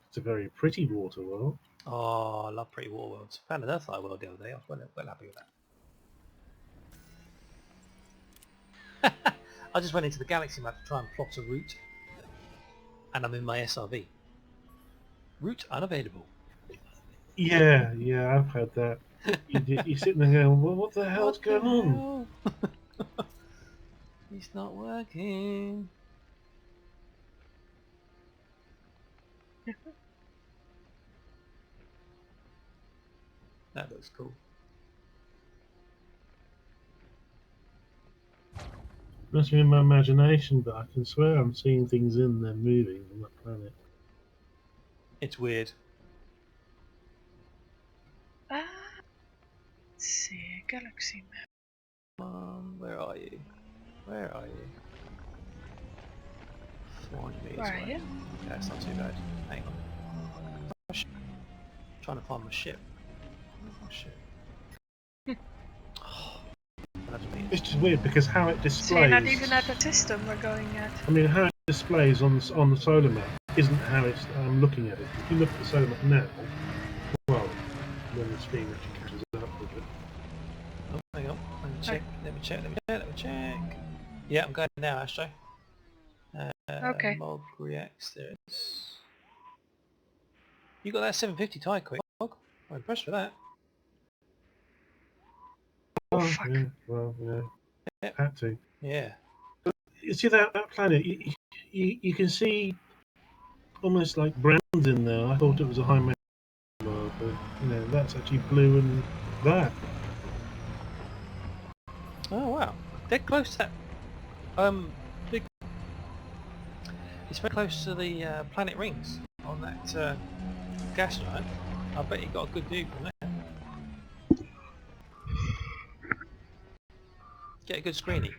It's a very pretty water world. Oh, I love pretty water worlds. Found an Earth-like world the other day. I was well happy with that. I just went into the galaxy map to try and plot a route, and I'm in my SRV. Route unavailable. Yeah, I've had that. You're sitting there going, well, what the hell's What the going on? hell? It's not working. That looks cool. Must be in my imagination, but I can swear I'm seeing things in there moving on that planet. It's weird. Let's see, galaxy map. Where are you? Where are you? 400 meters Where are away. you? That's not too bad. Hang on. Trying to find my ship. Where's my ship? Oh, 100 meters. It's just weird because how it So you're not displays. even at the system we're going at. I mean, how it displays on the solar map isn't how it's looking at it. If you look at the solar map now, well, when the stream actually catches up with it. Oh, hang on. Let me check. Let me check. Let me check. Let me check. Yeah, I'm going now, Astro. Okay. Mog reacts. There it is. You got that 750 tie quick, Mog. I'm impressed with that. Oh, Oh, fuck. yeah, well, yeah, Yep. had to. Yeah. You see that planet? You can see almost like browns in there. I thought it was a high magma, but that's actually blue and that. Oh wow. They're close to that. Big. It's very close to the planet rings on that gas giant. I bet you got a good view from there. Get a good screening.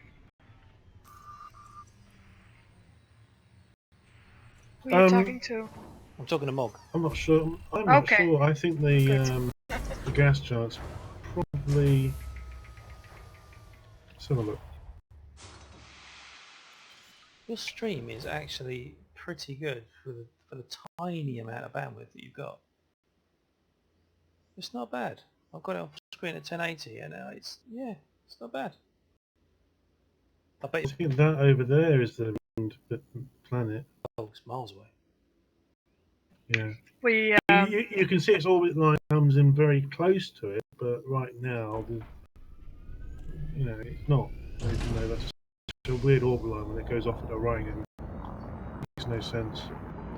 Who are you talking to? I'm talking to Mog. I'm not sure. I'm not Okay. sure. I think the gas giants probably. Let's have a look. Your stream is actually pretty good for the tiny amount of bandwidth that you've got. It's not bad. I've got it off screen at 1080 and it's not bad. I bet I think that over there is the ringed planet. it's miles away. Yeah. We You can see its orbit line comes in very close to it, but right now, it's not. Even though that's a weird orbit line when it goes off at a right angle. Makes no sense.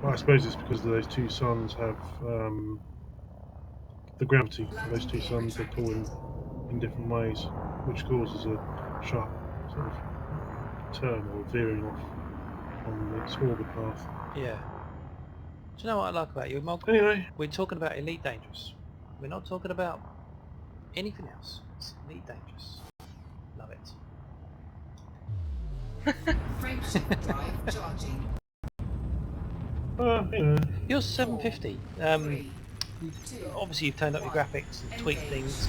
But I suppose it's because those two suns have the gravity. Those two suns they pull in different ways, which causes a sharp sort of turn or veering off on its orbit path. Yeah. Do you know what I like about you, Mog? Anyway, We're talking about Elite Dangerous. We're not talking about anything else. It's Elite Dangerous. Love it. Frameshift drive charging. You're 750. 3, 2, Obviously you've turned up your graphics and tweaked things.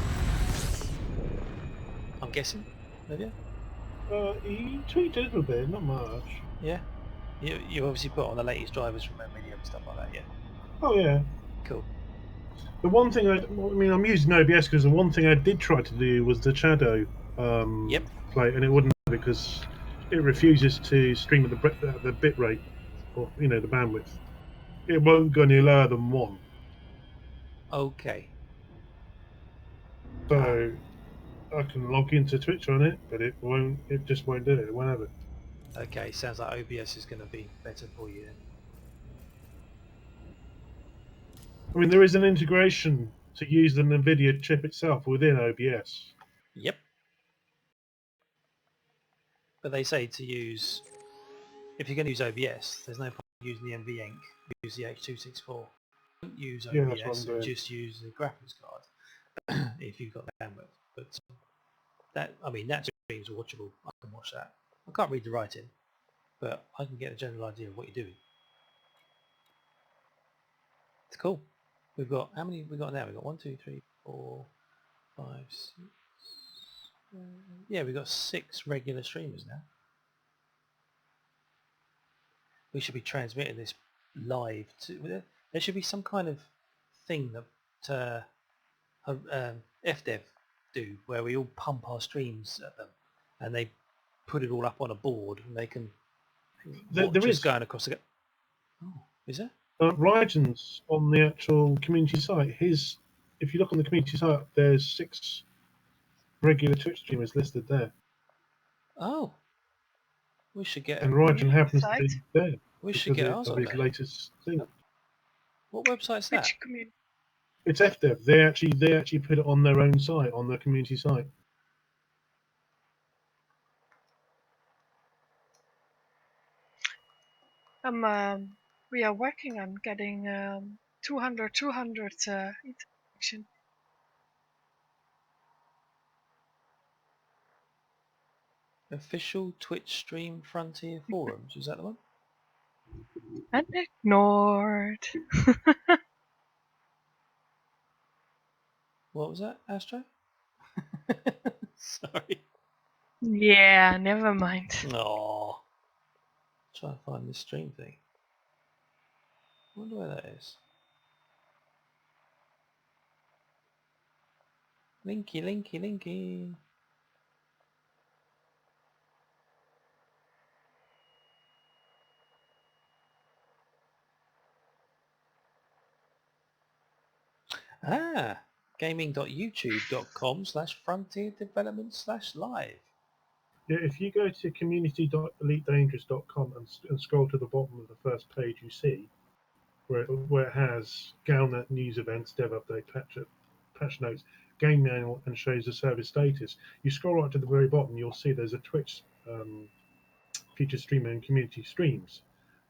I'm guessing, maybe? he tweaked a little bit, not much. Yeah. You obviously put on the latest drivers from NVIDIA and stuff like that, yeah. Oh yeah. Cool. The one thing I'm using OBS because the one thing I did try to do was the shadow Yep. plate, and it wouldn't because it refuses to stream at the bit rate, or the bandwidth. It won't go any lower than 1. Okay. So I can log into Twitch on it, but it won't. It just won't do it. It won't have it. Okay, sounds like OBS is going to be better for you then. I mean, there is an integration to use the NVIDIA chip itself within OBS. Yep. But they say to use, if you're going to use OBS, there's no point using the NVEnc, use the H.264. Don't use Yeah, that's what OBS, I'm doing. just use the graphics card if you've got the bandwidth. But that stream's watchable. I can watch that. I can't read the writing, but I can get a general idea of what you're doing. It's cool. We've got, how many we got now? We've got 1, 2, 3, 4, 5, 6. Yeah, we've got 6 regular streamers now. We should be transmitting this live to. There should be some kind of thing that FDev do, where we all pump our streams at them, and they put it all up on a board, and they can watch There us is. going across the. Oh, is there? Rygen's on the actual community site. If you look on the community site, there's 6 regular Twitch streamers listed there, Oh, we should get. and Rygen happens to site? be there We should because get ours of on his there. latest thing. What website's that? Which community? It's FDev. They actually put it on their own site, on their community site. We are working on getting 200 interaction. Official Twitch stream Frontier forums. Is that the one? And ignored. What was that, Astro? Sorry. Yeah, never mind. Oh. Try to find this stream thing. I wonder where that is. Linky, linky, linky. Ah, gaming.youtube.com/frontierdevelopment/live. Yeah, if you go to community.elitedangerous.com and scroll to the bottom of the first page, you see where it has Galnet news events, dev update, patch notes, game manual, and shows the service status. You scroll right to the very bottom, you'll see there's a Twitch featured streamer and community streams,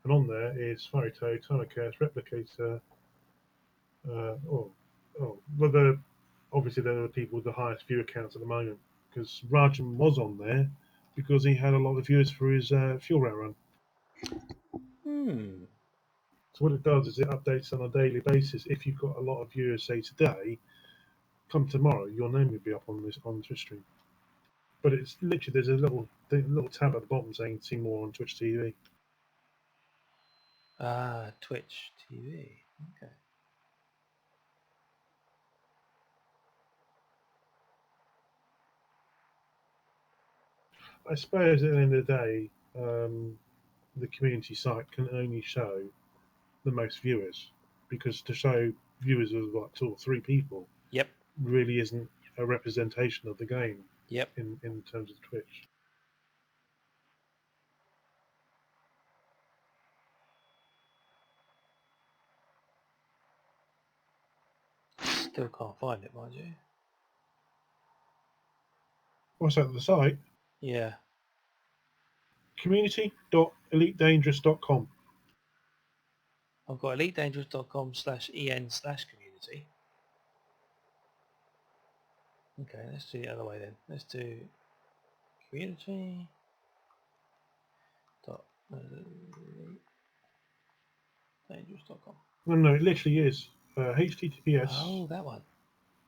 and on there is Farito, Tanacast, Replicator. Well, obviously they're the people with the highest view accounts at the moment because Rajan was on there because he had a lot of viewers for his fuel rail run. Hmm. So what it does is it updates on a daily basis. If you've got a lot of viewers, say today, come tomorrow, your name will be up on this on Twitch stream. But it's literally there's a little tab at the bottom saying see more on Twitch TV. Ah, Twitch TV. Okay. I suppose at the end of the day, the community site can only show the most viewers because to show viewers of like two or three people Yep. really isn't a representation of the game Yep. in terms of Twitch. Still can't find it, mind you. What's that? The site? Yeah. Community.elitedangerous.com. I've got elitedangerous.com/en/community. Okay, let's do the other way then. Let's do community. Dangerous.com. No, it literally is. HTTPS Oh, that one.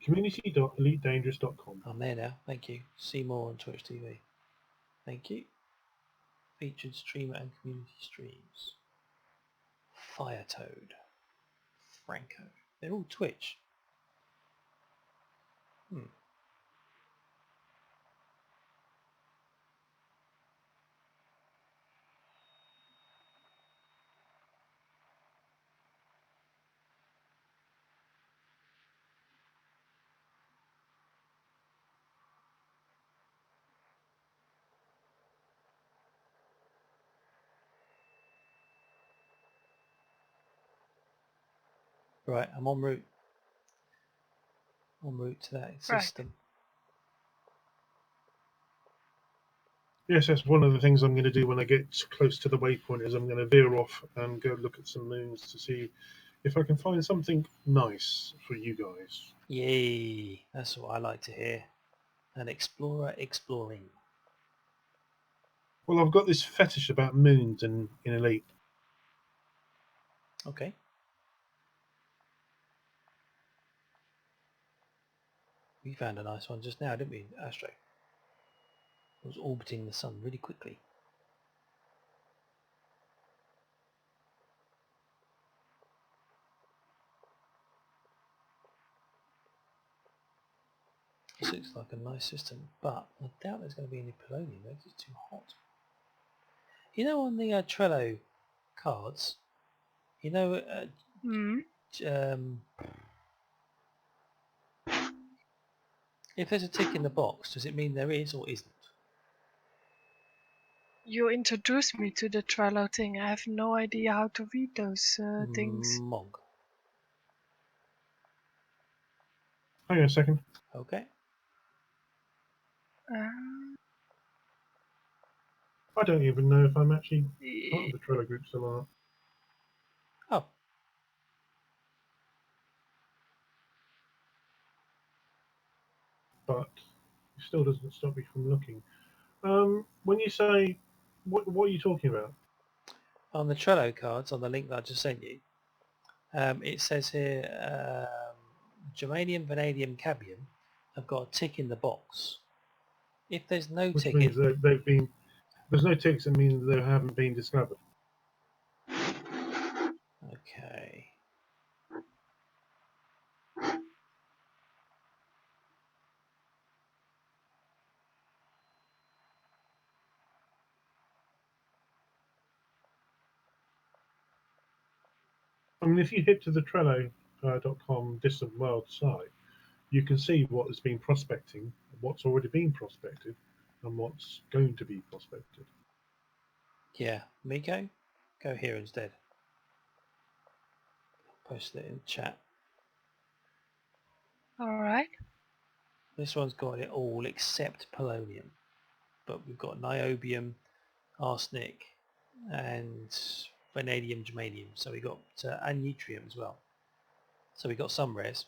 community.elitedangerous.com. I'm there now. Thank you. See more on Twitch TV. Thank you. Featured streamer and community streams. Firetoad. Franco. They're all Twitch. Right, I'm en route. En route to that system. Yes, that's one of the things I'm going to do when I get close to the waypoint. Is I'm going to veer off and go look at some moons to see if I can find something nice for you guys. Yay! That's what I like to hear. An explorer exploring. Well, I've got this fetish about moons in Elite. Okay. We found a nice one just now, didn't we, Astro? It was orbiting the sun really quickly. This looks like a nice system, but I doubt there's going to be any polonium because it's too hot. You know, on the Trello cards, you know, if there's a tick in the box, does it mean there is or isn't? You introduced me to the Trello thing. I have no idea how to read those things. Mog. Hang on a second. Okay. I don't even know if I'm actually part of the Trello group still or not. but it still doesn't stop me from looking. When you say, what are you talking about? On the Trello cards, on the link that I just sent you, it says here, germanium, vanadium, cadmium have got a tick in the box. If there's no Which tick means in... they've been. There's no ticks. It means they haven't been discovered. Okay. I mean, if you hit to the Trello.com distant world site, you can see what has been prospecting, what's already been prospected, and what's going to be prospected. Yeah, Miko, go here instead. Post it in chat. Alright. This one's got it all except polonium. But we've got niobium, arsenic, and vanadium, germanium. So we got and yttrium as well. So we got some rares.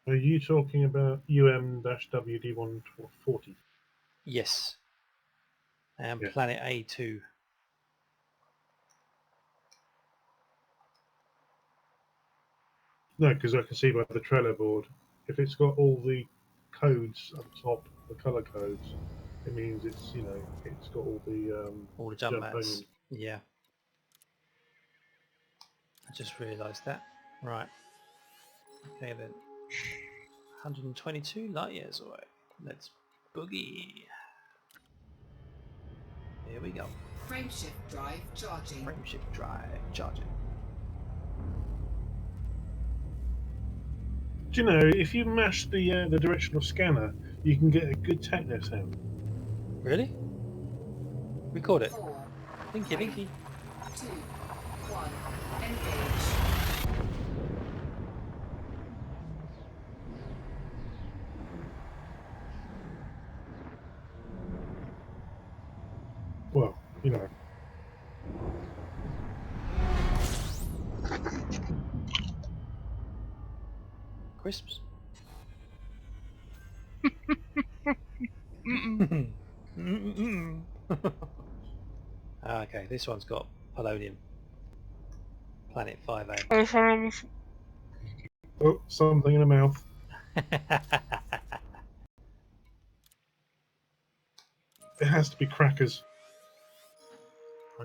Are you talking about UM-WD140? Yes. And Yeah. planet A2. No, because I can see by the Trello board, if it's got all the codes up top, the color codes, it means it's it's got all the jump mats. Germanium. Yeah. I just realised that. Right. Okay then. 122 light years away. Let's boogie. Here we go. Frameshift drive charging. Frameshift drive charging. Do you know, if you mash the directional scanner, you can get a good techno sound. Really? Record it. 4, Thinky, 3, thinky. 2, 1, engage. Well, you know. Crisps. Mm-mm. Okay, this one's got polonium. Planet 5A. Oh, something in the mouth. It has to be crackers. Oh,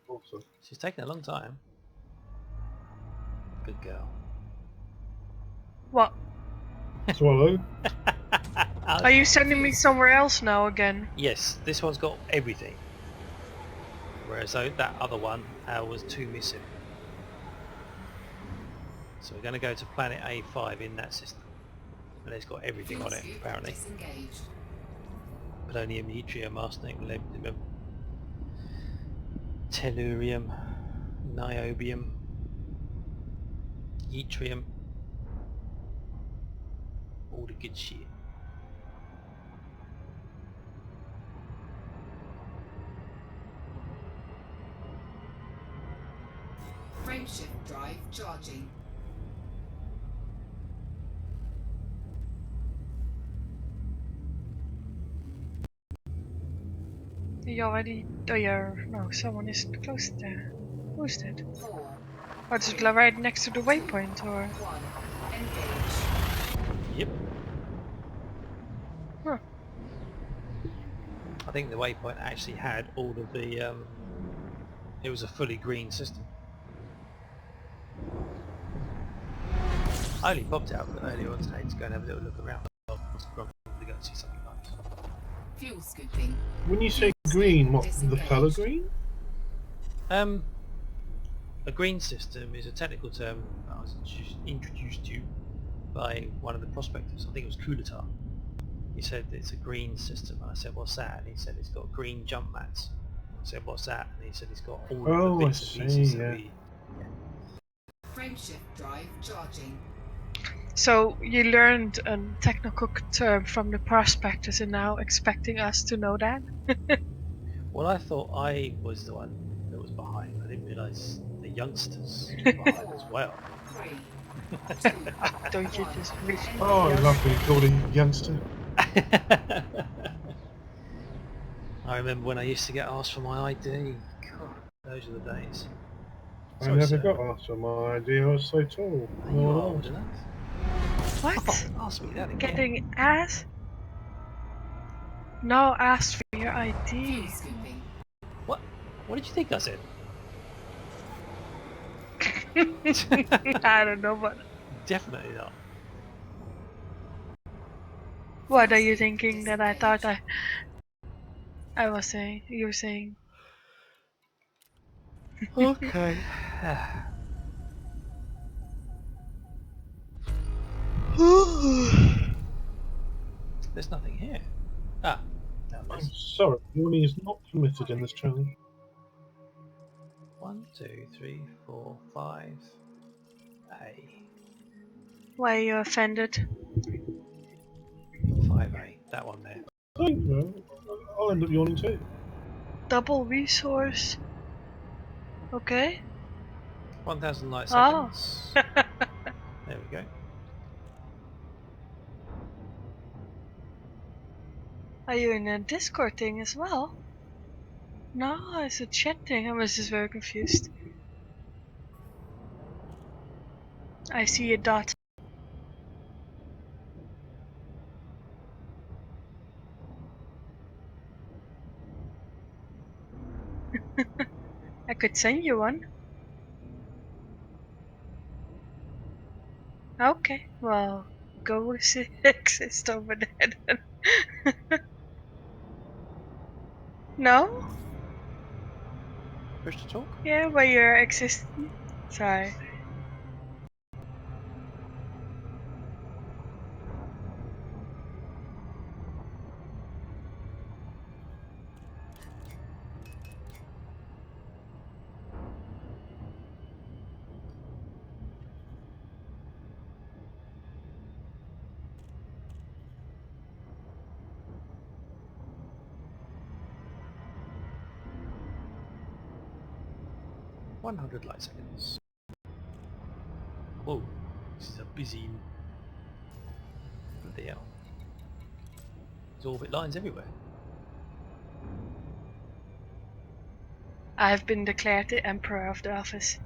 awesome. She's taking a long time. Good girl. What? Swallow. Are you sending me somewhere else now again? Yes, this one's got everything. Whereas that other one was 2 missing. So we're going to go to planet A5 in that system. And it's got everything on it, apparently. Disengaged. Polonium, yttrium, arsenic, molybdenum, tellurium, niobium, yttrium. All the good shit. Frameshift drive charging. You already... Oh, yeah. No, someone is close there. Who's that? 4, Oh, is it right next to the waypoint, or...? 1, engage. Yep. Huh. I think the waypoint actually had all of the... it was a fully green system. I only popped out earlier on today to go and have a little look around. To go and see something nice. Fuel scooping. When you say green, what, the colour green? A green system is a technical term I was introduced to by one of the prospectors. I think it was Kulitar. He said it's a green system, and I said, what's that? And he said it's got green jump mats. I said, what's that? And he said it's got all of the bits and pieces that we... Frameshift drive charging. So you learned a technical term from the prospectors and now expecting us to know that? Well, I thought I was the one that was behind. I didn't realise the youngsters were behind as well. 3, 2, Don't you 1. just wish? Oh, I love being called a youngster. I remember when I used to get asked for my ID. God, those are the days. I Sorry, never sir. got asked for my ID. I was so tall. You No are one old asked. enough. What? Oh, ask me that again. Getting asked? No, asked for your Fuel ID. scooping. What? What did you think I said? I don't know, but Definitely not. what are you thinking that I thought I was saying? You were saying. Okay. There's nothing here. Ah, now I'm there's sorry, warning is not permitted in this channel. 1, 2, 3, 4, 5. A. Why are you offended? 5A. That one there. I think, well, I'll end up yawning too. Double resource. Okay. 1,000 light Oh. seconds. There we go. Are you in a Discord thing as well? No, it's a chat thing. I was just very confused. I see a dot. I could send you one. Okay, well, go exist over there then. No? Push to talk? Yeah, where you're existing. Sorry. – 100 light seconds. Whoa, this is a busy... Bloody hell. There's orbit lines everywhere. I have been declared the Emperor of the office.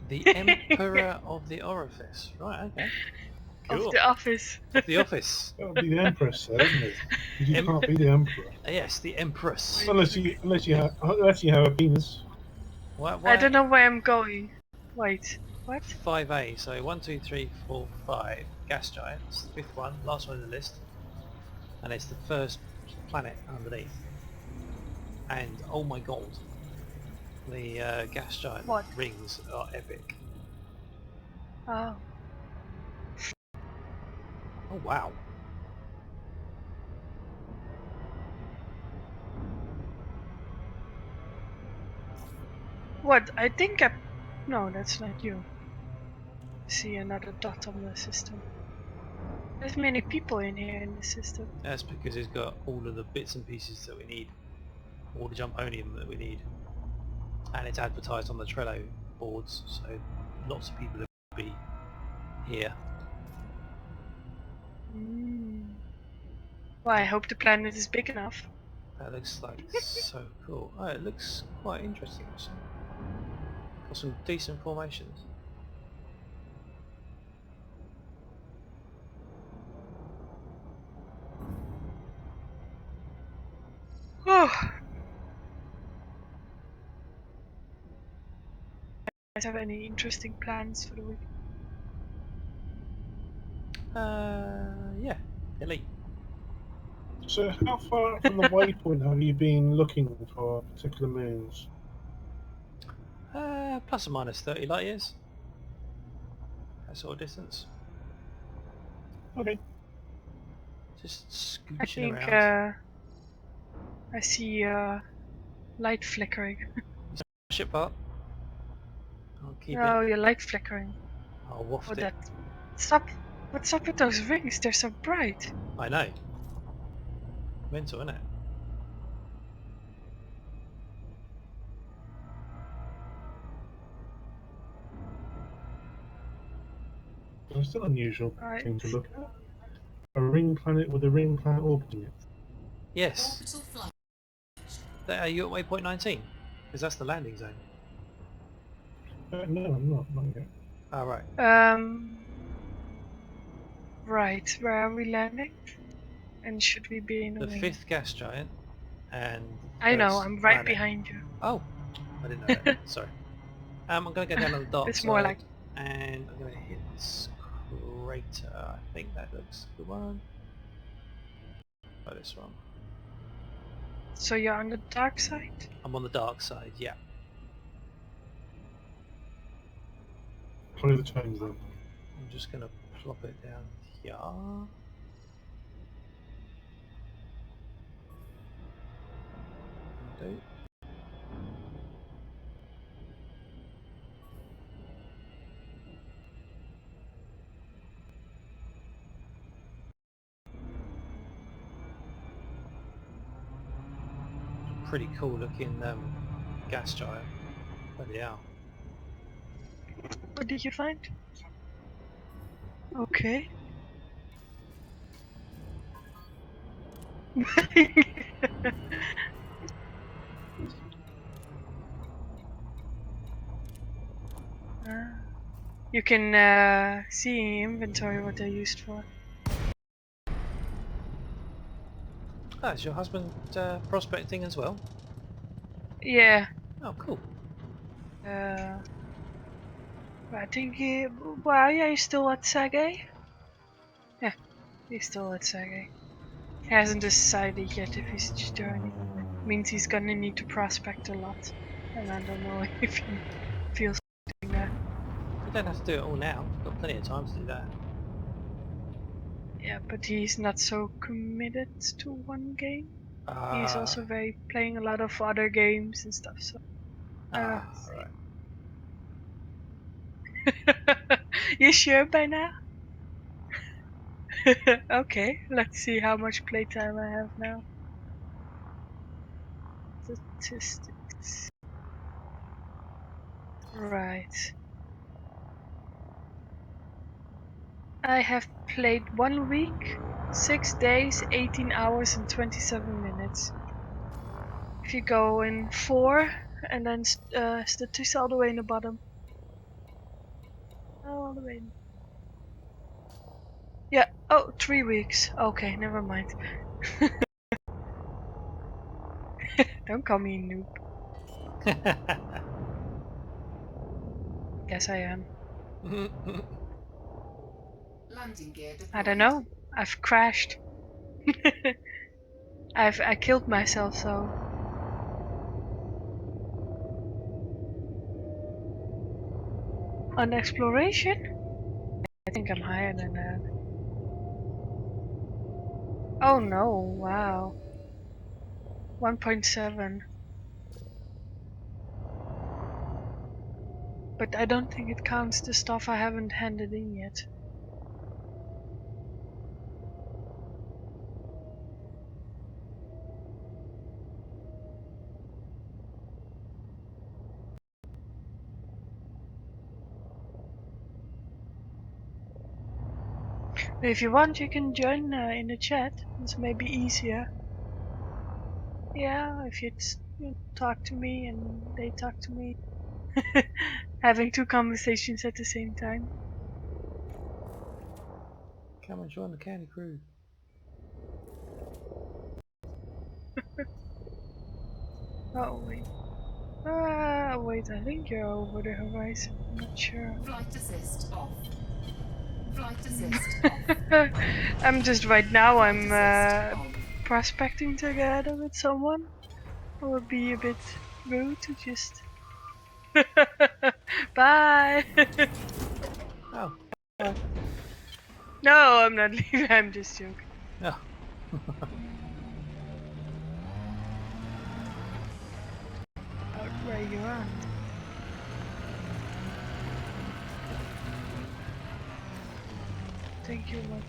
The Emperor of the Orifice. Right, okay. Of Cool. the office. Of the office. That would be the Empress, though, wouldn't it? Because you can't be the Emperor Yes, the Empress. unless you have a penis. Why, I don't why know where I'm going. Wait, what? 5A, so 1, 2, 3, 4, 5 gas giants, fifth one, last one in the list, and it's the first planet underneath. And oh my god, the gas giant What? rings are epic. Oh. Oh wow. What? I think I... No, that's not you. See another dot on the system. There's many people in here in the system. That's because it's got all of the bits and pieces that we need, all the jumponium that we need, and it's advertised on the Trello boards, so lots of people will be here. Well, I hope the planet is big enough. That looks like so cool. Oh, it looks quite interesting actually. Got some decent formations. Oh. Guys have any interesting plans for the week? Yeah, elite. So, how far out from the waypoint have you been looking for particular moons? Plus or minus 30 light years. That sort of distance. Okay. Just I scooching think around. I see light flickering. Ship part. I'll keep Oh, it. your light flickering. I'll waft Oh, it. that... Stop! What's up with those rings? They're so bright. I know. Mental, isn't it? are still unusual Right. thing to look at. A ring planet with a ring planet orbiting it. Yes. Orbital flight. Are you at waypoint 19? Because that's the landing zone. No, I'm not. Not yet. Oh, right. Right. Where are we landing? And should we be in a The wing? 5th gas giant and the I know. first I'm right planet. behind you. Oh, I didn't know that. Sorry. I'm going to go down on the dark It's side. more like And I'm going to hit this crater. I think that looks the one. Oh, this one. so you're on the dark side. I'm on the dark side, yeah. Play the change then. I'm just going to plop it down here. Do. Pretty cool looking gas giant. Bloody hell. What did you find? Okay. You can see in inventory what they're used for. Oh, is your husband prospecting as well? Yeah. Oh, cool. I think he. Well, yeah, he's still at Sage. Yeah, he's still at Sage. He hasn't decided yet if he's joining. Means he's gonna need to prospect a lot, and I don't know if he feels doing that. You don't have to do it all now. You've got plenty of time to do that. Yeah, but he's not so committed to one game. He's also very playing a lot of other games and stuff. So I don't know. Right. You sure by now? Okay, let's see how much playtime I have now. Statistics. Right. I have played 1 week, 6 days, 18 hours and 27 minutes. If you go in 4 and then statistics all the way in the bottom. All the way in. Yeah, oh, 3 weeks. Okay, never mind. Don't call me a noob. Guess I am. Landing gear deployed. I don't know. I've crashed. I killed myself, so. On exploration? I think I'm higher than that. Oh no, wow. 1.7. But I don't think it counts the stuff I haven't handed in yet. If you want, you can join in the chat. It's maybe easier. Yeah, if you talk to me and they talk to me. Having 2 conversations at the same time. Come and join the candy crew. Oh wait. Wait, I think you're over the horizon. I'm not sure. Flight assist off. Flight assist off. I'm just right now. I'm Flight assist on. prospecting together with someone. It would be a bit rude to just. Bye. Oh. No, I'm not leaving. I'm just joking. No. Out where you are. Thank you, man.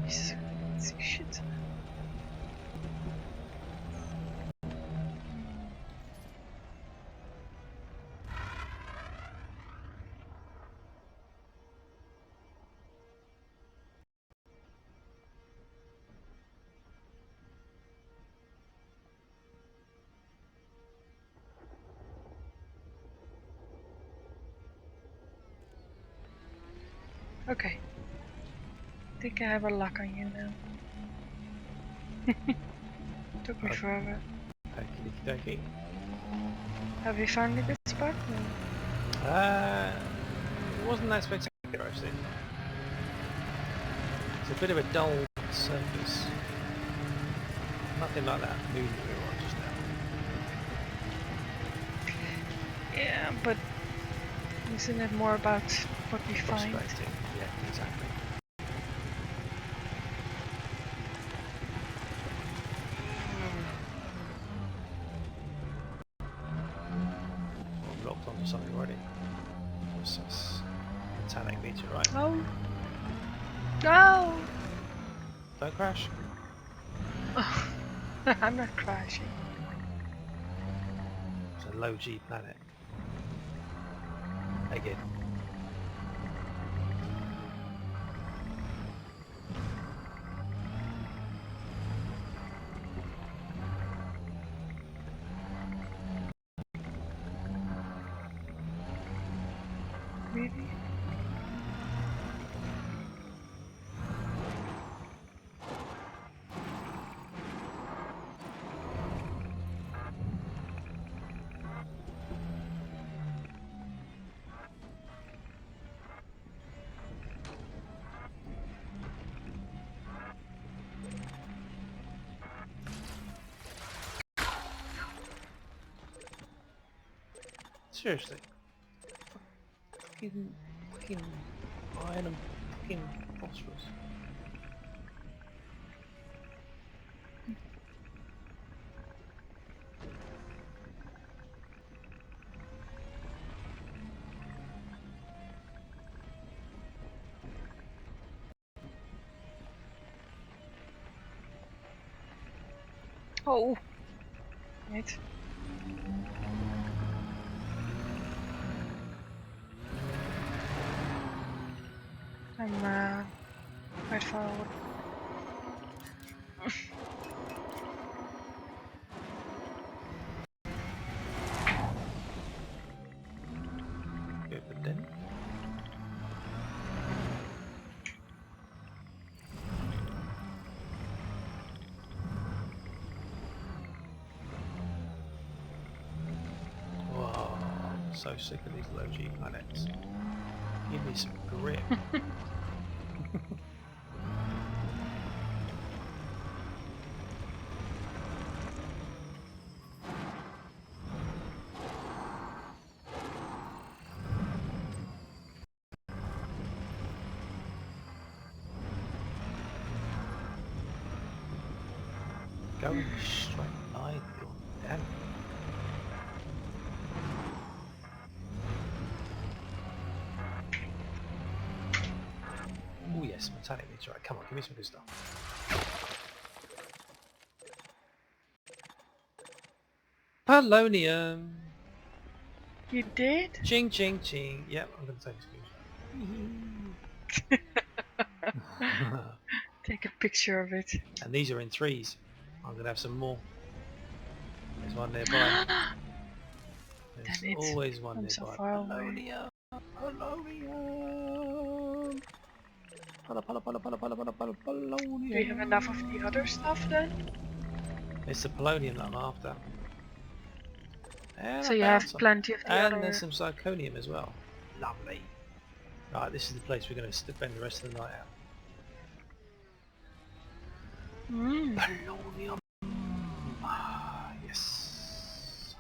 Shit. Okay. I think I have a lock on you now. Took me Okay. forever. Okie dokie. Have you found a good spot? It wasn't that spectacular actually. It's a bit of a dull surface. Nothing like that moon we were on just now. Yeah, but isn't it more about what we find? Prospecting. Yeah, exactly. Well, I'm locked onto something already. What's this? Metallic meteorite. Oh! No! Don't crash. I'm not crashing. It's a low G planet. Again. Really? Seriously. Fucking iron and fucking phosphorus. Oh! Right. I'm quite far away. Good, but then. Whoa, I'm so sick of these low G planets. Give me some grip. Go in a straight line, God damn it. Oh yes, metallic meteorite. Come on, give me some good stuff. Polonium. You did? Ching ching ching. Yep, I'm gonna take a screenshot. Take a picture of it. And these are in threes. I'm gonna have some more. There's one nearby. There's Damn it. always one I'm so nearby. far away. Polonium. Polonium. Polonium. Do you have enough of the other stuff then? It's the polonium that I'm after. And So I you found have some. plenty of the And other... there's some zirconium as well. Lovely. Right, this is the place we're going to spend the rest of the night out. Polonium. Ah, yes.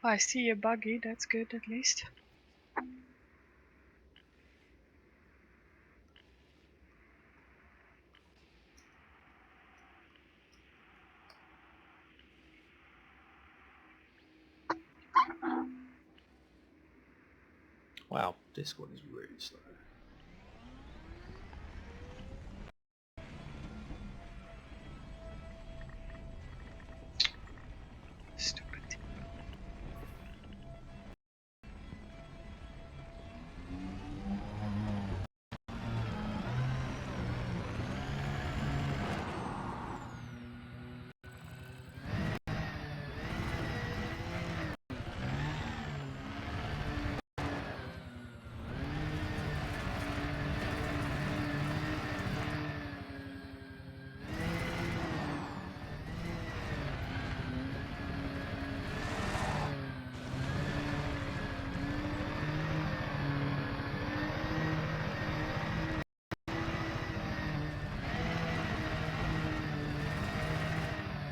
I see a buggy, that's good at least. Wow, this one is really slow. Stupid.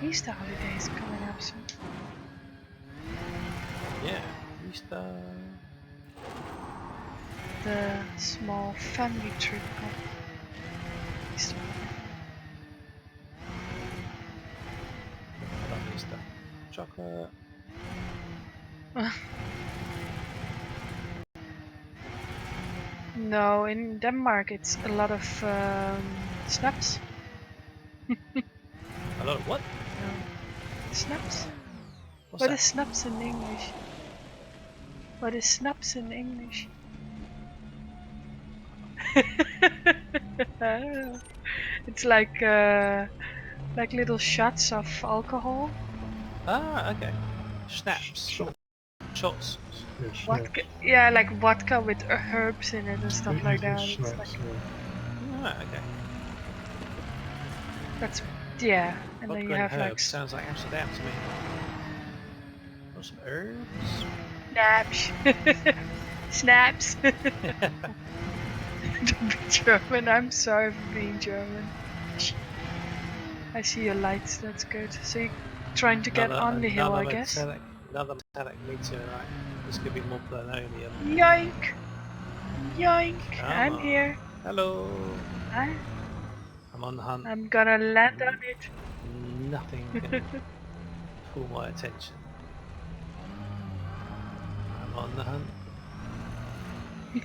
Easter holidays coming up soon. Yeah, Easter. The small family trip of Easter. I love Easter. Chocolate. No, in Denmark it's a lot of snaps. A lot of what? Snaps? What's What that? is snaps in English? What is snaps in English? It's like little shots of alcohol. Ah, okay. Schnapps. Shot. Shots. Yeah, Vodka, schnapps. yeah, like vodka with herbs in it and stuff It like is that. It's schnapps, like yeah. Ah, okay. that's yeah, and then Vodka you and have like herbs sounds like Amsterdam to me. Want some herbs? snaps, snaps. Don't be German. I'm sorry for being German. I see your lights. That's good. So you're trying to get on the hill, I guess. Another metallic meteorite. This could be more polonium. Yoink! Yoink! Come I'm on. here. Hello. I, I'm on the hunt. I'm gonna land on it. Nothing can pull my attention. I'm on the hunt.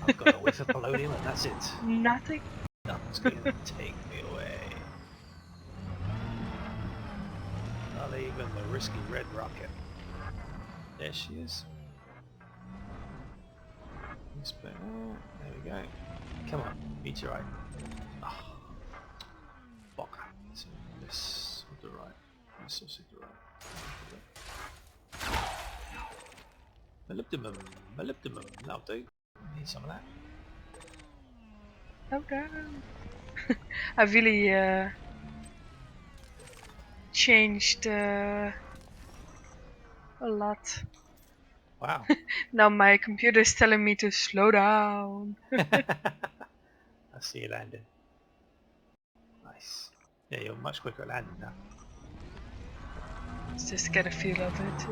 I've got a whiff of polonium and that's it. Nothing. Nothing's going to take me away. Not even the risky red rocket. There she is. There we go. Come on, meteorite. Oh, fuck. This on the right. This was on the right. Molybdenum. That'll do. Need some of that. Oh no. I really changed a lot. Wow. Now my computer is telling me to slow down. I see you landing. Nice. Yeah, you're much quicker at landing now. Let's just get a feel of it.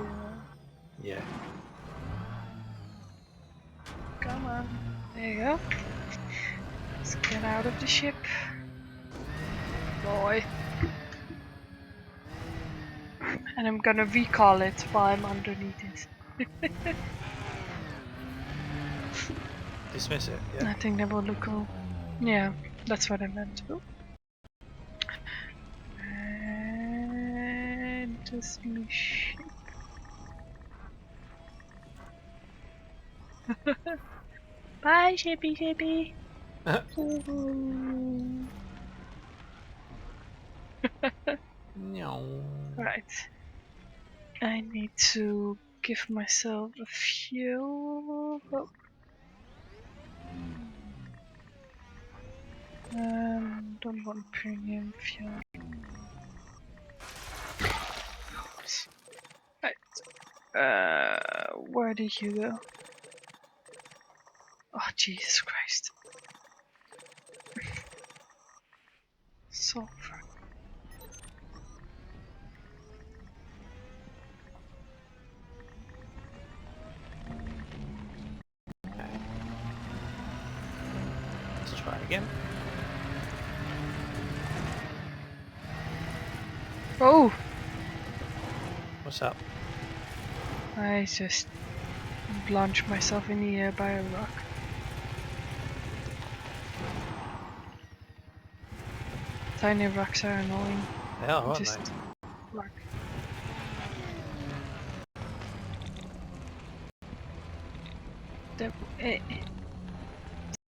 Yeah. Come on. There you go. Let's get out of the ship. Boy. And I'm gonna recall it while I'm underneath it. Dismiss it, yeah. I think that will look cool. Yeah, that's what I meant. Oh. And dismiss. Bye, shippy. Right. I need to give myself a fuel. Oh. Don't want premium fuel. Right. Where did you go? Oh, Jesus Christ. Sulfur. Okay. Let's try again. Oh! What's up? I just launched myself in the air by a rock. Tiny rocks are annoying. They are, aren't Just they? rock.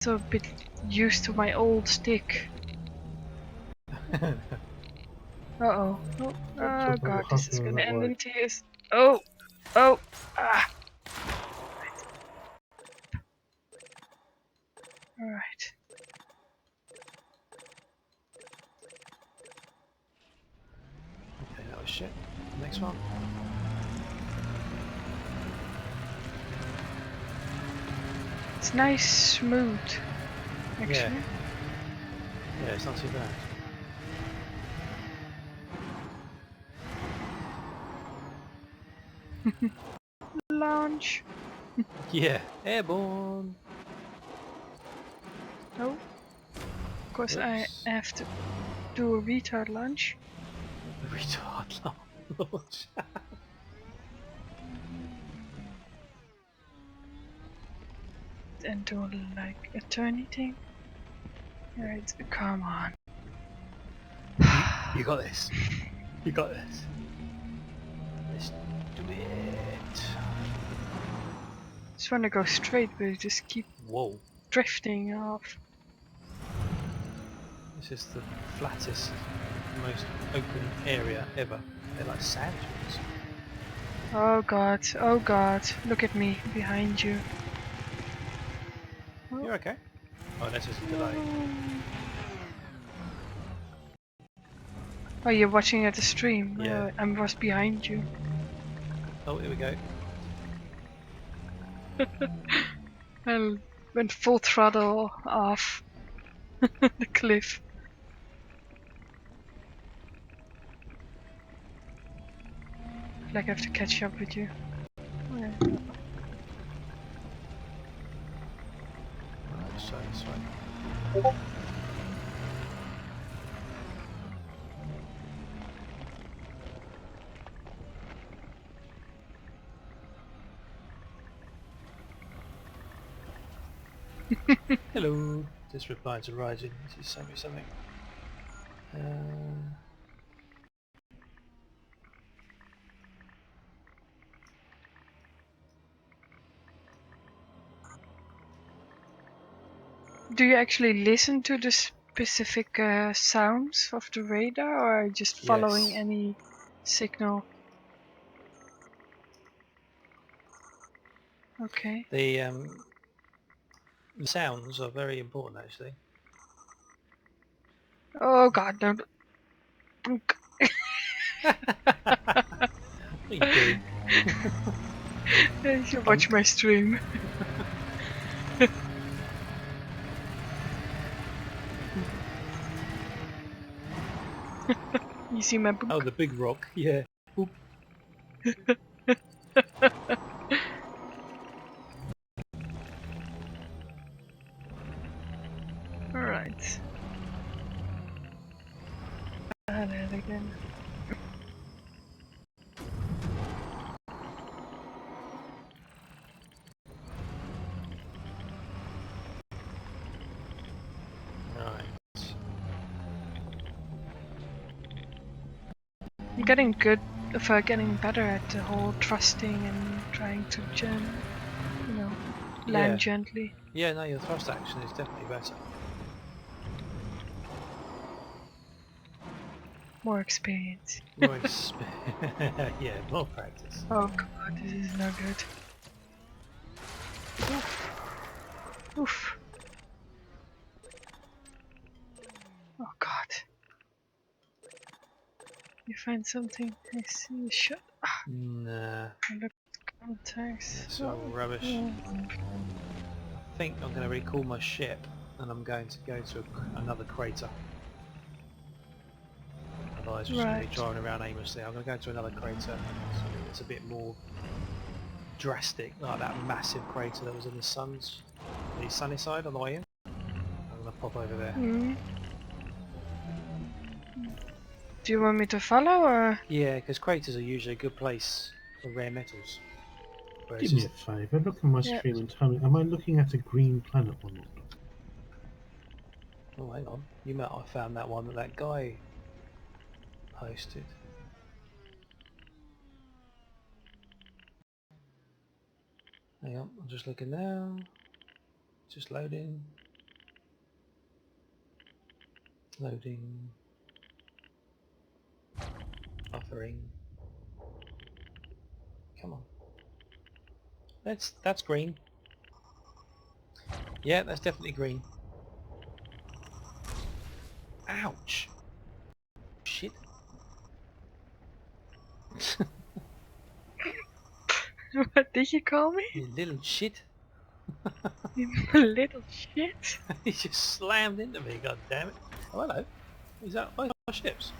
So a bit used to my old stick. Uh-oh. Oh, oh god, this is gonna end in tears. Oh! Oh! Ah! Alright. Okay, that was shit. Next one. It's nice, smooth, actually. Yeah. Yeah, it's not too bad. Launch. Yeah, airborne. Oh. Of course, I Oops. have to do a retard launch. Retard launch. And do like a turny thing. Alright, come on. You got this. You got this. Let's do it. Just want to go straight, but it just keep Whoa. drifting off. This is the flattest, most open area ever. They're like sand dunes. Oh god, look at me behind you. You're okay. Oh, that's just a delay. Oh, you're watching at the stream. Yeah. I was behind you. Oh, here we go. I went full throttle off the cliff. Like I have to catch up with you. Yeah. Right, so this way. Hello. Just replied to Raijin. She's sent me something. Do you actually listen to the specific sounds of the radar, or are you just following Yes. any signal? Okay. The sounds are very important, actually. Oh god, no. What are you doing? You should watch my stream. You see my book? Oh, the big rock. Yeah. Oop. Alright. There again. Right. I'm getting good for getting better at the whole trusting and trying to land Yeah. gently. Yeah, no, your thrust action is definitely better. More experience. More yeah, more practice. Oh god, this is no good. Oof. Oof. Oh god. You find something? I see a shot. Nah, I look contacts. that's all rubbish. I think I'm going to recall my ship and I'm going to go to another crater. Otherwise we're just going to be driving around aimlessly. I'm going to go to another crater, something that's a bit more drastic, like that massive crater that was in the sunny side on the way in. I'm going to pop over there. Do you want me to follow, or? Yeah, because craters are usually a good place for rare metals. Where Do it's me a just, favour, look at my stream and tell me, am I looking at a green planet or not? oh, hang on. You might have found that one that guy posted. Hang on, I'm just looking now. Just loading. Loading. Buffering. Come on. That's green. Yeah, that's definitely green. Ouch! Shit. What did you call me? You little shit. You little shit. He just slammed into me, god damn it. Oh, hello. Is that both our ships?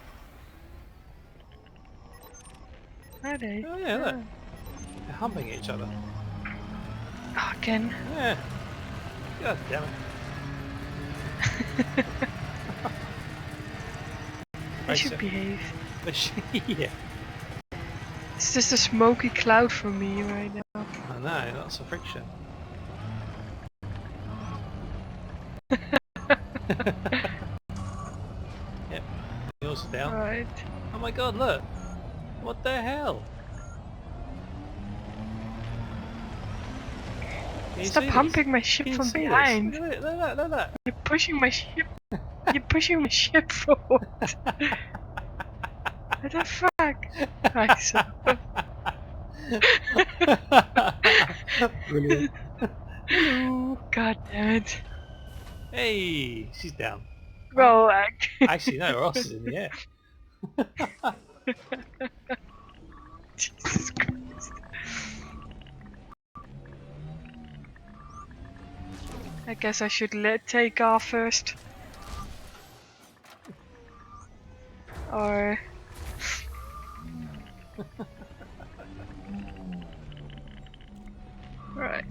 Are they? Oh yeah, look. humping each other. Oh, again. Yeah. God damn it. They Right, should so- behave. yeah. It's just a smoky cloud for me right now. I know, lots of friction. Yep, yours is down. Right. Oh my god, look! What the hell? Can you Stop see this? humping my ship Can you from see behind. this? Look at it, look at that. You're pushing my ship. You're pushing my ship forward. What the fuck? Right, so. Brilliant. Hello. God damn it. Hey, she's down. Well, Actually, no, Ross is in the air. Jesus Christ. I guess I should take off first. Or... Right.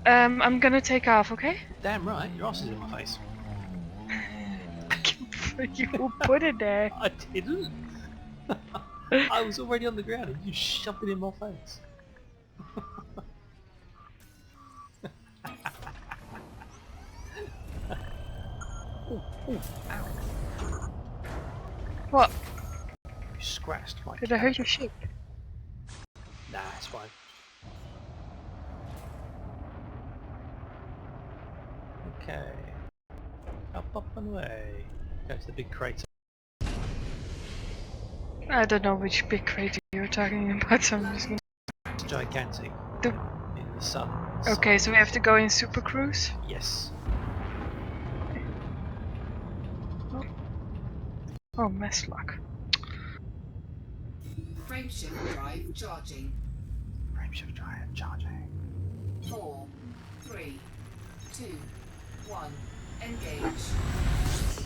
I'm gonna take off, okay? Damn right, Ross is in my face. You put it there. I didn't. I was already on the ground and you shoved it in my face. Ooh, ow. What? You scratched my Did I hurt your ship? Nah, it's fine. Okay. Up and away. Go to the big crater. I don't know which big crater you're talking about, so I'm just gonna... It's gigantic. The- In the sun. Okay, so we have to go in Super Cruise? Yes. Oh, mess luck. Frameshift drive charging. Frameshift drive charging. 4, 3, 2, 1. Engage.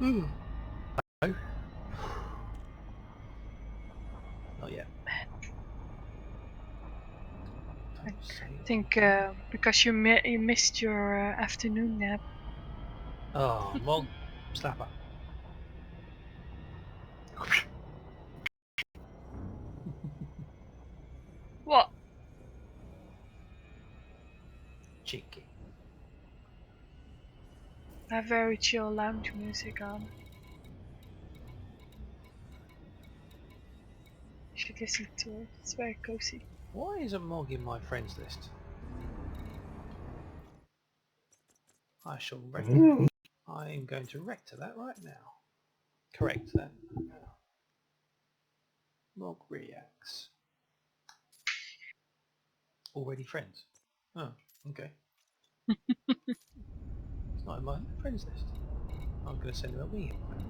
No. Not yet. I think because you missed your afternoon nap. Oh, Mog Slapper. What? Cheeky. I have very chill lounge music on. You should listen to it. It's very cozy. Why isn't Mog in my friends list? I shall rector. I am going to rector that right now. Correct that. Mog reacts. Already friends. Oh, okay. It's not in my friends list. I'm going to send him a wing invite.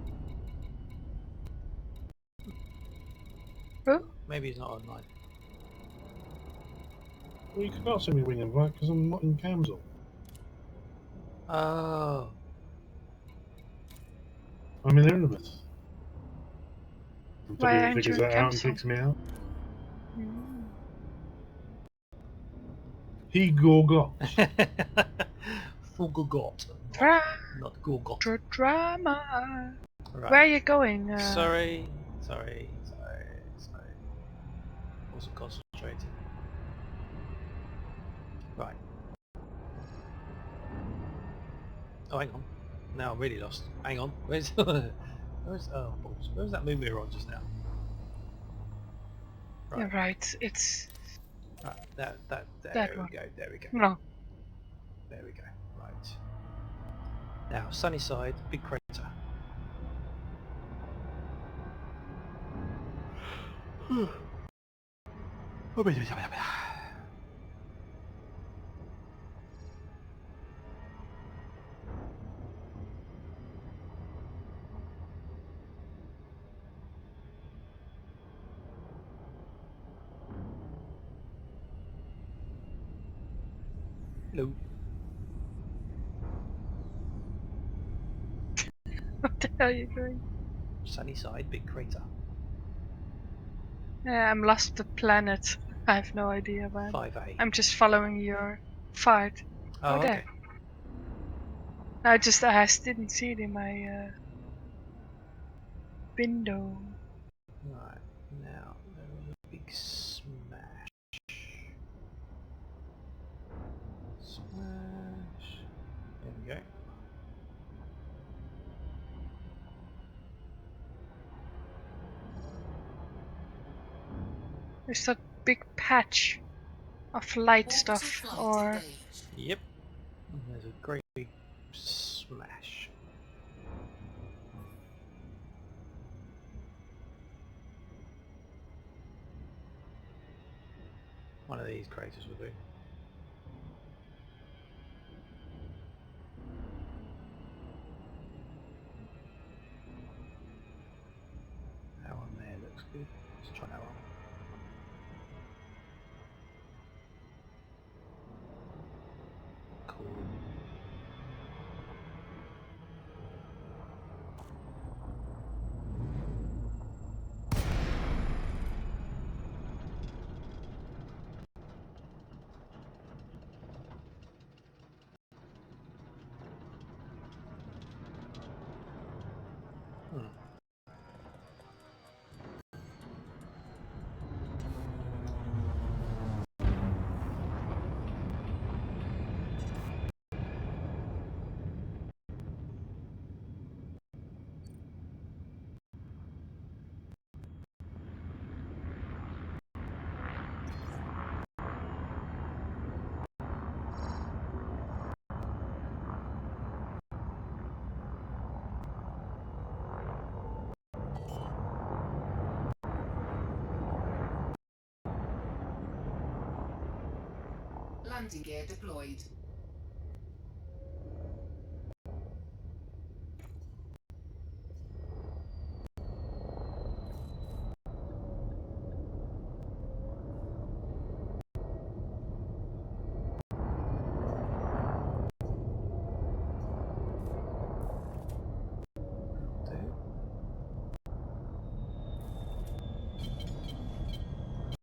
Who? Maybe he's not online. Well, you can't send me a wing invite because I'm not in Camsel. Oh. I'm in Erebus. Until Why he aren't you figures in that out and Capsule? kicks me out. Mm. He gorgot. Fugogot. Not Gorgot. Drama. Right. Where are you going? Sorry. Wasn't concentrating. Right. Oh, hang on. Now I'm really lost. Hang on. Where's oh balls. Where was that moon we were on just now? Yeah, right. It's Right. There that we one. go. There we go. No. There we go. Right. Now, sunny side, big crater. Hello. are you doing? Sunny side, big crater. Yeah, I'm lost the planet. I have no idea where. 5A. I'm just following your fart. Oh, there. okay. I didn't see it in my window. Right, now, big smash. Smash. There we go. There's that big patch of light Orbital stuff, flight or engaged. Yep. And there's a great big smash. One of these craters will do. That one there looks good. Let's try that one. Cool. Landing gear deployed.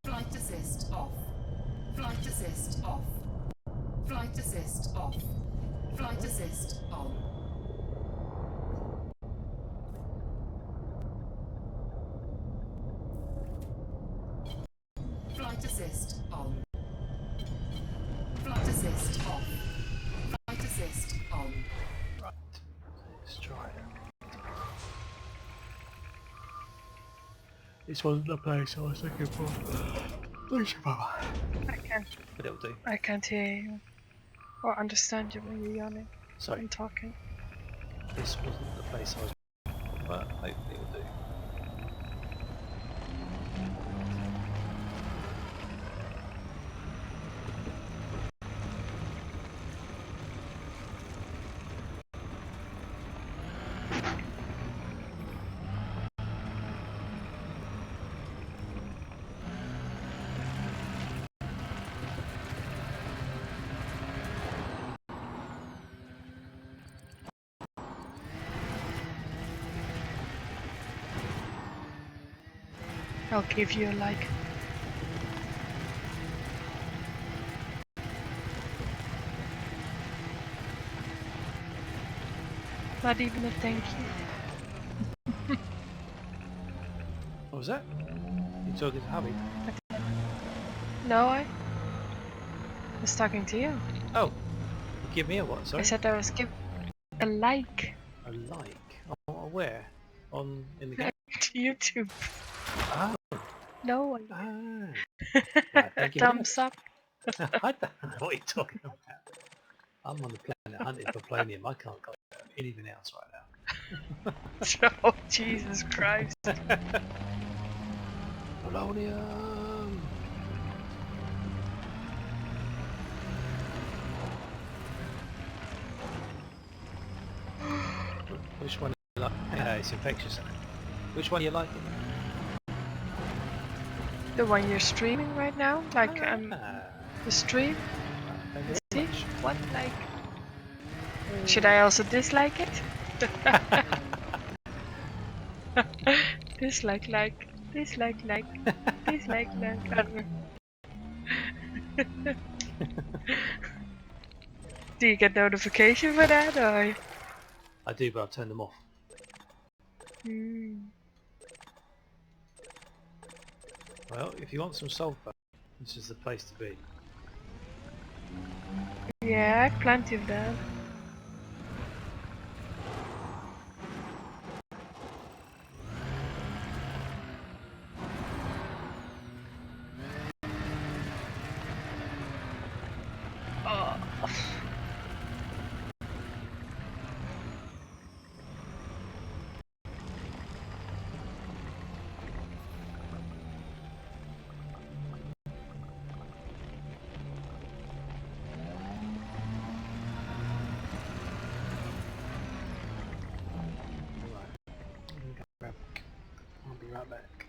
Flight assist off. Flight assist off. Flight assist off. Flight assist on. Flight assist on. Flight assist off. Flight assist on. Right. Let's try it. This wasn't the place I was looking for. Thanks, Papa. But it'll do. I can't hear you or understand you when you're yawning Sorry, and talking. this wasn't the place I was looking for, but hopefully it'll do. I'll give you a like. Not even a thank you. What was that? You talking to hubby? No, I was talking to you. Oh, you give me a what? Sorry. I said I was give a like A like. Oh, where? On in the game. to YouTube. Oh. No, Ah. Right, thank you very thumbs much. up. I don't know what you're talking about. I'm on the planet hunting for polonium. I can't go anything else right now. Oh, Jesus Christ. Polonium! Which one you like? Yeah, it's infectious. Which one you like? The one you're streaming right now? Like, Ah, the stream? thank you See? very much. What? Like, should I also dislike it? Dislike, dislike, dislike. I don't know. Do you get notification for that, or? I do, but I've turned them off. Well, if you want some sulfur, this is the place to be. Yeah, I have plenty of that. Oh. I'll be right back.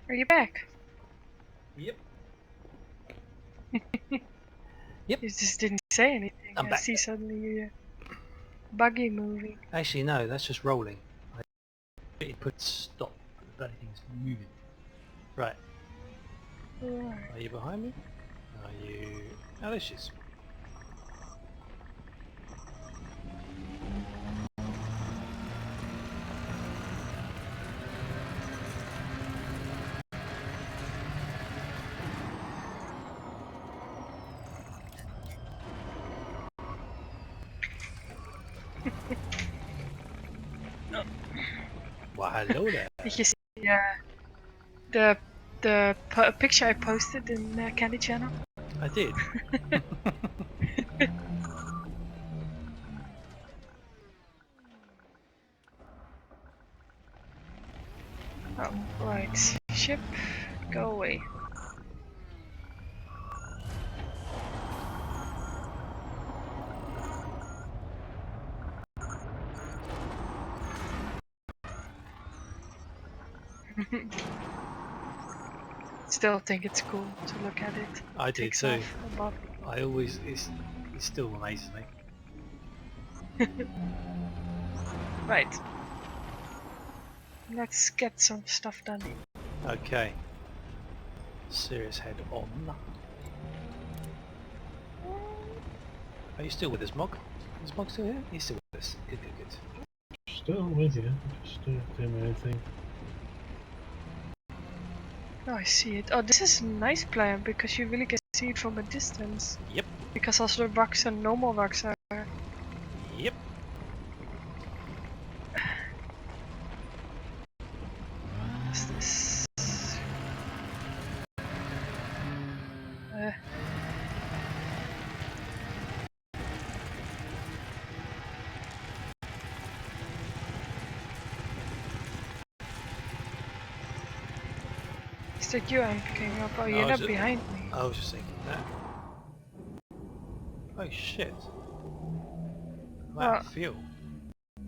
Are you back? Yep. You just didn't say anything. I'm I back. see suddenly a buggy moving. Actually, no, that's just rolling. It put stop, but the bloody thing's moving. Right. Right. Are you behind me? Are you... Oh, there she is. Well, hello there. Did you see the the picture I posted in Candy Channel? I did. Oh, right. Ship, go away. Still think it's cool to look at it. I did Takes too. off above. I always it still amazes me. Right. Let's get some stuff done. Okay. Serious head on. Are you still with us, Mog? Is Mog still here? He's still with us. Good, good, good. Still with you. Just doing my own thing. Oh, I see it. Oh, this is a nice plan because you really can see it from a distance. Yep. Because also the bugs and normal bugs are. Yep. What's this? Is that you I'm picking up? Oh, you're not behind me. I was just thinking that. Oh shit. I'm out of fuel.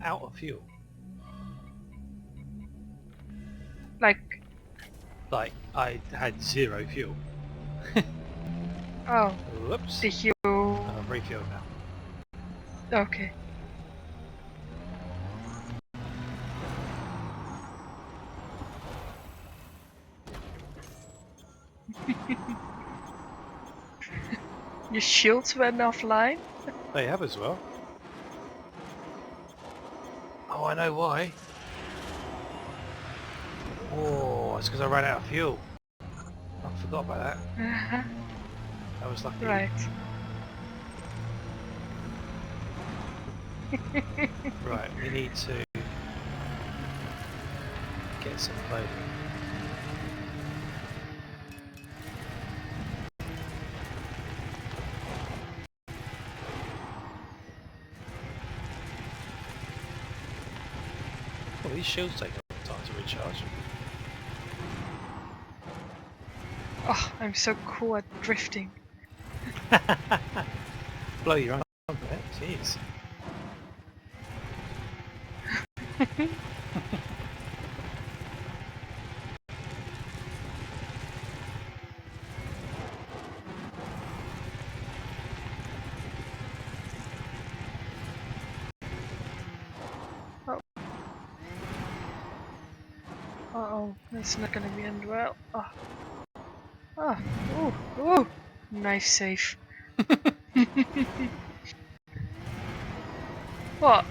Out of fuel. Like, I had 0 fuel. oh, Whoops. did you? I've refueled now. Okay. Your shields went offline? They have as well. Oh, I know why. Oh, it's because I ran out of fuel. I forgot about that. That was lucky. Right. Right, we need to get some loading. Well, these shields take a long time to recharge. Oh, I'm so cool at drifting. Blow your own trumpet, jeez. Uh-oh, that's not gonna be end well. Oh. Oh, ooh, ooh. Nice save. What?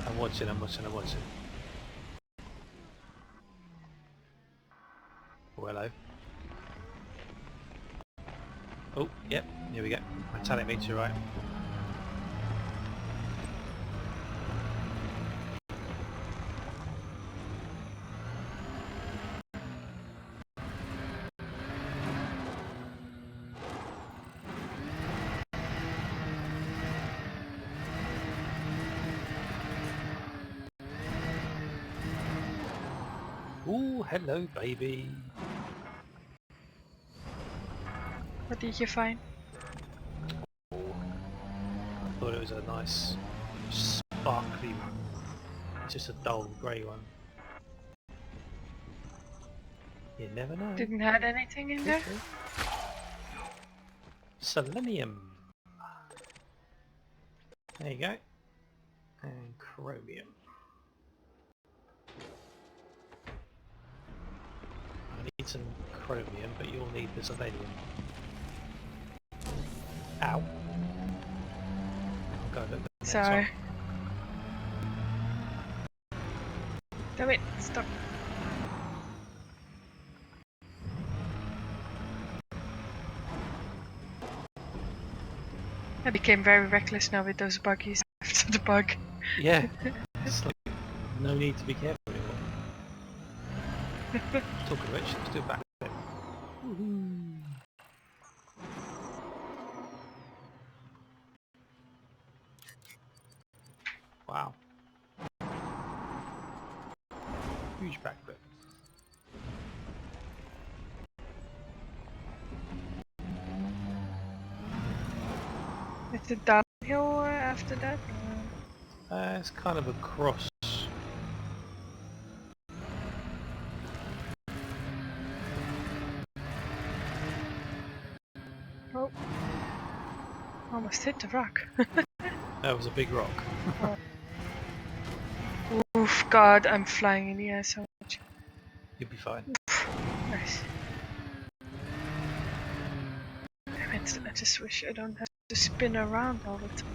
I'm watching. Oh, hello. Oh, yep, here we go. Metallic meteorite. Ooh, hello, baby. What did you find? I thought it was a nice sparkly one. It's just a dull grey one. You never know. Didn't have anything in there? Selenium. There you go. And chromium. I need some chromium, but you'll need the selenium. Ow. I'll go look at the Sorry. Damn it, stop. I became very reckless now with those buggies after the bug. Yeah. It's like, no need to be careful anymore. Talking of which, let's do a backflip. Wow. Huge backflip. Is it downhill after that? It's kind of a cross. Oh. Almost hit the rock. That was a big rock. Oof, God, I'm flying in the air so much. You'll be fine. Nice. Damn it, I just wish I don't have to spin around all the time.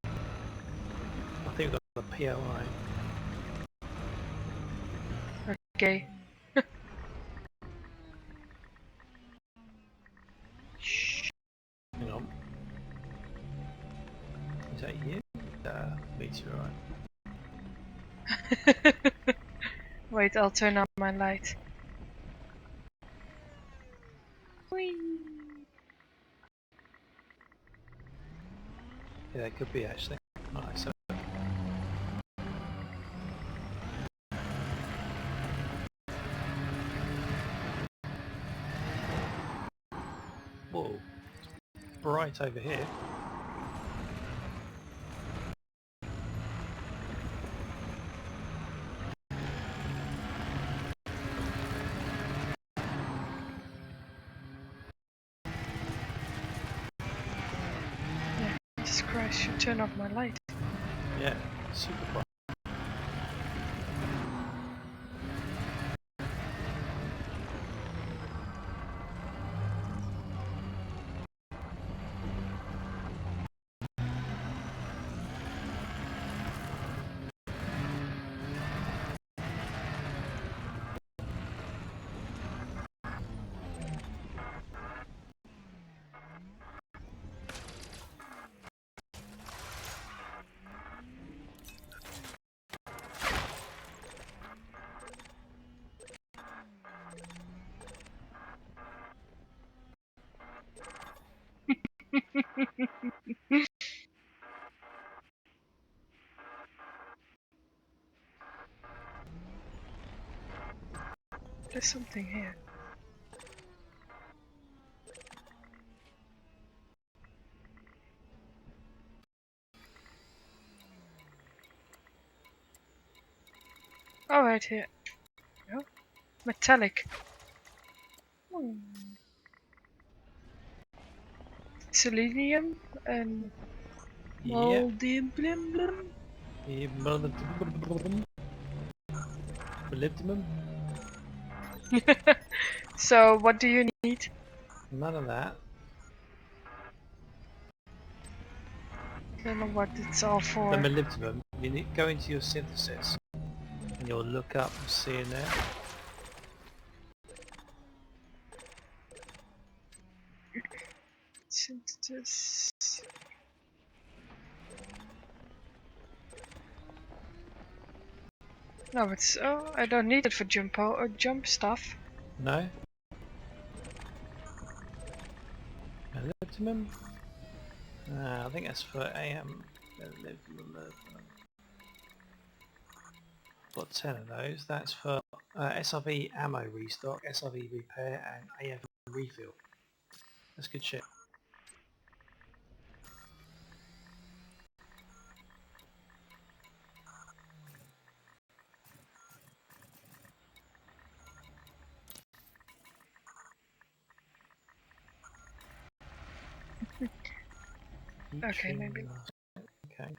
I think we've got the POI. Okay. Hang on. Is that you? Meteorite. Wait, I'll turn on my light. Whee! Yeah, it could be actually. Nice. Whoa. It's bright over here. Jesus Christ, should turn off my light. Yeah, super bright. There's something here. Oh, right here. No? Metallic. Selenium and Yep. molybdenum. Molybdenum? So, what do you need? None of that. I don't know what it's all The for. molybdenum, you need go into your synthesis and you'll look up and see in there. Synthesis. No, it's I don't need it for jump stuff. No? Molybdenum? I think that's for AM. Got 10 of those. That's for SRV ammo restock, SRV repair, and AF refill. That's good shit. Okay, maybe. Okay.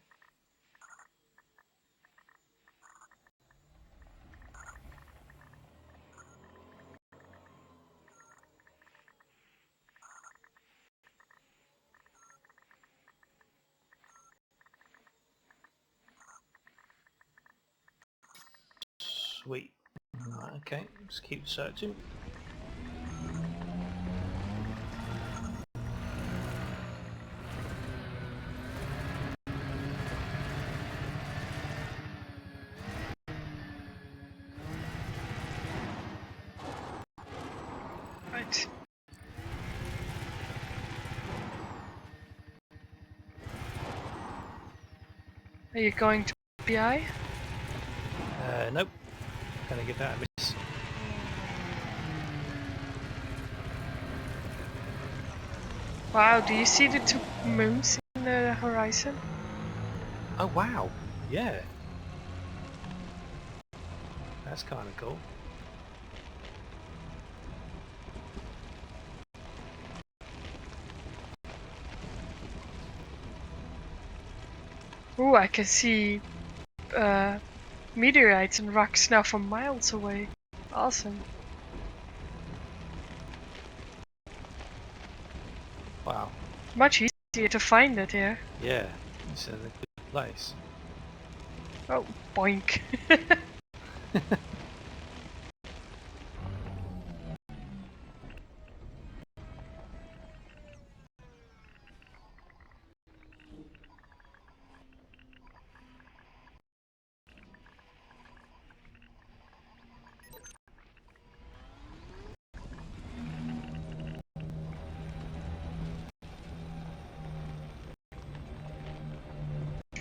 Sweet. Right, okay, just keep searching. Are you going to BI? Nope. Gonna give that a miss. Wow, do you see the two moons in the horizon? Oh wow. Yeah. That's kind of cool. Ooh, I can see meteorites and rocks now from miles away. Awesome. Wow. Much easier to find it here. Yeah. It's a good place. Oh, boink.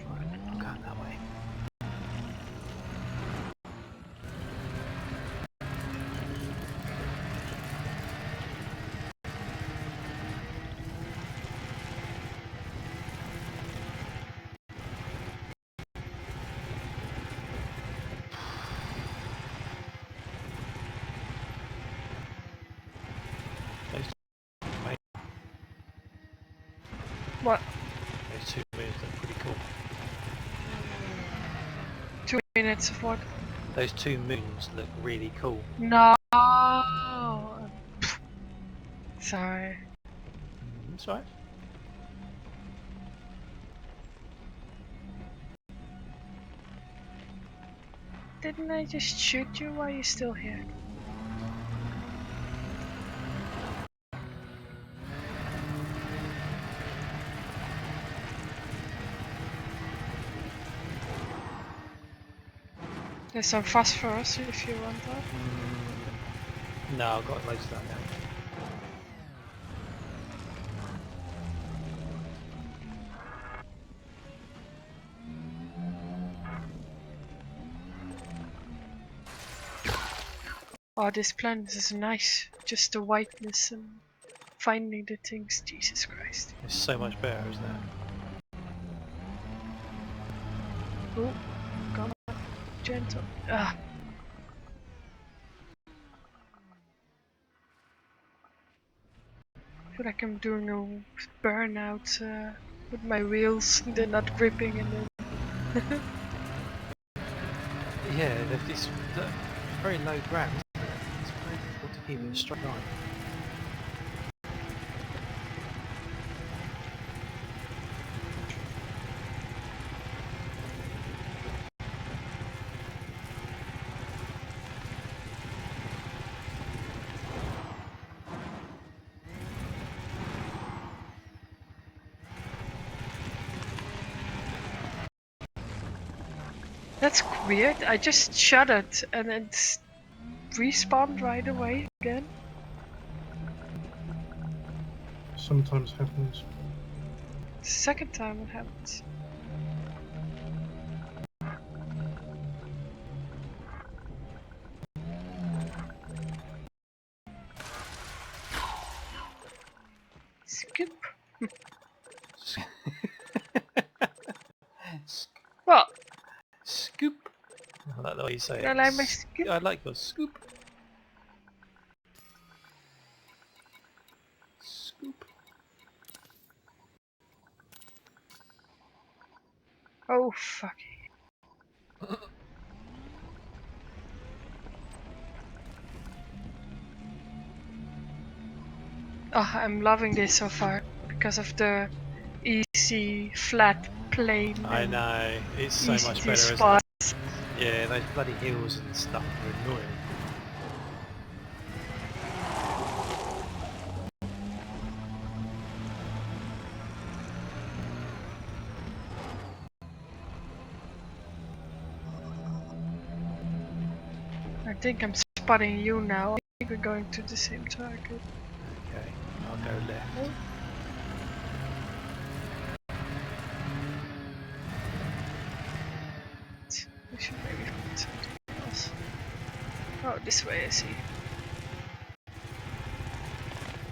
Right, I'm going that way. What? Those 2 moons look pretty cool. 2 minutes of what? Those 2 moons look really cool. No. Sorry. That's right. Didn't I just shoot you while you're still here? There's some phosphorus if you want that. No, I've got loads of that now. Oh, this planet is nice. Just the whiteness and finding the things. Jesus Christ. It's so much better, isn't it? Oh, come on. Gentle. Ah. I feel like I'm doing a burnout with my wheels. They're not gripping and then... Yeah, it's very low grab, isn't it? It's very difficult to keep in a straight line. That's weird. I just shut it and it's respawned right away again. Sometimes happens. Second time it happens. Skip. What? Scoop. I like the way you say it. I like my scoop. I like your scoop. Scoop. Oh fuck. Oh, I'm loving this so far because of the easy flat plane. I and know. It's so easy much better, isn't spot. it? Yeah, those bloody hills and stuff are annoying. I think I'm spotting you now. I think we're going to the same target. Okay, I'll go left. Oh. should maybe find something else. Oh, this way I see.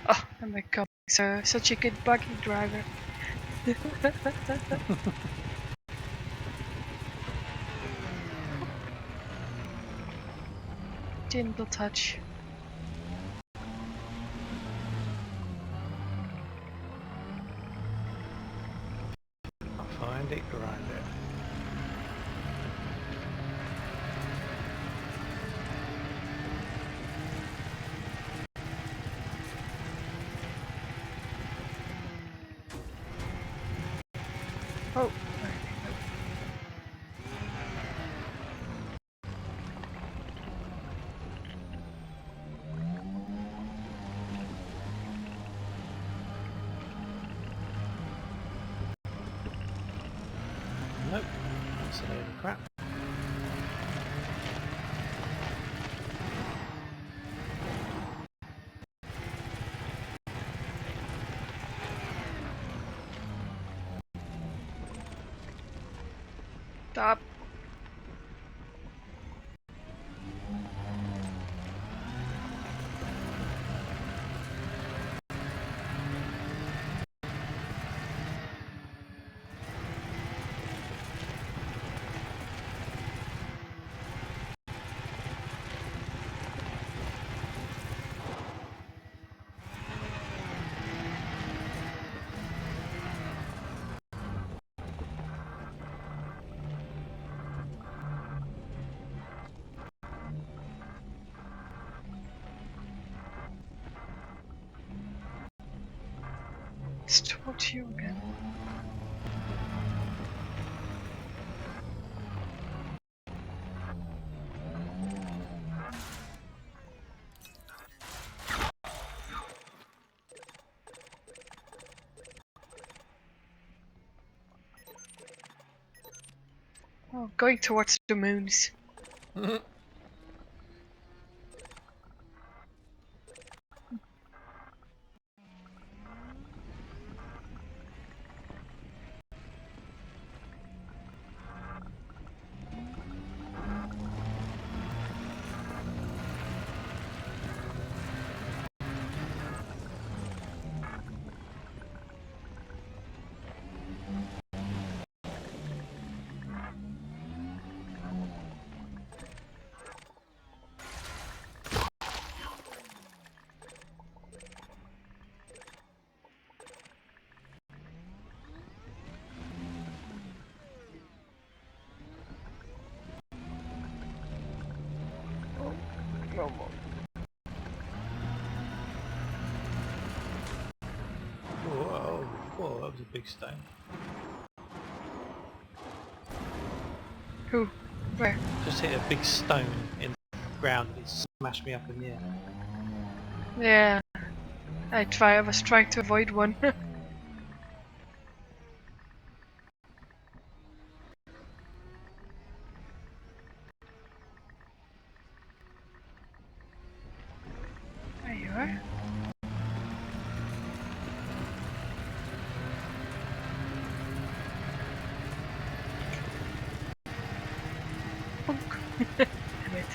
Oh, and my god, he's such a good buggy driver. Gentle touch. I'll find it, grind it. Oh. Nope, that's a load of crap. Stop. It's towards you again. Oh, going towards the moons. No more. Whoa, whoa, that was a big stone. Who? Where? Just hit a big stone in the ground and it smashed me up in the air. Yeah. I was trying to avoid one. There you are. Bonk. Damn it.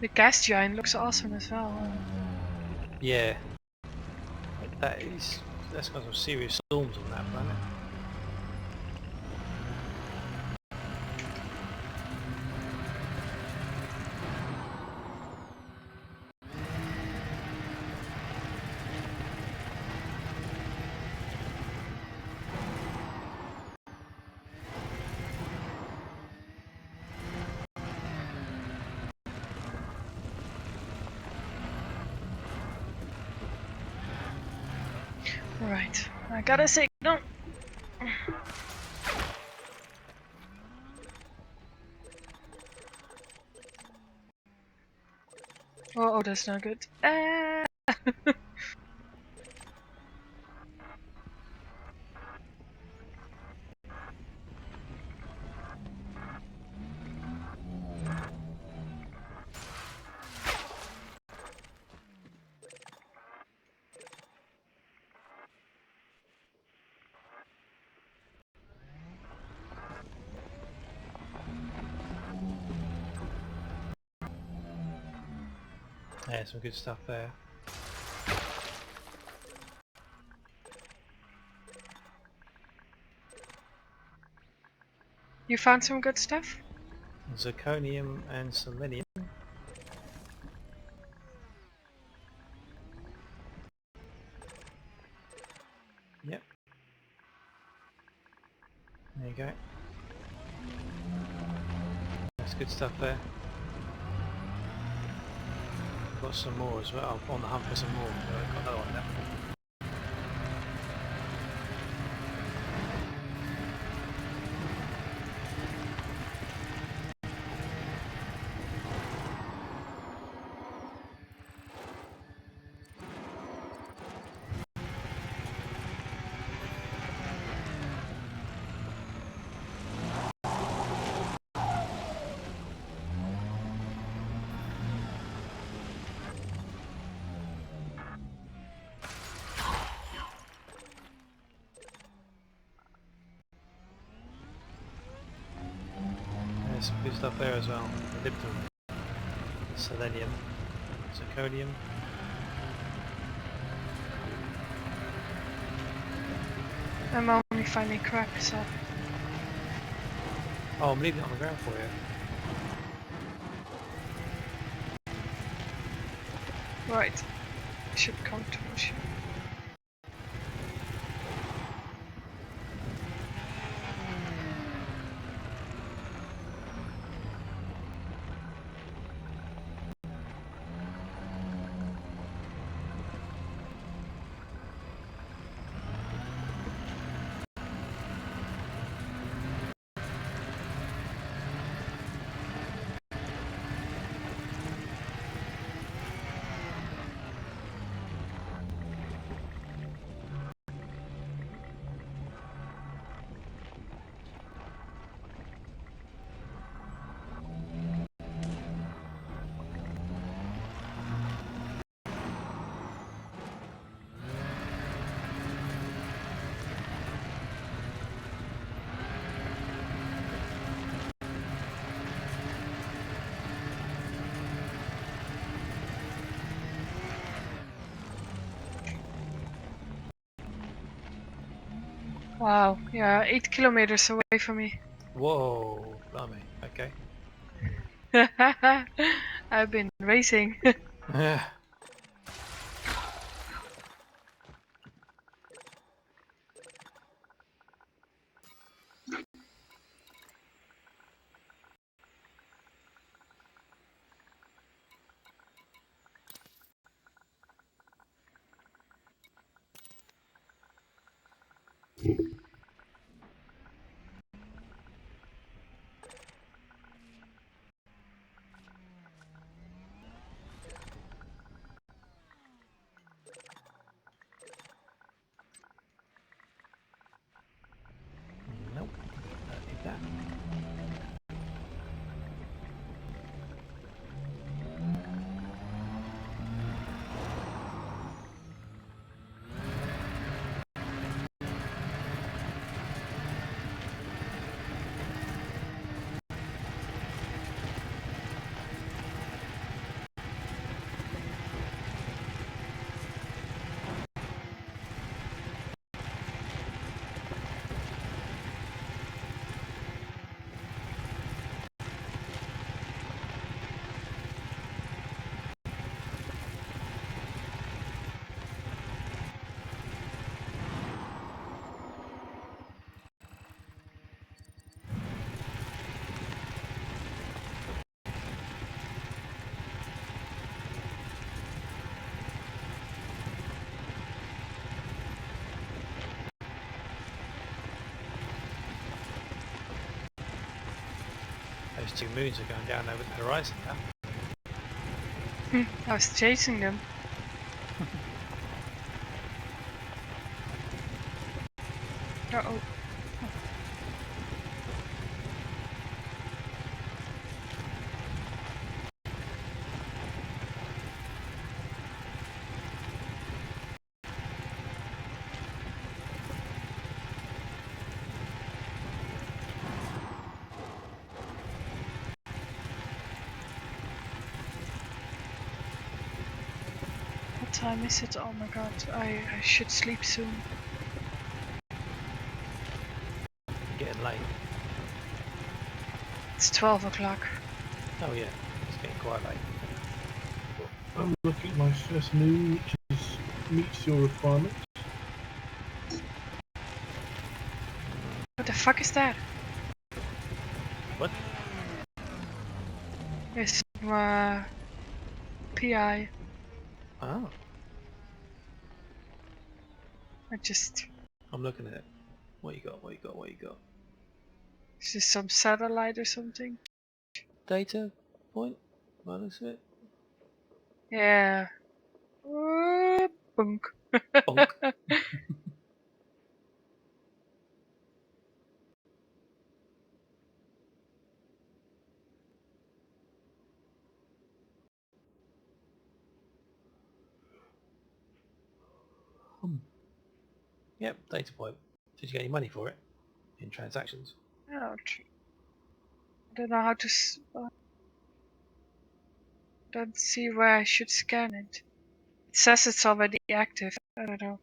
The gas giant looks awesome as well. Yeah. That's got some serious storms on that planet. Right. I gotta say, no. Oh, that's not good. Yeah, some good stuff there. You found some good stuff? Zirconium and selenium. Yep. There you go. That's good stuff there. Got some more as well. I'm on the hunt for some more. Got another one there. There's some good stuff there as well. Molybdenum, selenium, zirconium. I'm only finding crap, so. Oh, I'm leaving it on the ground for you. Right. Should come towards you. Wow, yeah, 8 kilometers away from me. Whoa, blimey. Okay. I've been racing. Yeah. Those two moons are going down over the horizon now. I was chasing them. Uh-oh. What time is it? Oh my god, I should sleep soon. Getting late. It's 12 o'clock. Oh yeah, it's getting quite late. I'm looking at my first moon, which meets your requirements. What the fuck is that? What? It's PI. Oh, It's I'm looking at it. What you got? What you got? What you got? just some satellite or something. Data point? By the looks of it. Yeah. Bunk. Bonk. Yep, data point. Did you get any money for it in transactions? Ouch. I don't know how to. Don't see where I should scan it. It says it's already active. I don't know.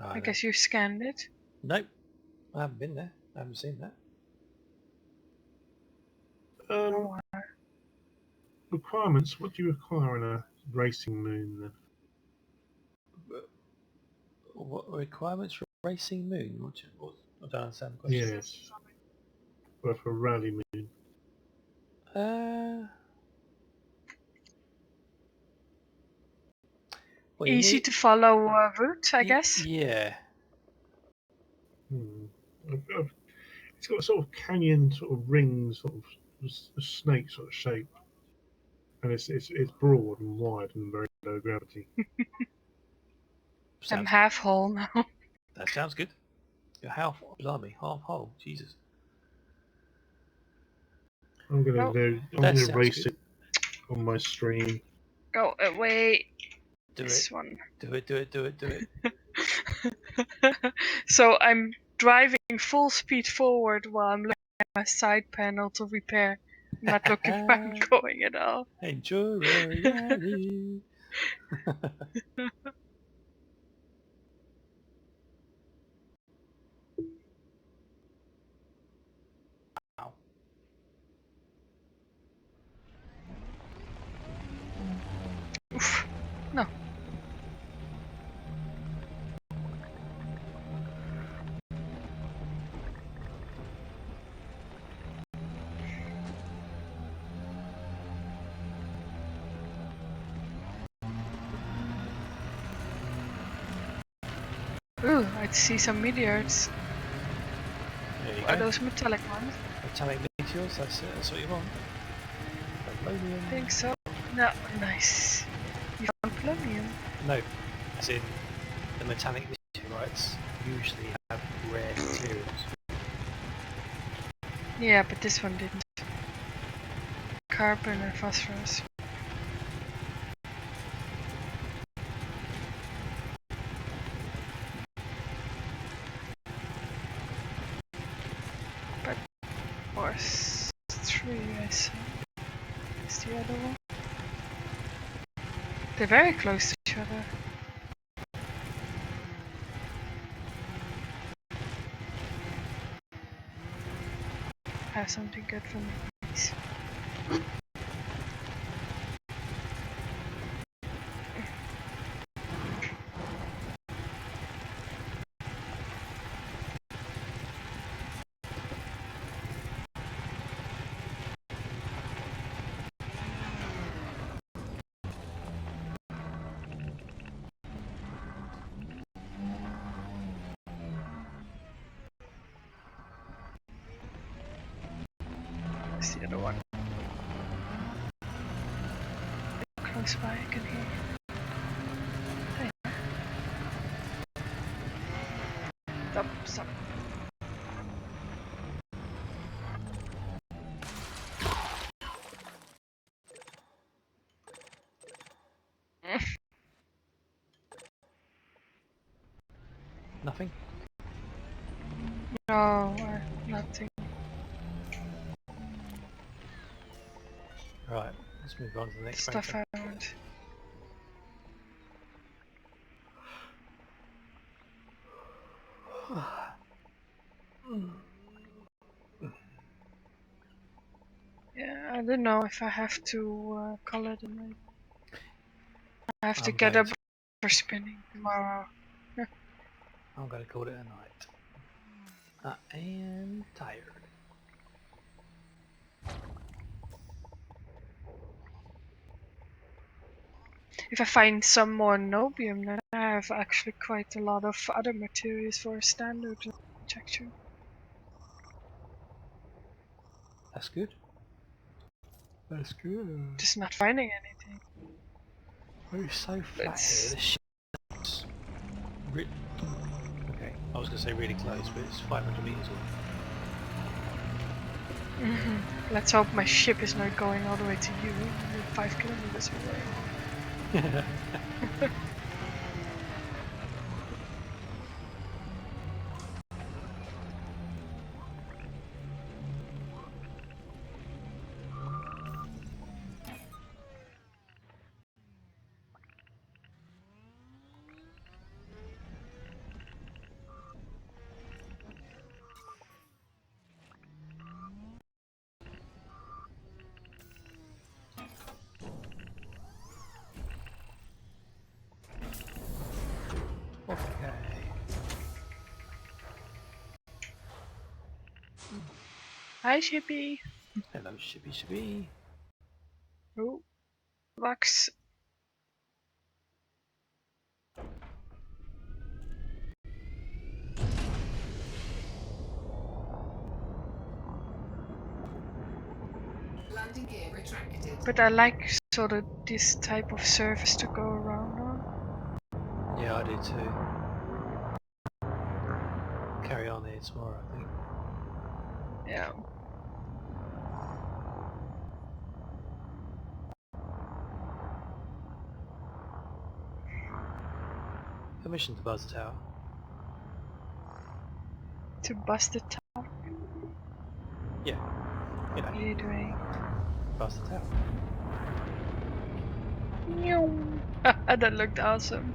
Oh, I guess you scanned it. Nope. I haven't been there. I haven't seen that. Requirements. What do you require in a racing moon then? What requirements for racing moon? What, I don't understand the question. Yes. Or for a rally moon. Well, Easy to follow route, I guess. Yeah. It's got a sort of canyon, sort of ring, sort of a snake sort of shape, and it's broad and wide and very low gravity. I'm half whole now. That sounds good. You're half, blimey, half whole. Jesus. I'm gonna race good. it on my stream. Go away. Do this it. one. Do it. Do it. Do it. Do it. So I'm driving full speed forward while I'm looking at my side panel to repair. I'm not looking where I'm going at all. Enjoy the rally. Wow. Oof. No. Ooh, I see some meteors. There you Are go. those metallic ones? Metallic meteors, that's what you want. Polonium. I think so. No, nice. You found polonium? No, as in the metallic meteorites usually have rare materials. Yeah, but this one didn't. Carbon and phosphorus. But Force 3, I see. Is the other one? They're very close to each other. Have something good for me, please. Where's the other one. Close by, I can hear. There you are. Stop. Nothing? No, nothing. Right, let's move on to the next Stuff frame. around. Yeah, I don't know if I have to call it a night. I have to I'm get going up for spinning tomorrow. I'm going to call it a night. I am tired. If I find some more nobium, then I have actually quite a lot of other materials for a standard texture. That's good. That's good. Just not finding anything. Oh, it's so flat here. This shit's okay, I was going to say really close, but it's 500 meters away. Let's hope my ship is not going all the way to you. You're 5 kilometers away. Okay. Hi, shippy. Hello, shippy. Oh, Lux. Landing gear retracted. But I like sort of this type of surface to go around on. Yeah, I do too. Carry on here tomorrow, I think. Yeah. Permission to buzz the tower. To bust the top. Yeah. You What are know, you doing? buzz the tower. That looked awesome.